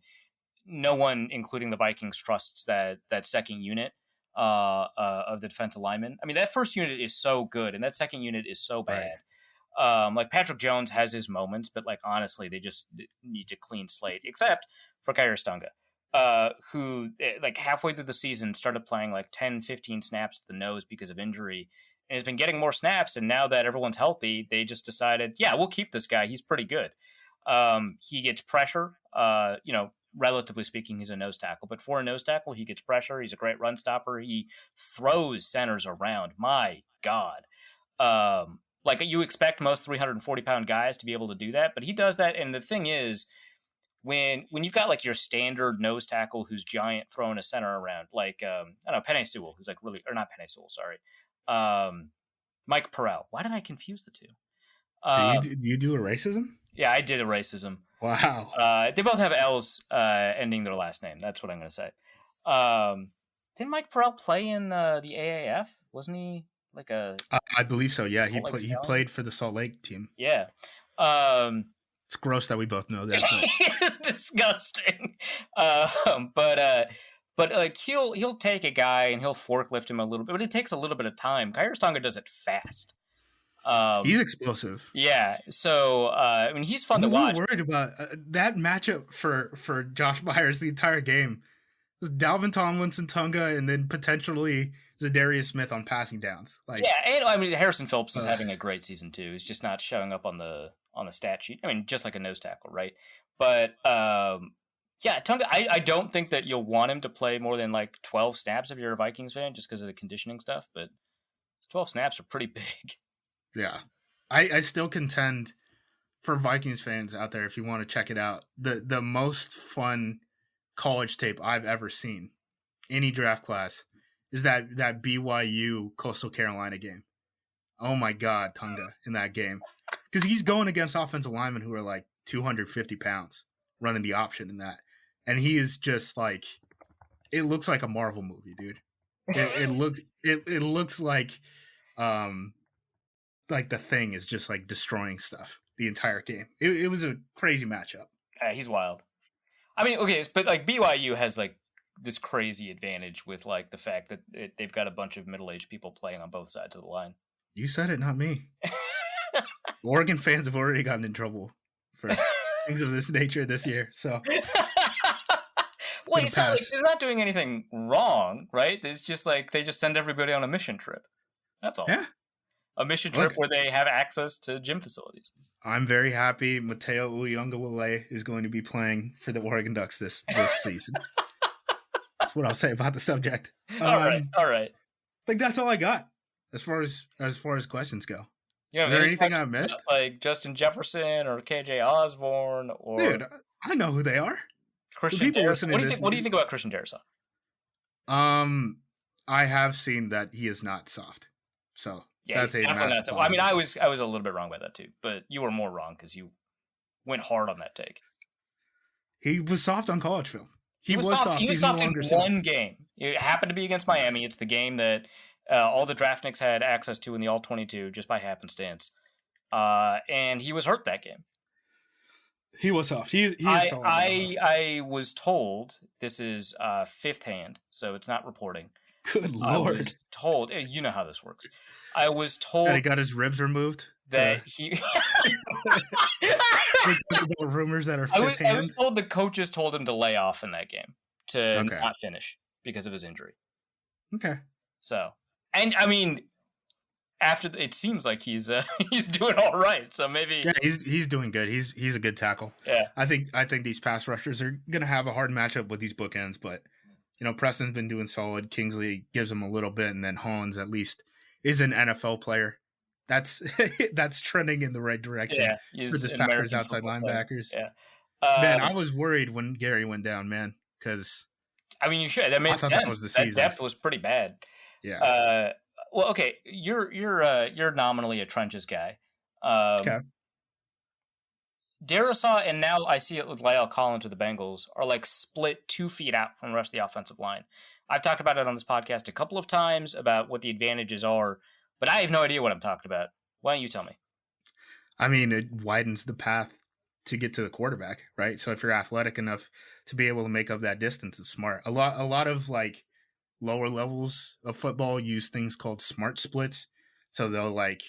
[SPEAKER 2] no one, including the Vikings, trusts that second unit of the defensive linemen. I mean, that first unit is so good, and that second unit is so bad. Right. Like Patrick Jones has his moments, but like honestly, they just need to clean slate. Except for Khyiris Tonga, who like halfway through the season started playing like 10, 15 snaps at the nose because of injury, and has been getting more snaps. And now that everyone's healthy, they just decided, yeah, we'll keep this guy. He's pretty good. He gets pressure. Relatively speaking, he's a nose tackle, but for a nose tackle, he gets pressure. He's a great run stopper. He throws centers around. My God. Like you expect most 340-pound guys to be able to do that, but he does that. And the thing is, when you've got like your standard nose tackle who's giant throwing a center around, like I don't know, Penei Sewell, who's like really, or not Penei Sewell, sorry, Mike Perrell. Why did I confuse the two?
[SPEAKER 3] Do you do a racism?
[SPEAKER 2] Yeah, I did a racism.
[SPEAKER 3] Wow.
[SPEAKER 2] They both have L's ending their last name. That's what I'm going to say. Didn't Mike Perrell play in the AAF? Wasn't he like a?
[SPEAKER 3] I believe so. Yeah, he played for the Salt Lake team.
[SPEAKER 2] Yeah.
[SPEAKER 3] It's gross that we both know that.
[SPEAKER 2] It's disgusting. But like he'll take a guy and he'll forklift him a little bit, but it takes a little bit of time. Khyiris Tonga does it fast.
[SPEAKER 3] He's explosive.
[SPEAKER 2] Yeah. So I mean, he's fun to watch.
[SPEAKER 3] I'm worried about that matchup for Josh Myers the entire game. Dalvin Tomlinson, Tunga, and then potentially Zadarius Smith on passing downs. Like,
[SPEAKER 2] yeah, and I mean Harrison Phillips is having a great season too. He's just not showing up on the stat sheet. I mean, just like a nose tackle, right? But yeah, Tunga. I don't think that you'll want him to play more than like 12 snaps if you're a Vikings fan, just because of the conditioning stuff. But 12 snaps are pretty big.
[SPEAKER 3] Yeah, I still contend for Vikings fans out there, if you want to check it out, the most fun college tape I've ever seen, any draft class, is that BYU Coastal Carolina game. Oh my God, Tunga in that game. Because he's going against offensive linemen who are like 250 pounds running the option in that. And he is just like, it looks like a Marvel movie, dude. It looks like the Thing is just like destroying stuff the entire game. It was a crazy matchup.
[SPEAKER 2] He's wild. I mean, okay, but like BYU has like this crazy advantage with like the fact that they've got a bunch of middle-aged people playing on both sides of the line.
[SPEAKER 3] You said it, not me. Oregon fans have already gotten in trouble for things of this nature this year. So,
[SPEAKER 2] wait, so like, they're not doing anything wrong, right? It's just like they just send everybody on a mission trip. That's all.
[SPEAKER 3] Yeah,
[SPEAKER 2] a mission trip where they have access to gym facilities.
[SPEAKER 3] I'm very happy Mateo Uyunglele is going to be playing for the Oregon Ducks this season. That's what I'll say about the subject.
[SPEAKER 2] All right.
[SPEAKER 3] I think that's all I got as far as questions go. Is there anything I missed?
[SPEAKER 2] Like Justin Jefferson or KJ Osborne or
[SPEAKER 3] dude, I know who they are.
[SPEAKER 2] Christian Darrisaw. What do you think about Christian Darrisaw?
[SPEAKER 3] I have seen that he is not soft. So
[SPEAKER 2] yeah, that's definitely not soft. I mean, I was a little bit wrong about that too, but you were more wrong because you went hard on that take.
[SPEAKER 3] He was soft on college film.
[SPEAKER 2] He was soft. He was soft in one game. It happened to be against Miami. It's the game that all the draftniks had access to in the All-22 just by happenstance. And he was hurt that game.
[SPEAKER 3] He was soft. He is solid.
[SPEAKER 2] I was told, this is fifth hand, so it's not reporting.
[SPEAKER 3] Good Lord.
[SPEAKER 2] I was told, you know how this works. I was told
[SPEAKER 3] that he got his ribs removed.
[SPEAKER 2] That he
[SPEAKER 3] about rumors that are fifth hand.
[SPEAKER 2] I was told the coaches told him to lay off in that game to not finish because of his injury.
[SPEAKER 3] Okay.
[SPEAKER 2] So, and I mean, after it seems like he's doing all right. So maybe
[SPEAKER 3] he's doing good. He's a good tackle.
[SPEAKER 2] Yeah.
[SPEAKER 3] I think these pass rushers are gonna have a hard matchup with these bookends, but Preston's been doing solid. Kingsley gives him a little bit, and then Hollins at least is an NFL player. That's trending in the right direction for this Packers outside linebackers.
[SPEAKER 2] Player.
[SPEAKER 3] Yeah. Man, I was worried when Gary went down, man, because
[SPEAKER 2] I mean, you should. That made sense. That depth was pretty bad.
[SPEAKER 3] Yeah.
[SPEAKER 2] Well, okay, you're nominally a trenches guy.
[SPEAKER 3] Okay.
[SPEAKER 2] Darrisaw and now I see it with La'el Collins to the Bengals are like split 2 feet out from the rest of the offensive line. I've talked about it on this podcast a couple of times about what the advantages are, but I have no idea what I'm talking about. Why don't you tell me?
[SPEAKER 3] I mean, it widens the path to get to the quarterback, right? So if you're athletic enough to be able to make up that distance, it's smart. A lot of like lower levels of football use things called smart splits. So they'll like,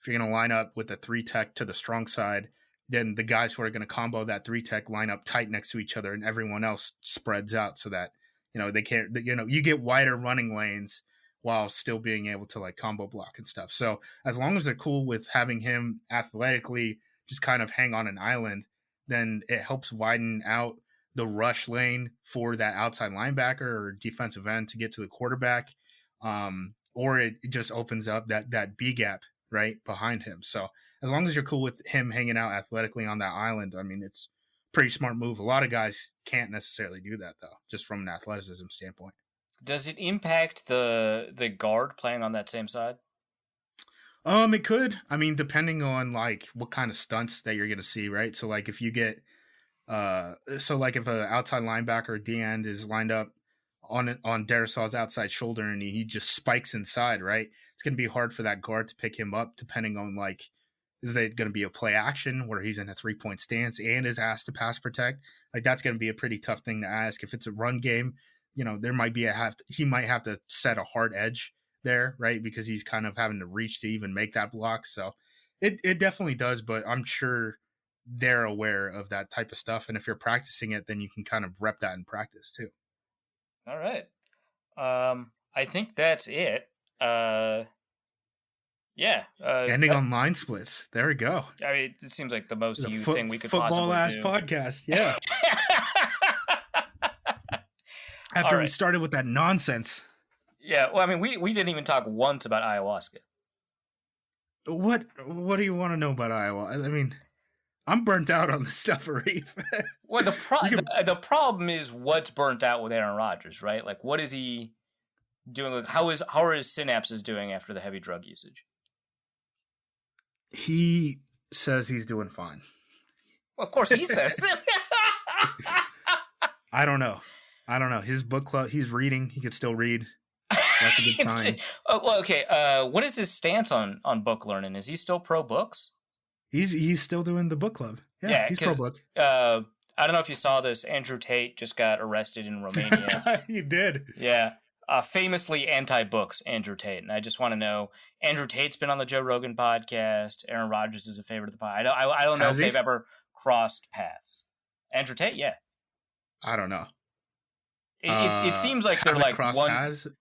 [SPEAKER 3] if you're going to line up with the 3-tech to the strong side, then the guys who are going to combo that 3-tech line up tight next to each other, and everyone else spreads out so that they can't. You get wider running lanes while still being able to like combo block and stuff. So as long as they're cool with having him athletically just kind of hang on an island, then it helps widen out the rush lane for that outside linebacker or defensive end to get to the quarterback, or it just opens up that B gap right behind him. So as long as you're cool with him hanging out athletically on that island, I mean, it's a pretty smart move. A lot of guys can't necessarily do that though, just from an athleticism standpoint.
[SPEAKER 2] Does it impact the guard playing on that same side?
[SPEAKER 3] It could. I mean, depending on like what kind of stunts that you're going to see, right? So like if you get if an outside linebacker or D-end is lined up on Darrisaw's outside shoulder and he just spikes inside, right? It's going to be hard for that guard to pick him up depending on like, is it going to be a play action where he's in a 3-point stance and is asked to pass protect? Like that's going to be a pretty tough thing to ask. If it's a run game, there might be he might have to set a hard edge there, right? Because he's kind of having to reach to even make that block. So it definitely does, but I'm sure they're aware of that type of stuff. And if you're practicing it, then you can kind of rep that in practice too.
[SPEAKER 2] All right. I think that's it. Yeah.
[SPEAKER 3] Ending on line splits. There we go.
[SPEAKER 2] I mean, it seems like the most
[SPEAKER 3] The
[SPEAKER 2] you thing we could
[SPEAKER 3] football
[SPEAKER 2] possibly
[SPEAKER 3] ass
[SPEAKER 2] do.
[SPEAKER 3] podcast. Yeah. After we started with that nonsense.
[SPEAKER 2] Yeah. Well, I mean, we didn't even talk once about ayahuasca.
[SPEAKER 3] What do you want to know about Iowa? I mean, I'm burnt out on this stuff, Arif.
[SPEAKER 2] Well, the problem is what's burnt out with Aaron Rodgers, right? Like, what is he doing? Like, how are his synapses doing after the heavy drug usage?
[SPEAKER 3] He says he's doing fine.
[SPEAKER 2] Well, of course he says.
[SPEAKER 3] I don't know. His book club, he's reading. He could still read. That's a good sign.
[SPEAKER 2] Okay. What is his stance on book learning? Is he still pro books?
[SPEAKER 3] He's still doing the book club. Yeah, he's pro book.
[SPEAKER 2] I don't know if you saw this. Andrew Tate just got arrested in Romania.
[SPEAKER 3] He did.
[SPEAKER 2] Yeah. Famously anti-books, Andrew Tate. And I just want to know, Andrew Tate's been on the Joe Rogan podcast. Aaron Rodgers is a favorite of the pod. I don't know if they've ever crossed paths. Andrew Tate, yeah.
[SPEAKER 3] I don't know.
[SPEAKER 2] It seems like they're like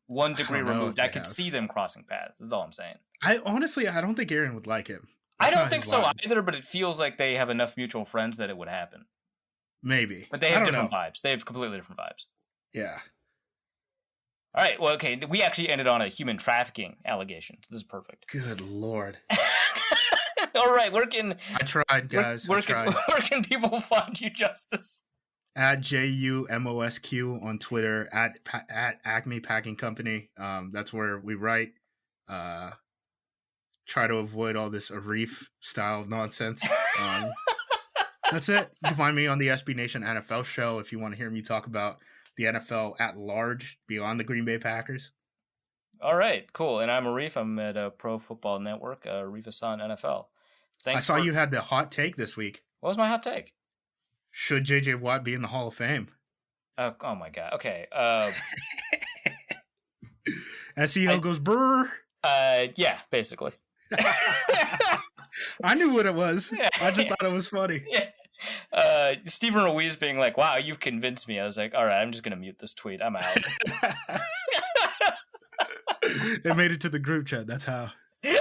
[SPEAKER 2] one degree removed. I could
[SPEAKER 3] have.
[SPEAKER 2] see them crossing paths. That's all I'm saying.
[SPEAKER 3] I don't think Aaron would like him.
[SPEAKER 2] I don't think so either, but it feels like they have enough mutual friends that it would happen.
[SPEAKER 3] Maybe.
[SPEAKER 2] But they have different vibes. They have completely different vibes.
[SPEAKER 3] Yeah.
[SPEAKER 2] All right. Well, okay. We actually ended on a human trafficking allegation. So this is perfect.
[SPEAKER 3] Good Lord.
[SPEAKER 2] All right.
[SPEAKER 3] I tried, guys.
[SPEAKER 2] Where can people find you, Justice?
[SPEAKER 3] At JUMOSQ on Twitter, at Acme Packing Company. That's where we write. Try to avoid all this Arif style nonsense. That's it. You can find me on the SB Nation NFL show if you want to hear me talk about the NFL at large beyond the Green Bay Packers.
[SPEAKER 2] All right, cool. And I'm Arif. I'm at Pro Football Network, Arif Hassan NFL.
[SPEAKER 3] I saw you had the hot take this week.
[SPEAKER 2] What was my hot take?
[SPEAKER 3] Should J.J. Watt be in the Hall of Fame?
[SPEAKER 2] Oh my God. Okay.
[SPEAKER 3] SEO goes brr.
[SPEAKER 2] Yeah, basically.
[SPEAKER 3] I knew what it was. I just thought it was funny.
[SPEAKER 2] Yeah. Stephen Ruiz being like, wow, you've convinced me. I was like, all right, I'm just going to mute this tweet. I'm out.
[SPEAKER 3] It made it to the group chat. That's how. He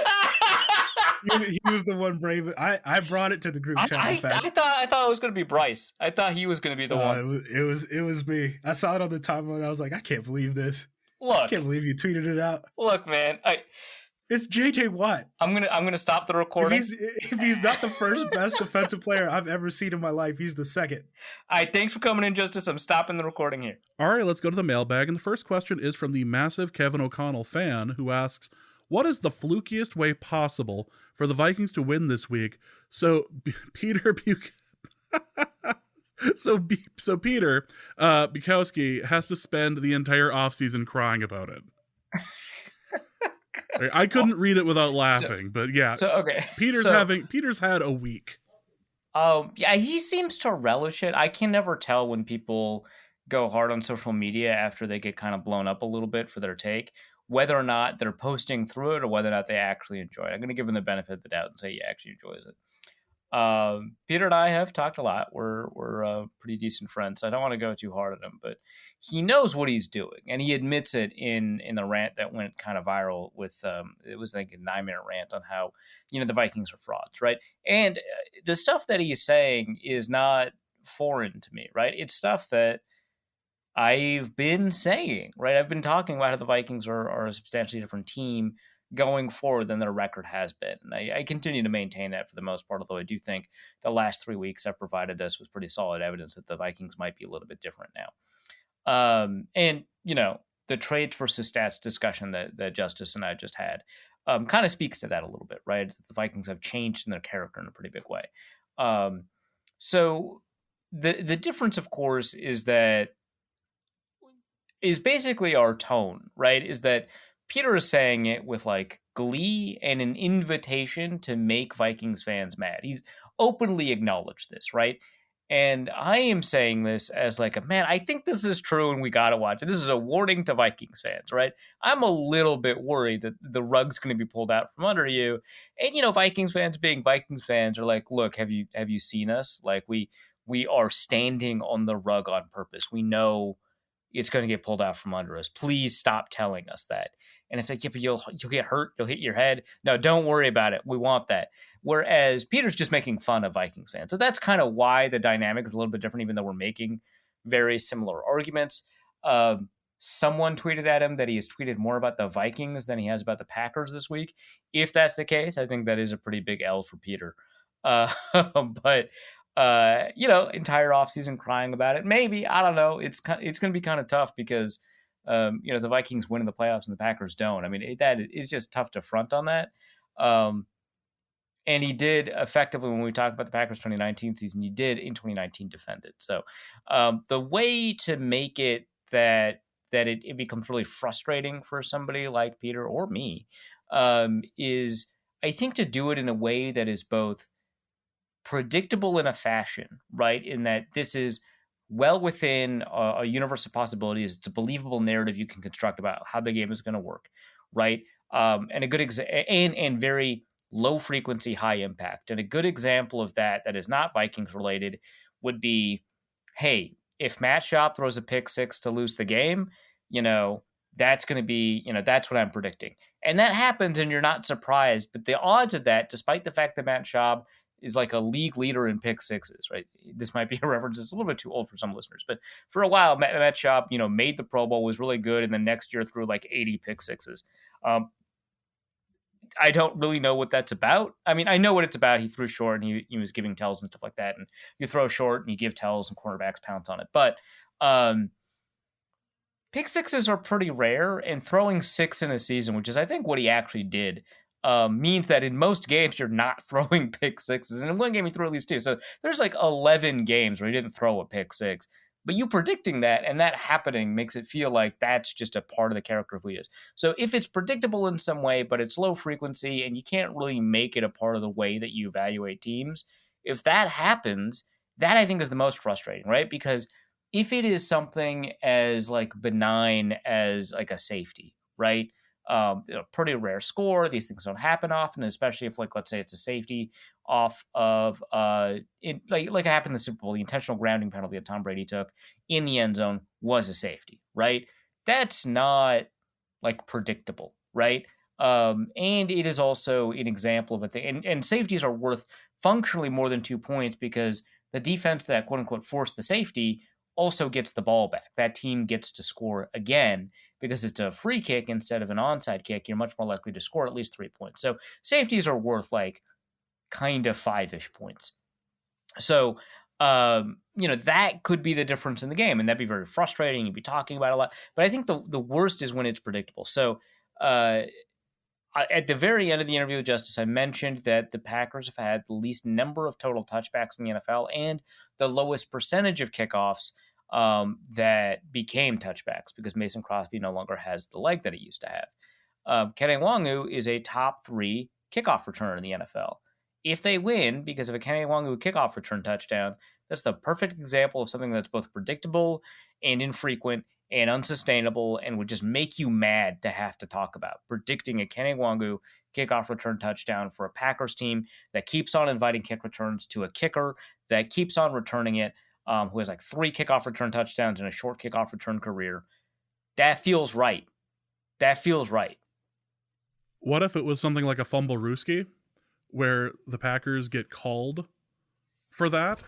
[SPEAKER 3] was the one brave. I brought it to the group chat.
[SPEAKER 2] I thought it was going to be Bryce. I thought he was going to be the one.
[SPEAKER 3] It was me. I saw it on the timeline. I was like, I can't believe this.
[SPEAKER 2] Look,
[SPEAKER 3] I can't believe you tweeted it out.
[SPEAKER 2] Look, man,
[SPEAKER 3] it's JJ Watt.
[SPEAKER 2] I'm gonna stop the recording.
[SPEAKER 3] If he's not the first best defensive player I've ever seen in my life, he's the second.
[SPEAKER 2] All right, thanks for coming in, Justice. I'm stopping the recording here.
[SPEAKER 1] All right, let's go to the mailbag. And the first question is from the massive Kevin O'Connell fan who asks, what is the flukiest way possible for the Vikings to win this week? So Peter Peter Bukowski has to spend the entire offseason crying about it. I couldn't read it without laughing, but yeah.
[SPEAKER 2] So okay,
[SPEAKER 1] Peter's had a week.
[SPEAKER 2] Yeah, he seems to relish it. I can never tell when people go hard on social media after they get kind of blown up a little bit for their take, whether or not they're posting through it or whether or not they actually enjoy it. I'm going to give him the benefit of the doubt and say he actually enjoys it. Peter and I have talked a lot. We're pretty decent friends. So I don't want to go too hard at him, but he knows what he's doing, and he admits it in the rant that went kind of viral with it was like a 9-minute rant on how the Vikings are frauds, right? And the stuff that he's saying is not foreign to me, right? It's stuff that I've been saying, right? I've been talking about how the Vikings are a substantially different team going forward than their record has been. And I continue to maintain that for the most part, although I do think the last 3 weeks have provided us with pretty solid evidence that the Vikings might be a little bit different now. And, the trades versus stats discussion that Justice and I just had kind of speaks to that a little bit, right? It's that the Vikings have changed in their character in a pretty big way. So the difference, of course, is basically our tone, right? Is that Peter is saying it with like glee and an invitation to make Vikings fans mad. He's openly acknowledged this, right? And I am saying this as like, man, I think this is true and we got to watch it. This is a warning to Vikings fans, right? I'm a little bit worried that the rug's going to be pulled out from under you. And, Vikings fans being Vikings fans are like, look, have you seen us? Like we are standing on the rug on purpose. We know it's going to get pulled out from under us. Please stop telling us that. And it's like, yeah, but you'll get hurt. You'll hit your head. No, don't worry about it. We want that. Whereas Peter's just making fun of Vikings fans. So that's kind of why the dynamic is a little bit different, even though we're making very similar arguments. Someone tweeted at him that he has tweeted more about the Vikings than he has about the Packers this week. If that's the case, I think that is a pretty big L for Peter. But entire offseason crying about it. Maybe, I don't know. It's going to be kind of tough because, the Vikings win in the playoffs and the Packers don't. I mean, that is just tough to front on that. And he did effectively, when we talk about the Packers 2019 season, he did in 2019 defend it. So the way to make it that it becomes really frustrating for somebody like Peter or me is, I think, to do it in a way that is both predictable in a fashion, right? In that this is well within a universe of possibilities. It's a believable narrative you can construct about how the game is going to work, right? And a good and very low frequency, high impact. And a good example of that is not Vikings related would be, hey, if Matt Schaub throws a pick six to lose the game, that's going to be, that's what I'm predicting. And that happens and you're not surprised. But the odds of that, despite the fact that Matt Schaub is like a league leader in pick sixes, right? This might be a reference that's a little bit too old for some listeners, but for a while, Matt Schaub, made the Pro Bowl, was really good, and then next year threw like 80 pick sixes. I don't really know what that's about. I mean, I know what it's about. He threw short and he was giving tells and stuff like that. And you throw short and you give tells and cornerbacks pounce on it. But pick sixes are pretty rare, and throwing 6 in a season, which is I think what he actually did, means that in most games you're not throwing pick sixes. And in one game he threw at least 2. So there's like 11 games where he didn't throw a pick six. But you predicting that and that happening makes it feel like that's just a part of the character of who he is. So if it's predictable in some way, but it's low frequency and you can't really make it a part of the way that you evaluate teams, if that happens, that I think is the most frustrating, right? Because if it is something as like benign as like a safety, right? Pretty rare score. These things don't happen often, especially if, like, let's say it's a safety off of like it happened in the Super Bowl. The intentional grounding penalty that Tom Brady took in the end zone was a safety, right? That's not like predictable, right? And it is also an example of a thing. And safeties are worth functionally more than 2 points because the defense that quote unquote forced the safety also gets the ball back. That team gets to score again because it's a free kick instead of an onside kick. You're much more likely to score at least 3 points. So safeties are worth like kind of 5-ish points. So, that could be the difference in the game, and that'd be very frustrating. You'd be talking about it a lot. But I think the worst is when it's predictable. So, at the very end of the interview with Justice, I mentioned that the Packers have had the least number of total touchbacks in the NFL and the lowest percentage of kickoffs that became touchbacks because Mason Crosby no longer has the leg that he used to have. Kenny Nwangu is a top 3 kickoff returner in the NFL. If they win because of a Kenny Nwangu kickoff return touchdown, that's the perfect example of something that's both predictable and infrequent and unsustainable and would just make you mad to have to talk about. Predicting a Kenny Nwangu kickoff return touchdown for a Packers team that keeps on inviting kick returns to a kicker that keeps on returning it, who has like 3 kickoff return touchdowns in a short kickoff return career. That feels right. That feels right.
[SPEAKER 1] What if it was something like a fumble Rooski, where the Packers get called for that,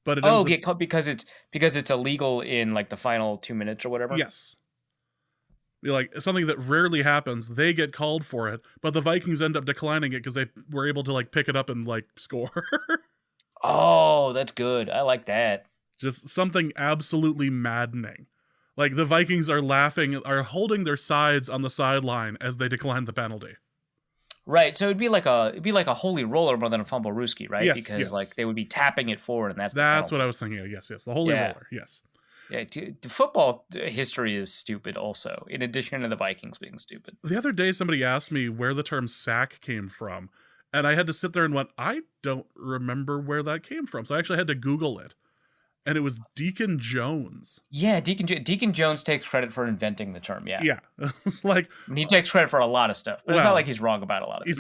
[SPEAKER 1] but it
[SPEAKER 2] get called because it's illegal in like the final 2 minutes or whatever?
[SPEAKER 1] Yes. Like something that rarely happens. They get called for it, but the Vikings end up declining it because they were able to like pick it up and like score.
[SPEAKER 2] Oh, that's good. I like that.
[SPEAKER 1] Just something absolutely maddening. Like the Vikings are holding their sides on the sideline as they decline the penalty.
[SPEAKER 2] Right, so it'd be like a holy roller more than a fumble Rooski, right?
[SPEAKER 1] Yes,
[SPEAKER 2] because like they would be tapping it forward, and that's
[SPEAKER 1] what I was thinking of. Yes, the holy roller. Yes.
[SPEAKER 2] Yeah, the football history is stupid. Also, in addition to the Vikings being stupid.
[SPEAKER 1] The other day, somebody asked me where the term sack came from, and I had to sit there and went, I don't remember where that came from. So I actually had to Google it. and it was Deacon Jones.
[SPEAKER 2] Yeah, Deacon Jones takes credit for inventing the term. Yeah,
[SPEAKER 1] Yeah, like
[SPEAKER 2] I mean, he takes credit for a lot of stuff, but it's not like he's wrong about a lot of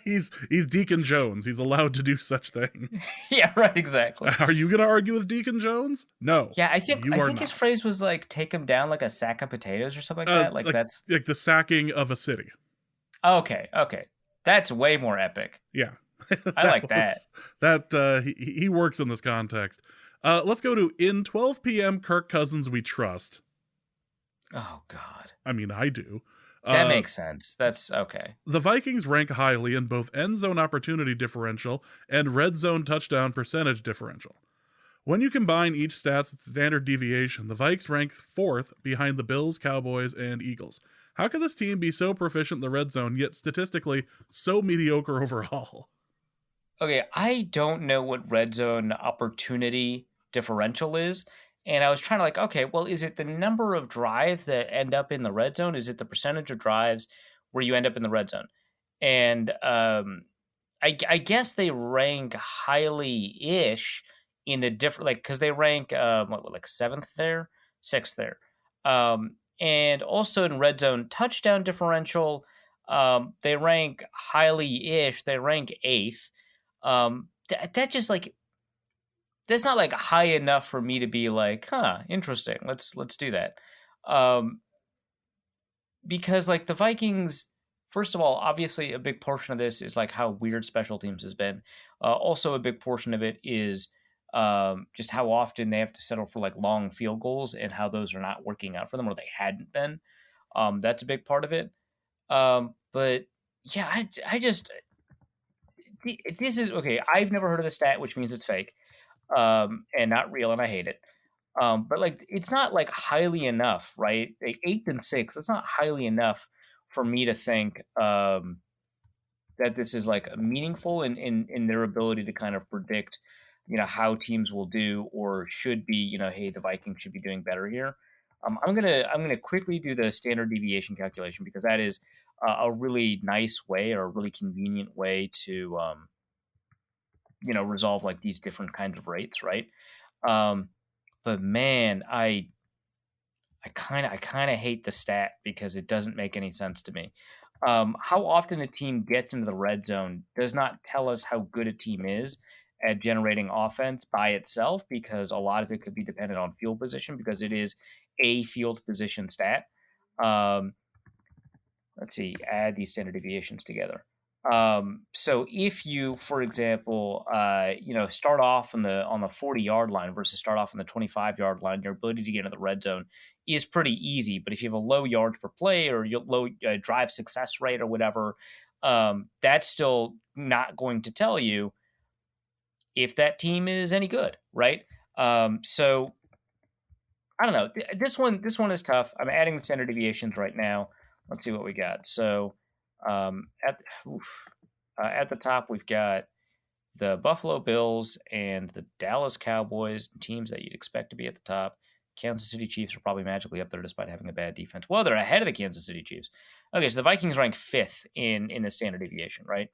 [SPEAKER 1] things. He's Deacon Jones. He's allowed to do such things.
[SPEAKER 2] Yeah, right. Exactly.
[SPEAKER 1] Are you going to argue with Deacon Jones? No.
[SPEAKER 2] Yeah, I think
[SPEAKER 1] not.
[SPEAKER 2] his phrase was like "take him down like a sack of potatoes" or something like that. Like that's
[SPEAKER 1] like the sacking of a city.
[SPEAKER 2] Okay, that's way more epic.
[SPEAKER 1] Yeah,
[SPEAKER 2] I like that.
[SPEAKER 1] That he works in this context. Let's go to in 12 p.m. Kirk Cousins we trust.
[SPEAKER 2] Oh God.
[SPEAKER 1] I mean, I do.
[SPEAKER 2] That makes sense. That's okay.
[SPEAKER 1] The Vikings rank highly in both end zone opportunity differential and red zone touchdown percentage differential. When you combine each stat's standard deviation, the Vikes rank 4th behind the Bills, Cowboys, and Eagles. How can this team be so proficient in the red zone, yet statistically so mediocre overall?
[SPEAKER 2] Okay, I don't know what red zone opportunity differential is. And I was trying to like, okay, well, is it the number of drives that end up in the red zone? Is it the percentage of drives where you end up in the red zone? And I guess they rank highly-ish in the different, like, because they rank, like 7th there? 6th there. And also in red zone touchdown differential, they rank highly-ish. They rank 8th. That just like, that's not like high enough for me to be like, interesting. Let's do that. Because like the Vikings, first of all, obviously a big portion of this is like how weird special teams has been. Also a big portion of it is just how often they have to settle for like long field goals and how those are not working out for them or they hadn't been. That's a big part of it. But yeah, I just, this is okay. I've never heard of the stat, which means it's fake. And not real, and I hate it. But like, it's not like highly enough, right? Like 8th and 6th, it's not highly enough for me to think that this is like meaningful in their ability to kind of predict, how teams will do or should be. Hey, the Vikings should be doing better here. I'm gonna quickly do the standard deviation calculation because that is a really nice way or a really convenient way to resolve like these different kinds of rates, right? But man, I kind of hate the stat because it doesn't make any sense to me. How often a team gets into the red zone does not tell us how good a team is at generating offense by itself, because a lot of it could be dependent on field position because it is a field position stat. Let's see, add these standard deviations together. So if you, for example, start off on the 40-yard line versus start off on the 25-yard line, your ability to get into the red zone is pretty easy. But if you have a low yards per play or low drive success rate or whatever, that's still not going to tell you if that team is any good, right? So I don't know. This one is tough. I'm adding the standard deviations right now. Let's see what we got. So at the top, we've got the Buffalo Bills and the Dallas Cowboys, teams that you'd expect to be at the top. Kansas City Chiefs are probably magically up there despite having a bad defense. Well, they're ahead of the Kansas City Chiefs. Okay, so the Vikings rank 5th in the standard deviation, right?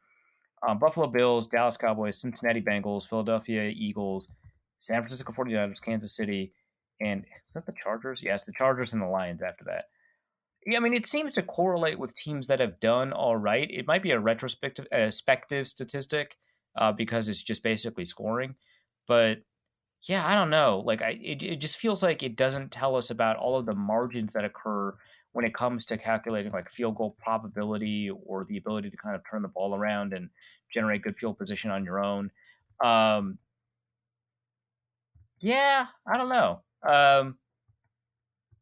[SPEAKER 2] Buffalo Bills, Dallas Cowboys, Cincinnati Bengals, Philadelphia Eagles, San Francisco 49ers, Kansas City, and is that the Chargers? Yeah, it's the Chargers and the Lions after that. Yeah, I mean, it seems to correlate with teams that have done all right. It might be a retrospective statistic because it's just basically scoring. But yeah, I don't know. Like, it just feels like it doesn't tell us about all of the margins that occur when it comes to calculating like field goal probability or the ability to kind of turn the ball around and generate good field position on your own. Yeah, I don't know.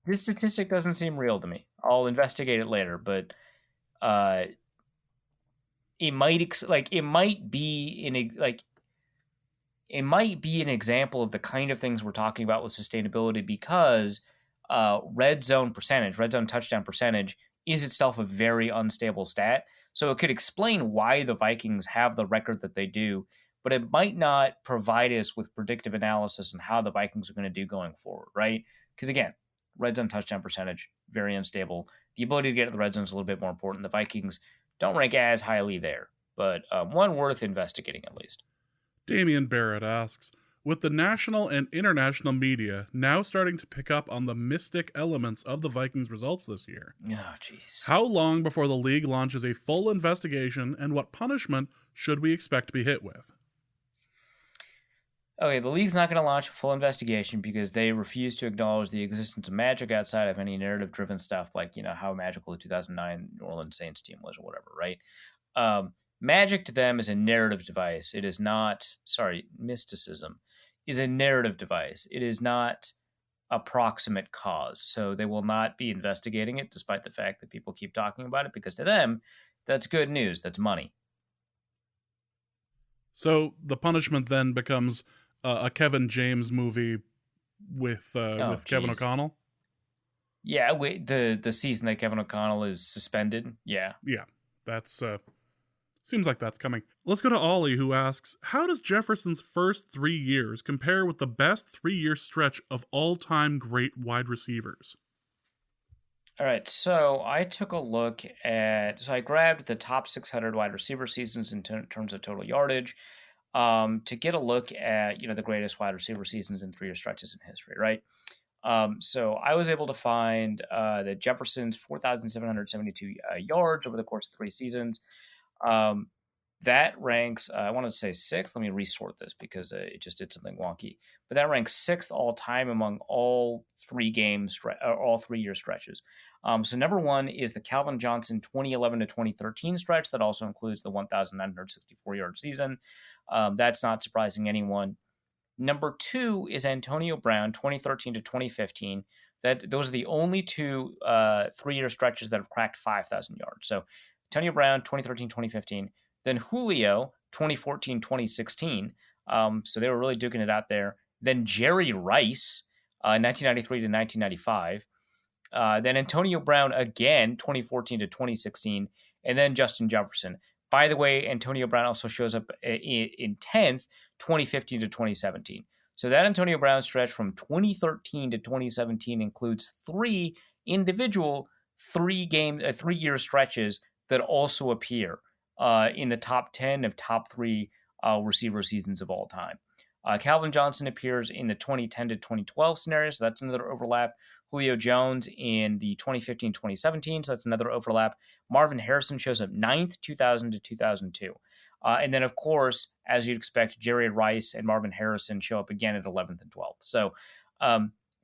[SPEAKER 2] This statistic doesn't seem real to me. I'll investigate it later, but it might be an example of the kind of things we're talking about with sustainability, because red zone touchdown percentage is itself a very unstable stat. So it could explain why the Vikings have the record that they do, but it might not provide us with predictive analysis on how the Vikings are going to do going forward, right? Because again, red zone touchdown percentage, very unstable. The ability to get to the red zone is a little bit more important. The Vikings don't rank as highly there, but one worth investigating at least.
[SPEAKER 1] Damian Barrett asks, with the national and international media now starting to pick up on the mystic elements of the Vikings' results this year.
[SPEAKER 2] Oh, jeez.
[SPEAKER 1] How long before the league launches a full investigation, and what punishment should we expect to be hit with?
[SPEAKER 2] Okay, the league's not going to launch a full investigation because they refuse to acknowledge the existence of magic outside of any narrative-driven stuff like, how magical the 2009 New Orleans Saints team was or whatever, right? Magic to them is a narrative device. It is not, mysticism is a narrative device. It is not a proximate cause. So they will not be investigating it despite the fact that people keep talking about it because to them, that's good news. That's money.
[SPEAKER 1] So the punishment then becomes a Kevin James movie with Kevin O'Connell?
[SPEAKER 2] Yeah, the season that Kevin O'Connell is suspended. Yeah.
[SPEAKER 1] Yeah, that's... seems like that's coming. Let's go to Ollie, who asks, how does Jefferson's first 3 years compare with the best 3-year stretch of all-time great wide receivers?
[SPEAKER 2] All right, so I took a look at... So I grabbed the top 600 wide receiver seasons in terms of total yardage to get a look at, the greatest wide receiver seasons in 3-year stretches in history, right? So I was able to find that Jefferson's 4,772 yards over the course of 3 seasons. That ranks, I wanted to say 6th. Let me resort this because it just did something wonky. But that ranks 6th all time among all 3-year stretches. So number 1 is the Calvin Johnson 2011 to 2013 stretch. That also includes the 1,964-yard season. That's not surprising anyone. Number 2 is Antonio Brown 2013 to 2015. Those are the only 2 3-year stretches that have cracked 5,000 yards. So Antonio Brown, 2013-2015. Then Julio, 2014-2016. So they were really duking it out there. Then Jerry Rice, 1993 to 1995. Then Antonio Brown again, 2014 to 2016. And then Justin Jefferson. By the way, Antonio Brown also shows up in 10th, 2015 to 2017. So that Antonio Brown stretch from 2013 to 2017 includes 3 individual 3-year stretches that also appear in the top 10 of top 3 receiver seasons of all time. Calvin Johnson appears in the 2010 to 2012 scenario, so that's another overlap. Julio Jones in the 2015-2017, so that's another overlap. Marvin Harrison shows up 9th, 2000 to 2002. And then, of course, as you'd expect, Jerry Rice and Marvin Harrison show up again at 11th and 12th. So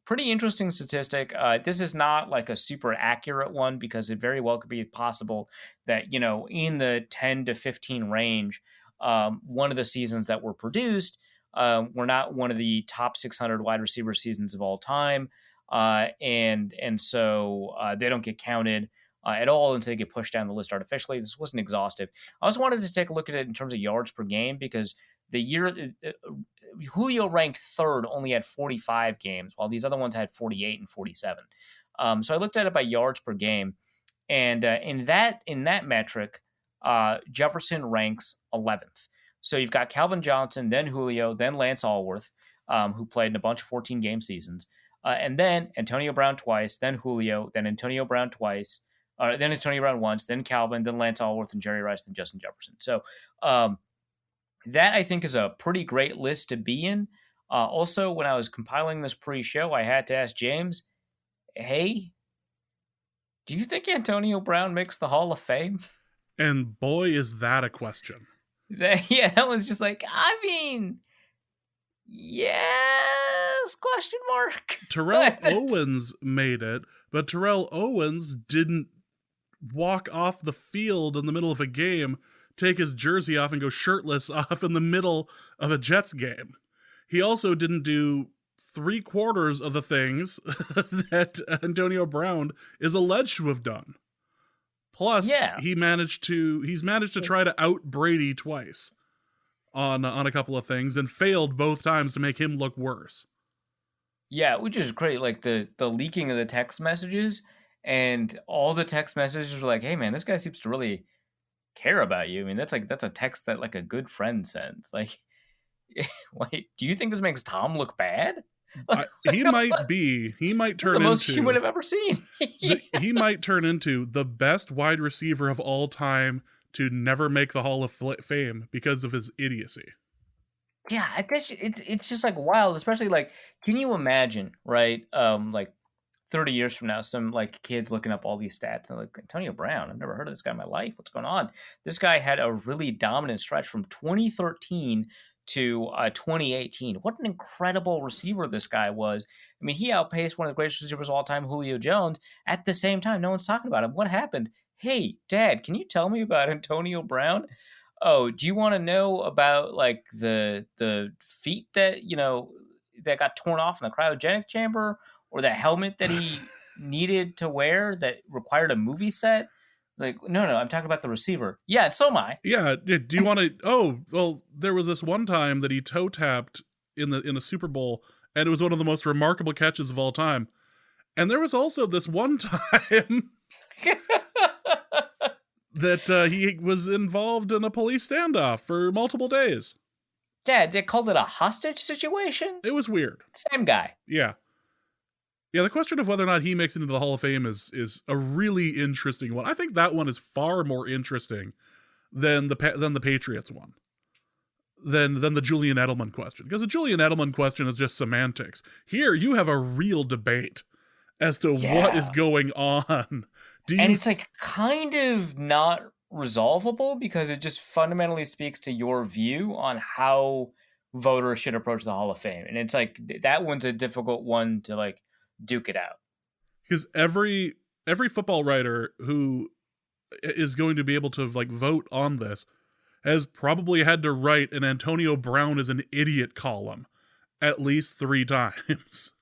[SPEAKER 2] pretty interesting statistic. This is not like a super accurate one because it very well could be possible that, in the 10 to 15 range, one of the seasons that were produced were not one of the top 600 wide receiver seasons of all time. And so they don't get counted at all until they get pushed down the list artificially. This wasn't exhaustive. I also wanted to take a look at it in terms of yards per game because the year Julio ranked 3rd only had 45 games, while these other ones had 48 and 47. So I looked at it by yards per game, and in that metric, Jefferson ranks 11th. So you've got Calvin Johnson, then Julio, then Lance Allworth, who played in a bunch of 14-game seasons, and then Antonio Brown twice, then Julio, then Antonio Brown twice, then Antonio Brown once, then Calvin, then Lance Allworth, and Jerry Rice, then Justin Jefferson. So that, I think, is a pretty great list to be in. Also, when I was compiling this pre-show, I had to ask James, hey, do you think Antonio Brown makes the Hall of Fame?
[SPEAKER 1] And boy, is that a question.
[SPEAKER 2] Yeah, that was just like, I mean, yes, question mark.
[SPEAKER 1] Terrell Owens made it, but Terrell Owens didn't walk off the field in the middle of a game, take his jersey off and go shirtless off in the middle of a Jets game. He also didn't do 3/4 of the things that Antonio Brown is alleged to have done. Plus, he's managed to try to out Brady twice on a couple of things and failed both times to make him look worse.
[SPEAKER 2] Yeah, which is great. Like the leaking of the text messages, and all the text messages were like, "Hey, man, this guy seems to really care about you." I mean, that's a text that like a good friend sends. Like, wait, do you think this makes Tom look bad?
[SPEAKER 1] He might turn
[SPEAKER 2] the most
[SPEAKER 1] into
[SPEAKER 2] you would have ever seen.
[SPEAKER 1] He might turn into the best wide receiver of all time to never make the Hall of Fame because of his idiocy.
[SPEAKER 2] Yeah, I guess it's just like wild, especially like, can you imagine, right? Like 30 years from now, some like kids looking up all these stats and like, Antonio Brown, I've never heard of this guy in my life. What's going on? This guy had a really dominant stretch from 2013 to 2018. What an incredible receiver this guy was. I mean, he outpaced one of the greatest receivers of all time, Julio Jones. At the same time, no one's talking about him. What happened? Hey, Dad, can you tell me about Antonio Brown? Oh, do you want to know about like the feet that that got torn off in the cryogenic chamber, or the helmet that he needed to wear that required a movie set? Like, no, I'm talking about the receiver. Yeah, and so am I.
[SPEAKER 1] Yeah, do you want to? Oh, well, there was this one time that he toe tapped in a Super Bowl, and it was one of the most remarkable catches of all time. And there was also this one time that he was involved in a police standoff for multiple days.
[SPEAKER 2] Yeah, they called it a hostage situation.
[SPEAKER 1] It was weird.
[SPEAKER 2] Same guy.
[SPEAKER 1] Yeah. Yeah, the question of whether or not he makes it into the Hall of Fame is a really interesting one. I think that one is far more interesting than the Patriots one, than the Julian Edelman question. Because the Julian Edelman question is just semantics. Here, you have a real debate as to what is going on.
[SPEAKER 2] It's like kind of not resolvable because it just fundamentally speaks to your view on how voters should approach the Hall of Fame. And it's like that one's a difficult one to like duke it out.
[SPEAKER 1] Because every football writer who is going to be able to like vote on this has probably had to write an Antonio Brown is an idiot column at least 3 times.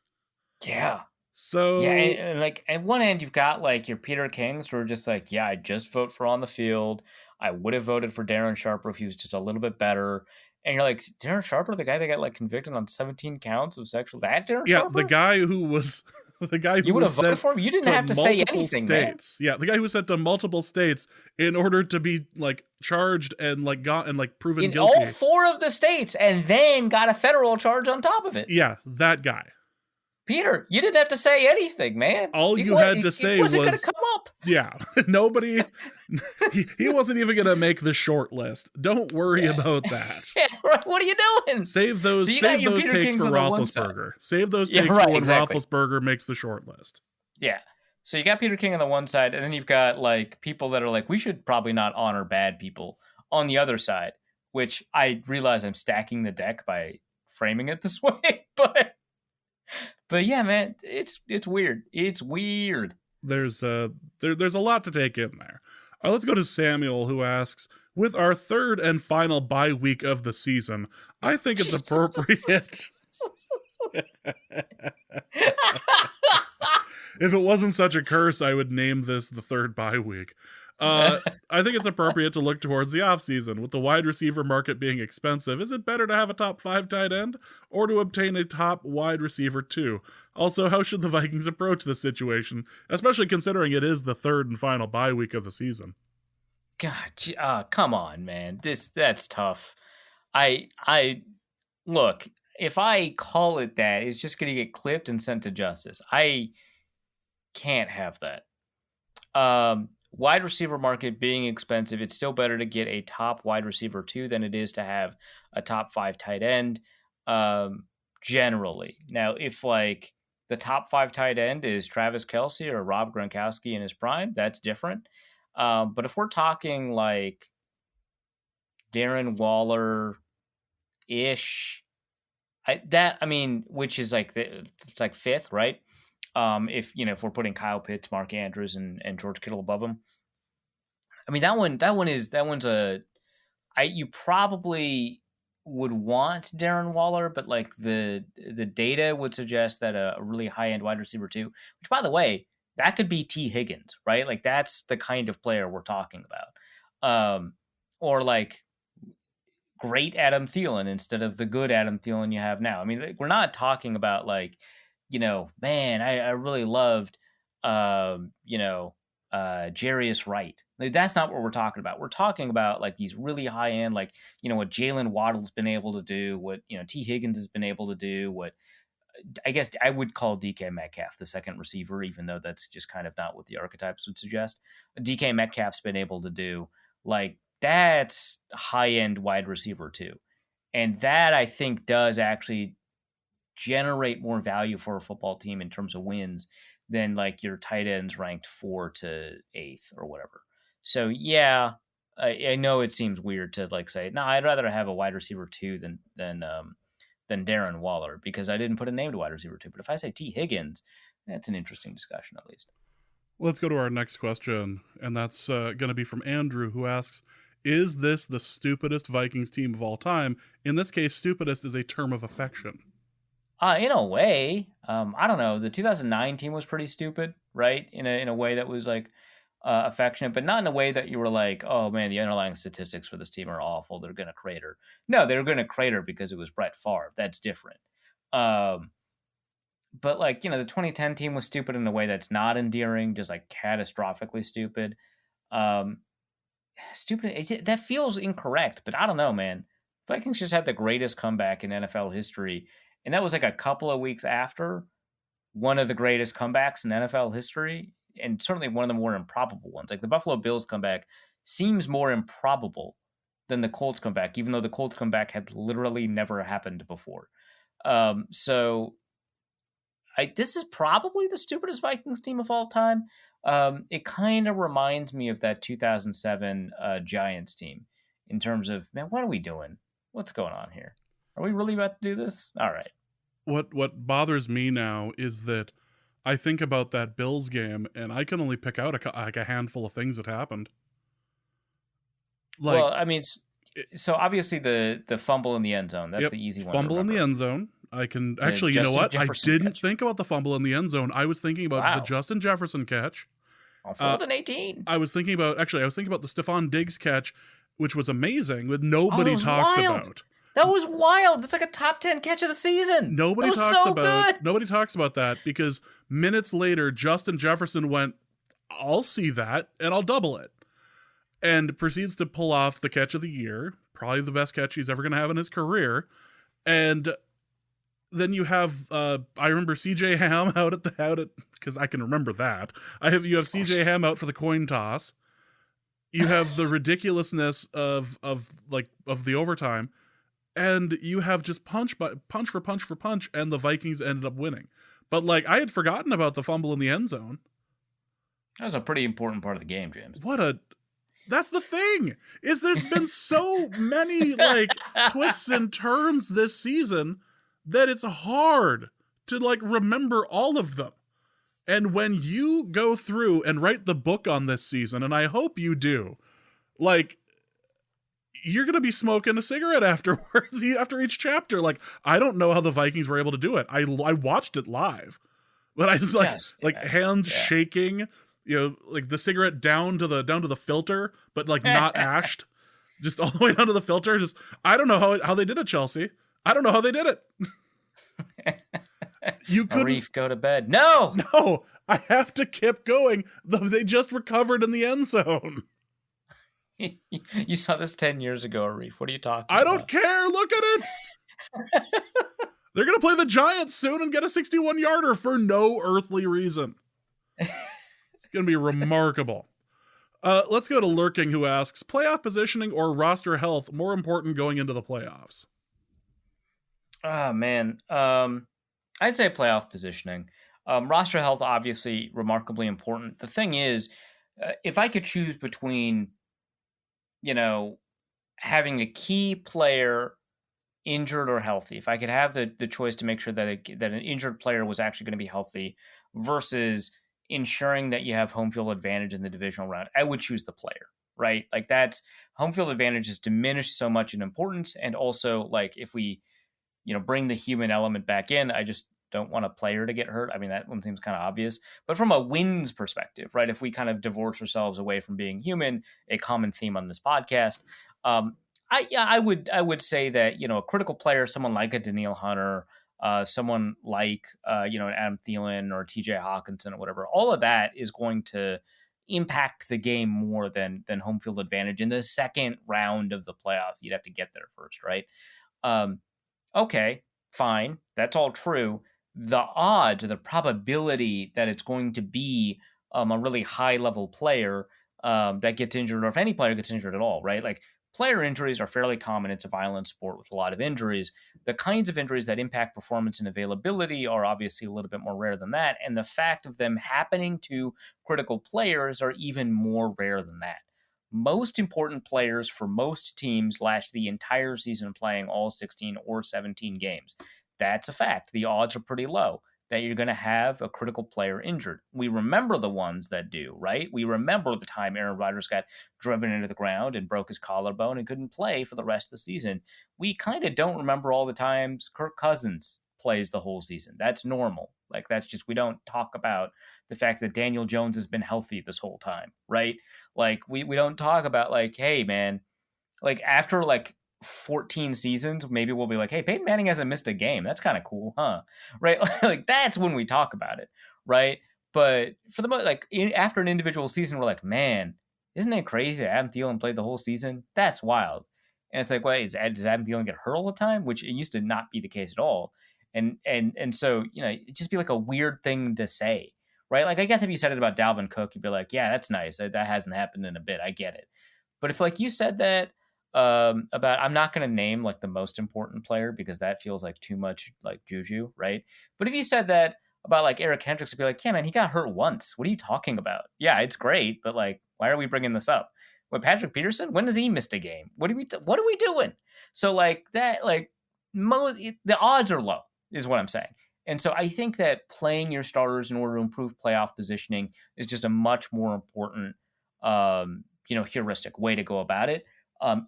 [SPEAKER 2] Yeah.
[SPEAKER 1] So
[SPEAKER 2] yeah, and like at one end you've got like your Peter Kings who are just like, yeah, I just vote for on the field. I would have voted for Darren Sharper if he was just a little bit better. And you're like, Darren Sharper, the guy that got like convicted on 17 counts of sexual, that Darren Sharper?
[SPEAKER 1] The guy who was
[SPEAKER 2] you would have voted for him. You didn't have to say anything,
[SPEAKER 1] states.
[SPEAKER 2] Man.
[SPEAKER 1] Yeah, the guy who was sent to multiple states in order to be like charged and like got and like proven guilty
[SPEAKER 2] in all 4 of the states, and then got a federal charge on top of it.
[SPEAKER 1] Yeah, that guy.
[SPEAKER 2] Peter, you didn't have to say anything, man.
[SPEAKER 1] All you had to say was
[SPEAKER 2] going to come up.
[SPEAKER 1] Yeah, nobody. he wasn't even going to make the short list. Don't worry about that.
[SPEAKER 2] Yeah, what are you doing?
[SPEAKER 1] Save those takes for Roethlisberger. Save those takes for when Roethlisberger makes the short list.
[SPEAKER 2] Yeah. So you got Peter King on the one side, and then you've got like people that are like, we should probably not honor bad people on the other side, which I realize I'm stacking the deck by framing it this way, But yeah, man, it's weird. It's weird.
[SPEAKER 1] There's a lot to take in there. Let's go to Samuel, who asks, with our 3rd and final bye week of the season, I think it's appropriate. If it wasn't such a curse, I would name this the 3rd bye week. I think it's appropriate to look towards the offseason. With the wide receiver market being expensive, is it better to have a top 5 tight end or to obtain a top wide receiver too? Also, how should the Vikings approach this situation, especially considering it is the 3rd and final bye week of the season?
[SPEAKER 2] God, come on, man. That's tough. I look, if I call it that, it's just going to get clipped and sent to justice. I can't have that. Wide receiver market being expensive, it's still better to get a top wide receiver 2 than it is to have a top 5 tight end, generally. Now, if like the top 5 tight end is Travis Kelce or Rob Gronkowski in his prime, that's different. But if we're talking like Darren Waller-ish, which is like it's like 5th, right? If we're putting Kyle Pitts, Mark Andrews, and George Kittle above him, I mean you probably would want Darren Waller, but like the data would suggest that a really high end wide receiver 2, which by the way, that could be T. Higgins, right? Like that's the kind of player we're talking about, or like great Adam Thielen instead of the good Adam Thielen you have now. I mean, we're not talking about like, man, I really loved, Jarius Wright. Like, that's not what we're talking about. We're talking about like these really high end, like, what Jalen Waddle's been able to do, what, T. Higgins has been able to do, what I guess I would call DK Metcalf the second receiver, even though that's just kind of not what the archetypes would suggest. DK Metcalf's been able to do. Like, that's high end wide receiver too. And that, I think, does actually generate more value for a football team in terms of wins than like your tight ends ranked 4 to 8th or whatever. So yeah, I know it seems weird to like say, no, I'd rather have a wide receiver 2 than Darren Waller, because I didn't put a name to wide receiver 2. But if I say T Higgins, that's an interesting discussion at least.
[SPEAKER 1] Let's go to our next question, and that's going to be from Andrew, who asks, is this the stupidest Vikings team of all time? In this case, stupidest is a term of affection.
[SPEAKER 2] In a way, I don't know. The 2009 team was pretty stupid, right? In a way that was like affectionate, but not in a way that you were like, oh man, the underlying statistics for this team are awful. They're going to crater. No, they were going to crater because it was Brett Favre. That's different. But like, the 2010 team was stupid in a way that's not endearing, just like catastrophically stupid. Stupid. That feels incorrect, but I don't know, man. Vikings just had the greatest comeback in NFL history. And that was like a couple of weeks after one of the greatest comebacks in NFL history, and certainly one of the more improbable ones. Like the Buffalo Bills comeback seems more improbable than the Colts comeback, even though the Colts comeback had literally never happened before. So this is probably the stupidest Vikings team of all time. It kind of reminds me of that 2007 Giants team in terms of, man, what are we doing? What's going on here? Are we really about to do this? All right.
[SPEAKER 1] What bothers me now is that I think about that Bills game, and I can only pick out a handful of things that happened.
[SPEAKER 2] Well, I mean, so obviously the fumble in the end zone, that's the easy one.
[SPEAKER 1] Fumble in the end zone. I can actually, you know what? Jefferson I didn't think about the fumble in the end zone. I was thinking about the Justin Jefferson catch.
[SPEAKER 2] On 4th and 18.
[SPEAKER 1] I was thinking about the Stephon Diggs catch, which was amazing, that nobody talks about.
[SPEAKER 2] That was wild. That's like a top 10 catch of the season.
[SPEAKER 1] Nobody talks about that, because minutes later, Justin Jefferson went, I'll see that and I'll double it. And proceeds to pull off the catch of the year, probably the best catch he's ever going to have in his career. And then you have, I remember CJ Ham out at because I can remember that. You have CJ Ham out for the coin toss. You have the ridiculousness of the overtime, and you have just punch for punch, and the Vikings ended up winning. But like, I had forgotten about the fumble in the end zone.
[SPEAKER 2] That was a pretty important part of the game, James.
[SPEAKER 1] That's the thing, is there's been so many like twists and turns this season that it's hard to like remember all of them. And when you go through and write the book on this season, and I hope you do, like, you're going to be smoking a cigarette afterwards, after each chapter. Like, I don't know how the Vikings were able to do it. I watched it live, but I was like, hands shaking, like the cigarette down to the filter, but like not ashed, just all the way down to the filter. Just, I don't know how they did it, Chelsea. I don't know how they did it. You couldn't
[SPEAKER 2] Arif, go to bed. No,
[SPEAKER 1] I have to keep going. They just recovered in the end zone.
[SPEAKER 2] You saw this 10 years ago, Arif. What are you talking about?
[SPEAKER 1] I don't care. Look at it. They're going to play the Giants soon and get a 61-yarder for no earthly reason. It's going to be remarkable. Let's go to Lurking, who asks, playoff positioning or roster health more important going into the playoffs?
[SPEAKER 2] Oh, man. I'd say playoff positioning. Roster health, obviously, remarkably important. The thing is, if I could choose between, having a key player injured or healthy, if I could have the choice to make sure that an injured player was actually going to be healthy versus ensuring that you have home field advantage in the divisional round, I would choose the player, right? Like, that's home field advantage is diminished so much in importance. And also, like, if we, bring the human element back in, I just don't want a player to get hurt. I mean, that one seems kind of obvious, but from a wins perspective, right? If we kind of divorce ourselves away from being human, a common theme on this podcast, I would say that, a critical player, someone like a Danielle Hunter, someone like, an Adam Thielen or TJ Hawkinson or whatever, all of that is going to impact the game more than home field advantage in the second round of the playoffs. You'd have to get there first, right? Okay, fine. That's all true. The odds, or the probability that it's going to be a really high level player that gets injured, or if any player gets injured at all, right? Like, player injuries are fairly common. It's a violent sport with a lot of injuries. The kinds of injuries that impact performance and availability are obviously a little bit more rare than that. And the fact of them happening to critical players are even more rare than that. Most important players for most teams last the entire season playing all 16 or 17 games. That's a fact. The odds are pretty low that you're going to have a critical player injured. We remember the ones that do, right? We remember the time Aaron Rodgers got driven into the ground and broke his collarbone and couldn't play for the rest of the season. We kind of don't remember all the times Kirk Cousins plays the whole season. That's normal. Like, that's just, we don't talk about the fact that Daniel Jones has been healthy this whole time, right? Like, we don't talk about, like, hey, man, like, after, like, 14 seasons, maybe we'll be like, hey, Peyton Manning hasn't missed a game. That's kind of cool, huh? Right? Like, that's when we talk about it, right? But for the most, like, after an individual season, we're like, man, isn't it crazy that Adam Thielen played the whole season? That's wild. And it's like, wait, does Adam Thielen get hurt all the time? Which it used to not be the case at all. And so, you know, it'd just be like a weird thing to say, right? Like, I guess if you said it about Dalvin Cook, you'd be like, yeah, that's nice. That hasn't happened in a bit. I get it. But if, like, you said that about, I'm not going to name like the most important player because that feels like too much like juju, right? But if you said that about like Eric Hendricks, I'd be like, yeah, man, he got hurt once. What are you talking about? Yeah, it's great, but like, why are we bringing this up? What, Patrick Peterson? When has he missed a game? What are we doing? So like that, like the odds are low, is what I'm saying. And so I think that playing your starters in order to improve playoff positioning is just a much more important, heuristic way to go about it.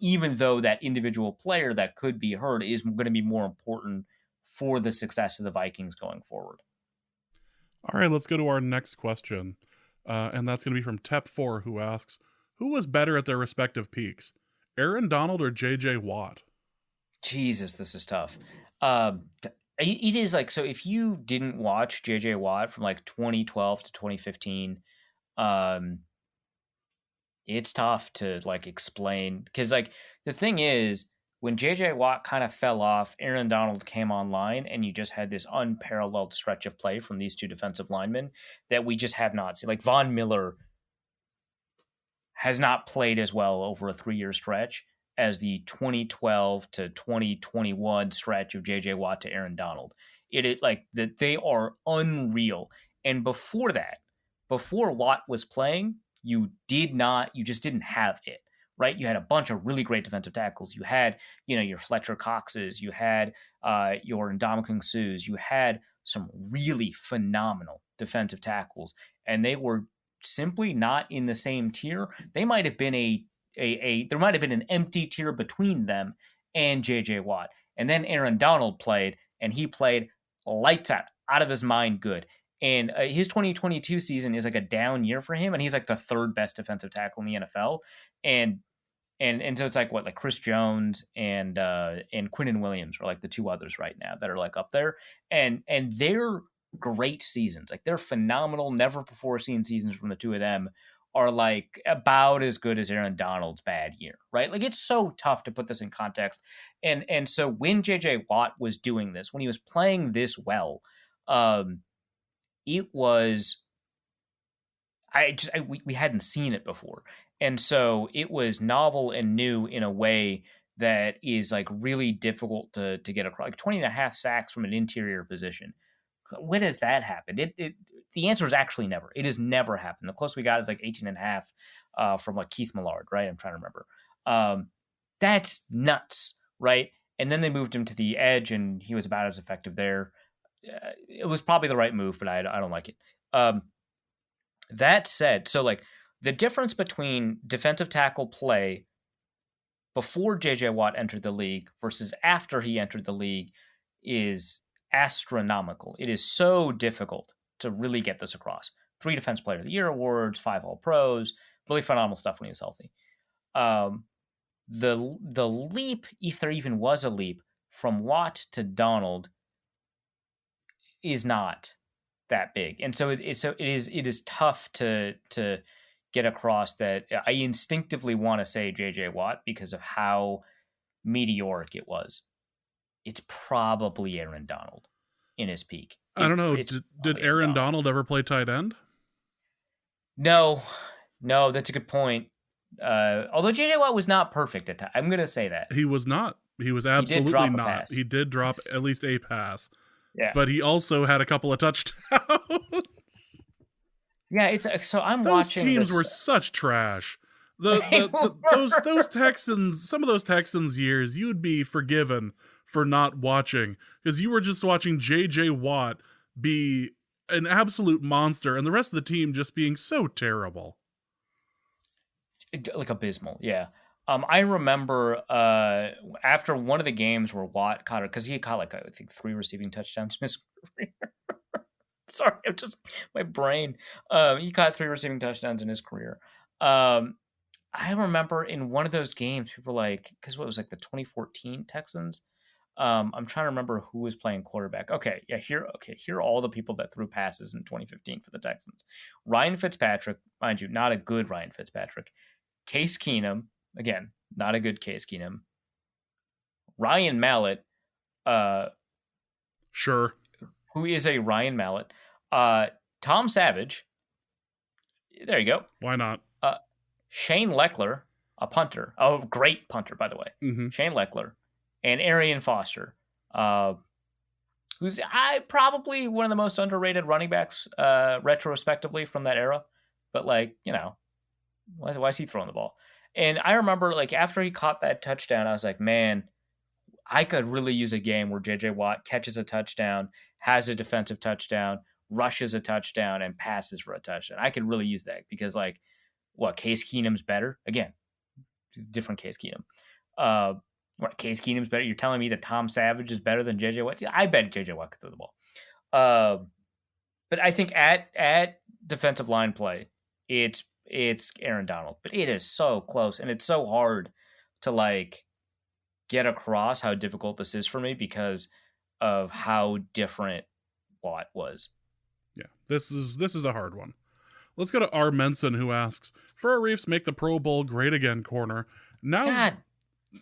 [SPEAKER 2] Even though that individual player that could be hurt is going to be more important for the success of the Vikings going forward.
[SPEAKER 1] All right, let's go to our next question. And that's going to be from Tep4, who asks, who was better at their respective peaks, Aaron Donald or J.J. Watt?
[SPEAKER 2] Jesus, this is tough. It is like, so if you didn't watch J.J. Watt from like 2012 to 2015, it's tough to like explain, because like the thing is, when JJ Watt kind of fell off, Aaron Donald came online, and you just had this unparalleled stretch of play from these two defensive linemen that we just have not seen. Like, Von Miller has not played as well over a 3-year stretch as the 2012 to 2021 stretch of JJ Watt to Aaron Donald. It is like that, they are unreal. And before that, before Watt was playing, you just didn't have it, right? You had a bunch of really great defensive tackles. You had, your Fletcher Coxes, you had your Ndamukong Suhs, you had some really phenomenal defensive tackles, and they were simply not in the same tier. They might have been there might have been an empty tier between them and JJ Watt. And then Aaron Donald played, and he played lights out of his mind good. And his 2022 season is like a down year for him, and he's like the third best defensive tackle in the NFL. And so it's like, what, like Chris Jones and Quinnen Williams are like the two others right now that are like up there, and they're great seasons. Like, they're phenomenal, never before seen seasons from the two of them are like about as good as Aaron Donald's bad year, right? Like, it's so tough to put this in context. And so when JJ Watt was doing this, when he was playing this well, it was, we hadn't seen it before. And so it was novel and new in a way that is like really difficult to get across. Like 20 and a half sacks from an interior position. When has that happened? The answer is actually never. It has never happened. The closest we got is like 18 and a half from like Keith Millard, right? I'm trying to remember. That's nuts, right? And then they moved him to the edge, and he was about as effective there. It was probably the right move, but I don't like it. That said, so like the difference between defensive tackle play before JJ Watt entered the league versus after he entered the league is astronomical. It is so difficult to really get this across. 3 Defense Player of the Year awards, 5 All-Pros, really phenomenal stuff when he was healthy. The leap, if there even was a leap, from Watt to Donald is not that big, and so it is tough to get across that. I instinctively want to say JJ Watt because of how meteoric it was. It's probably Aaron Donald in his peak.
[SPEAKER 1] I don't know. Did Aaron Donald ever play tight end?
[SPEAKER 2] No, that's a good point. Although JJ Watt was not perfect at times. I'm going to say that.
[SPEAKER 1] He was not. He was
[SPEAKER 2] He did
[SPEAKER 1] absolutely
[SPEAKER 2] drop a
[SPEAKER 1] not.
[SPEAKER 2] pass.
[SPEAKER 1] He did drop at least a pass.
[SPEAKER 2] Yeah.
[SPEAKER 1] But he also had a couple of touchdowns.
[SPEAKER 2] Yeah, it's so I'm
[SPEAKER 1] those
[SPEAKER 2] watching.
[SPEAKER 1] Those teams
[SPEAKER 2] this...
[SPEAKER 1] were such trash. Those Texans, some of those Texans years, you'd be forgiven for not watching because you were just watching JJ Watt be an absolute monster and the rest of the team just being so terrible.
[SPEAKER 2] Like abysmal, yeah. I remember after one of the games where Watt caught it, because he caught like I think 3 receiving touchdowns in his career. Sorry, I'm just my brain. He caught 3 receiving touchdowns in his career. I remember in one of those games, people were like, because what was like the 2014 Texans. I'm trying to remember who was playing quarterback. Okay, yeah, here are all the people that threw passes in 2015 for the Texans. Ryan Fitzpatrick, mind you, not a good Ryan Fitzpatrick. Case Keenum, again, not a good Case Keenum. Ryan Mallett,
[SPEAKER 1] sure,
[SPEAKER 2] who is a Ryan Mallett. Tom Savage, there you go.
[SPEAKER 1] Why not?
[SPEAKER 2] Shane Leckler, a punter, a great punter, by the way.
[SPEAKER 1] Mm-hmm.
[SPEAKER 2] Shane Leckler, and Arian Foster, who's probably one of the most underrated running backs retrospectively from that era. But like, you know, why is he throwing the ball? And I remember like after he caught that touchdown, I was like, man, I could really use a game where JJ Watt catches a touchdown, has a defensive touchdown, rushes a touchdown, and passes for a touchdown. I could really use that because like, what, Case Keenum's better? Again, different Case Keenum. What, Case Keenum's better? You're telling me that Tom Savage is better than JJ Watt? I bet JJ Watt could throw the ball. But I think at defensive line play, it's Aaron Donald. But it is so close, and it's so hard to like get across how difficult this is for me because of how different Watt was.
[SPEAKER 1] Yeah, this is a hard one. Let's go to R. Menson, who asks, for our Reefs make the Pro Bowl great again corner. Now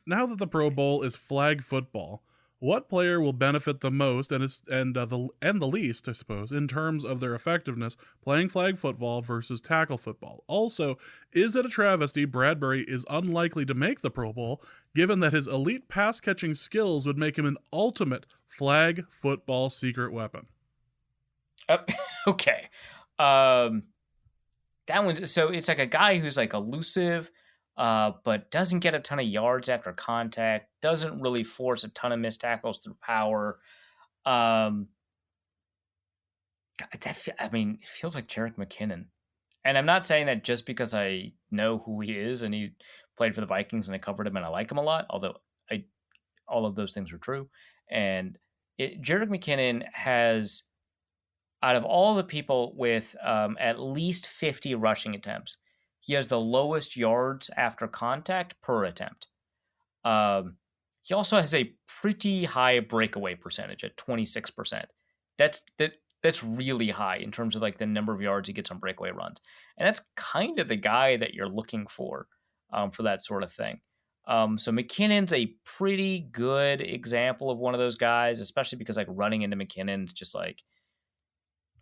[SPEAKER 1] that the Pro Bowl is flag football, what player will benefit the most and the least, I suppose, in terms of their effectiveness playing flag football versus tackle football? Also, is it a travesty Bradbury is unlikely to make the Pro Bowl, given that his elite pass-catching skills would make him an ultimate flag football secret weapon?
[SPEAKER 2] Okay. That one's so it's like a guy who's like elusive, but doesn't get a ton of yards after contact, doesn't really force a ton of missed tackles through power. I mean, it feels like Jerick McKinnon. And I'm not saying that just because I know who he is and he played for the Vikings and I covered him and I like him a lot, although all of those things are true. And Jerick McKinnon has, out of all the people with at least 50 rushing attempts, he has the lowest yards after contact per attempt. He also has a pretty high breakaway percentage at 26%. That's really high in terms of like the number of yards he gets on breakaway runs. And that's kind of the guy that you're looking for that sort of thing. So McKinnon's a pretty good example of one of those guys, especially because like running into McKinnon's just like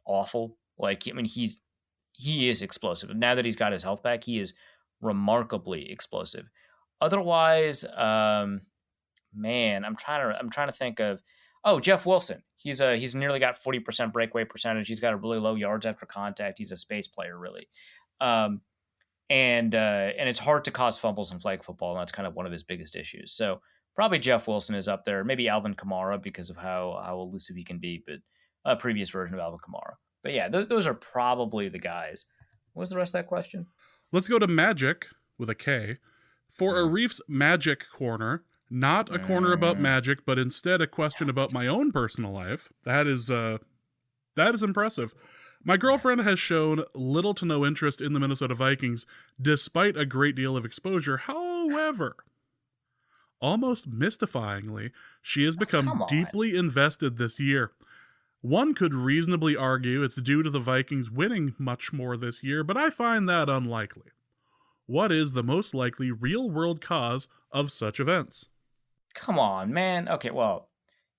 [SPEAKER 2] awful. Like, I mean, he is explosive. Now that he's got his health back, he is remarkably explosive. Otherwise, man, I'm trying to think of, Jeff Wilson. He's nearly got 40% breakaway percentage. He's got a really low yards after contact. He's a space player, really. And it's hard to cause fumbles in flag football, and that's kind of one of his biggest issues. So probably Jeff Wilson is up there. Maybe Alvin Kamara because of how elusive he can be, but a previous version of Alvin Kamara. But yeah, those are probably the guys. What was the rest of that question?
[SPEAKER 1] Let's go to Magic with a K for a Reefs Magic corner. Not a corner about magic, but instead a question about my own personal life. That is impressive. My girlfriend has shown little to no interest in the Minnesota Vikings, despite a great deal of exposure. However, almost mystifyingly, she has become deeply invested this year. One could reasonably argue it's due to the Vikings winning much more this year, but I find that unlikely. What is the most likely real-world cause of such events?
[SPEAKER 2] Come on, man. Okay, well,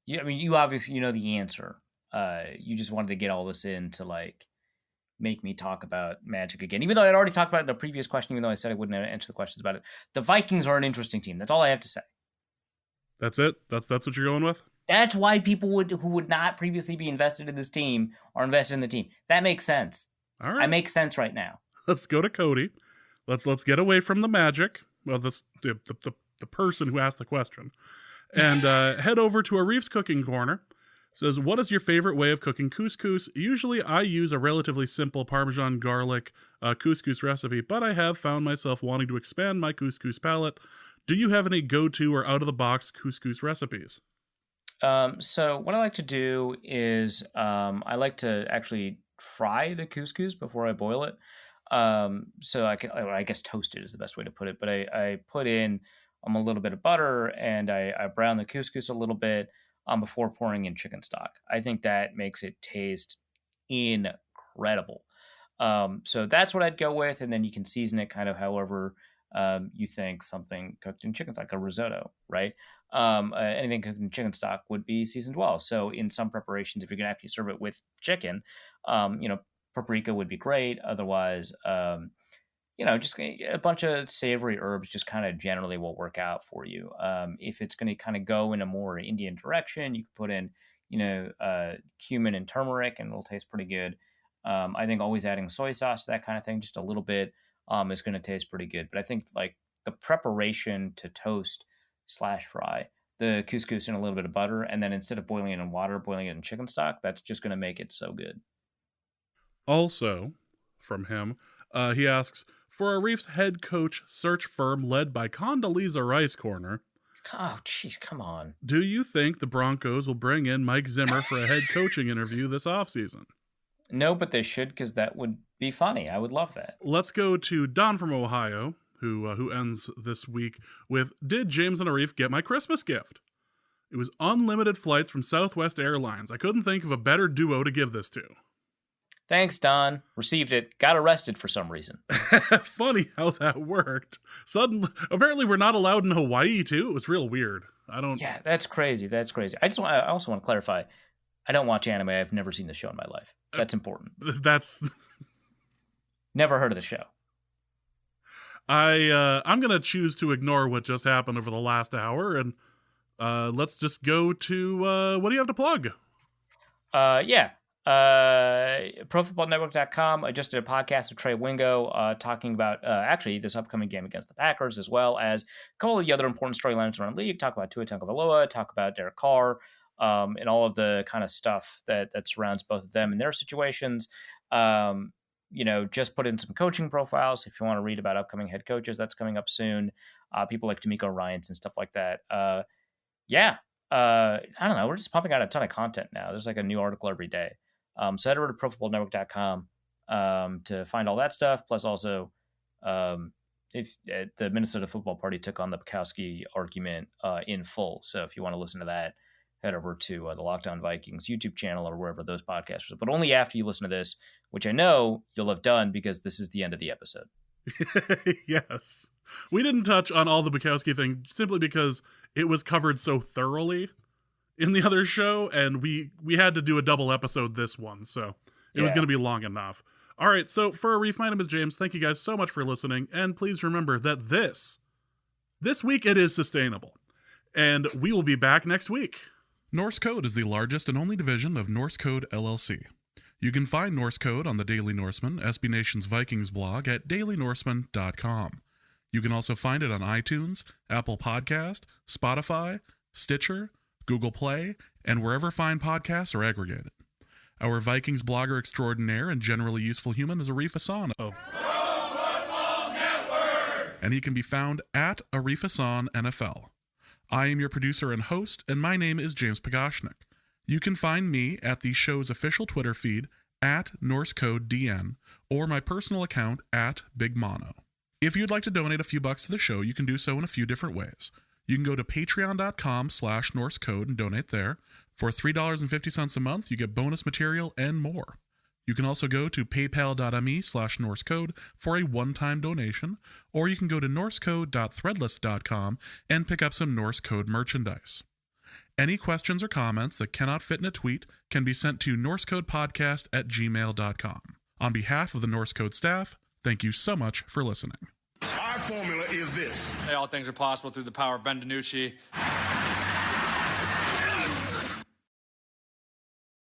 [SPEAKER 2] you obviously know the answer. You just wanted to get all this in to like make me talk about Magic again. Even though I'd already talked about it in a previous question, even though I said I wouldn't answer the questions about it. The Vikings are an interesting team. That's all I have to say.
[SPEAKER 1] That's it? That's what you're going with?
[SPEAKER 2] That's why people who would not previously be invested in this team are invested in the team. That makes sense.
[SPEAKER 1] All right.
[SPEAKER 2] I make sense right now.
[SPEAKER 1] Let's go to Cody. Let's get away from the Magic. Well, the person who asked the question. And head over to Arif's Cooking Corner. Says, what is your favorite way of cooking couscous? Usually I use a relatively simple Parmesan garlic couscous recipe, but I have found myself wanting to expand my couscous palette. Do you have any go-to or out-of-the-box couscous recipes?
[SPEAKER 2] So what I like to do is I like to actually fry the couscous before I boil it. So I guess toast it is the best way to put it. But I put in a little bit of butter and I brown the couscous a little bit before pouring in chicken stock. I think that makes it taste incredible. So that's what I'd go with, and then you can season it kind of however you think something cooked in chicken stock, like a risotto, right? Anything cooked in chicken stock would be seasoned well. So in some preparations, if you're going to actually serve it with chicken, paprika would be great. Otherwise, just a bunch of savory herbs just kind of generally will work out for you. If it's going to kind of go in a more Indian direction, you can put in, cumin and turmeric and it'll taste pretty good. I think always adding soy sauce, that kind of thing, just a little bit, is going to taste pretty good. But I think like the preparation to toast / fry the couscous in a little bit of butter, and then instead of boiling it in water, boiling it in chicken stock, that's just going to make it so good.
[SPEAKER 1] Also, from him, he asks, for Arif's head coach search firm led by Condoleezza Rice Corner,
[SPEAKER 2] oh, jeez, come on.
[SPEAKER 1] Do you think the Broncos will bring in Mike Zimmer for a head coaching interview this offseason?
[SPEAKER 2] No, but they should, because that would be funny. I would love that.
[SPEAKER 1] Let's go to Don from Ohio, who ends this week with, did James and Arif get my Christmas gift? It was unlimited flights from Southwest Airlines. I couldn't think of a better duo to give this to.
[SPEAKER 2] Thanks, Don. Received it. Got arrested for some reason.
[SPEAKER 1] Funny how that worked. Suddenly, apparently we're not allowed in Hawaii, too. It was real weird.
[SPEAKER 2] Yeah, that's crazy. That's crazy. I also want to clarify, I don't watch anime. I've never seen the show in my life. That's important.
[SPEAKER 1] That's...
[SPEAKER 2] Never heard of the show.
[SPEAKER 1] I'm going to choose to ignore what just happened over the last hour, and let's just go to, what do you have to plug?
[SPEAKER 2] Yeah. ProFootballNetwork.com. I just did a podcast with Trey Wingo talking about actually this upcoming game against the Packers, as well as a couple of the other important storylines around the league. Talk about Tua Tagovailoa, talk about Derek Carr, and all of the kind of stuff that surrounds both of them and their situations. Just put in some coaching profiles if you want to read about upcoming head coaches. That's coming up soon. People like D'Amico Ryans and stuff like that. I don't know. We're just pumping out a ton of content now. There's like a new article every day. So head over to ProFootballNetwork.com to find all that stuff. Plus also, if the Minnesota Football Party took on the Bukowski argument in full. So if you want to listen to that, head over to the Locked On Vikings YouTube channel or wherever those podcasts are. But only after you listen to this, which I know you'll have done because this is the end of the episode.
[SPEAKER 1] Yes. We didn't touch on all the Bukowski thing simply because it was covered so thoroughly in the other show, and we had to do a double episode this one, so it was going to be long enough. All right, so for Arif, my name is James. Thank you guys so much for listening, and please remember that this week it is sustainable, and we will be back next week. Norse Code is the largest and only division of Norse Code LLC. You can find Norse Code on the Daily Norseman, SB Nation's Vikings blog, at dailynorseman.com. You can also find it on iTunes, Apple Podcast, Spotify, Stitcher, Google Play, and wherever fine podcasts are aggregated. Our Vikings blogger extraordinaire and generally useful human is Arif Hassan of Pro Football Network, and he can be found at Arif Hassan NFL. I am your producer and host, and my name is James Pagashnik. You can find me at the show's official Twitter feed at NorseCodeDN or my personal account at Big Mono. If you'd like to donate a few bucks to the show, you can do so in a few different ways. You can go to patreon.com/NorseCode and donate there. For $3.50 a month, you get bonus material and more. You can also go to paypal.me/NorseCode for a one-time donation, or you can go to norsecode.threadless.com and pick up some Norse Code merchandise. Any questions or comments that cannot fit in a tweet can be sent to norsecodepodcast@gmail.com. On behalf of the Norse Code staff, thank you so much for listening.
[SPEAKER 4] Our formula is this.
[SPEAKER 5] All things are possible through the power of Ben DiNucci.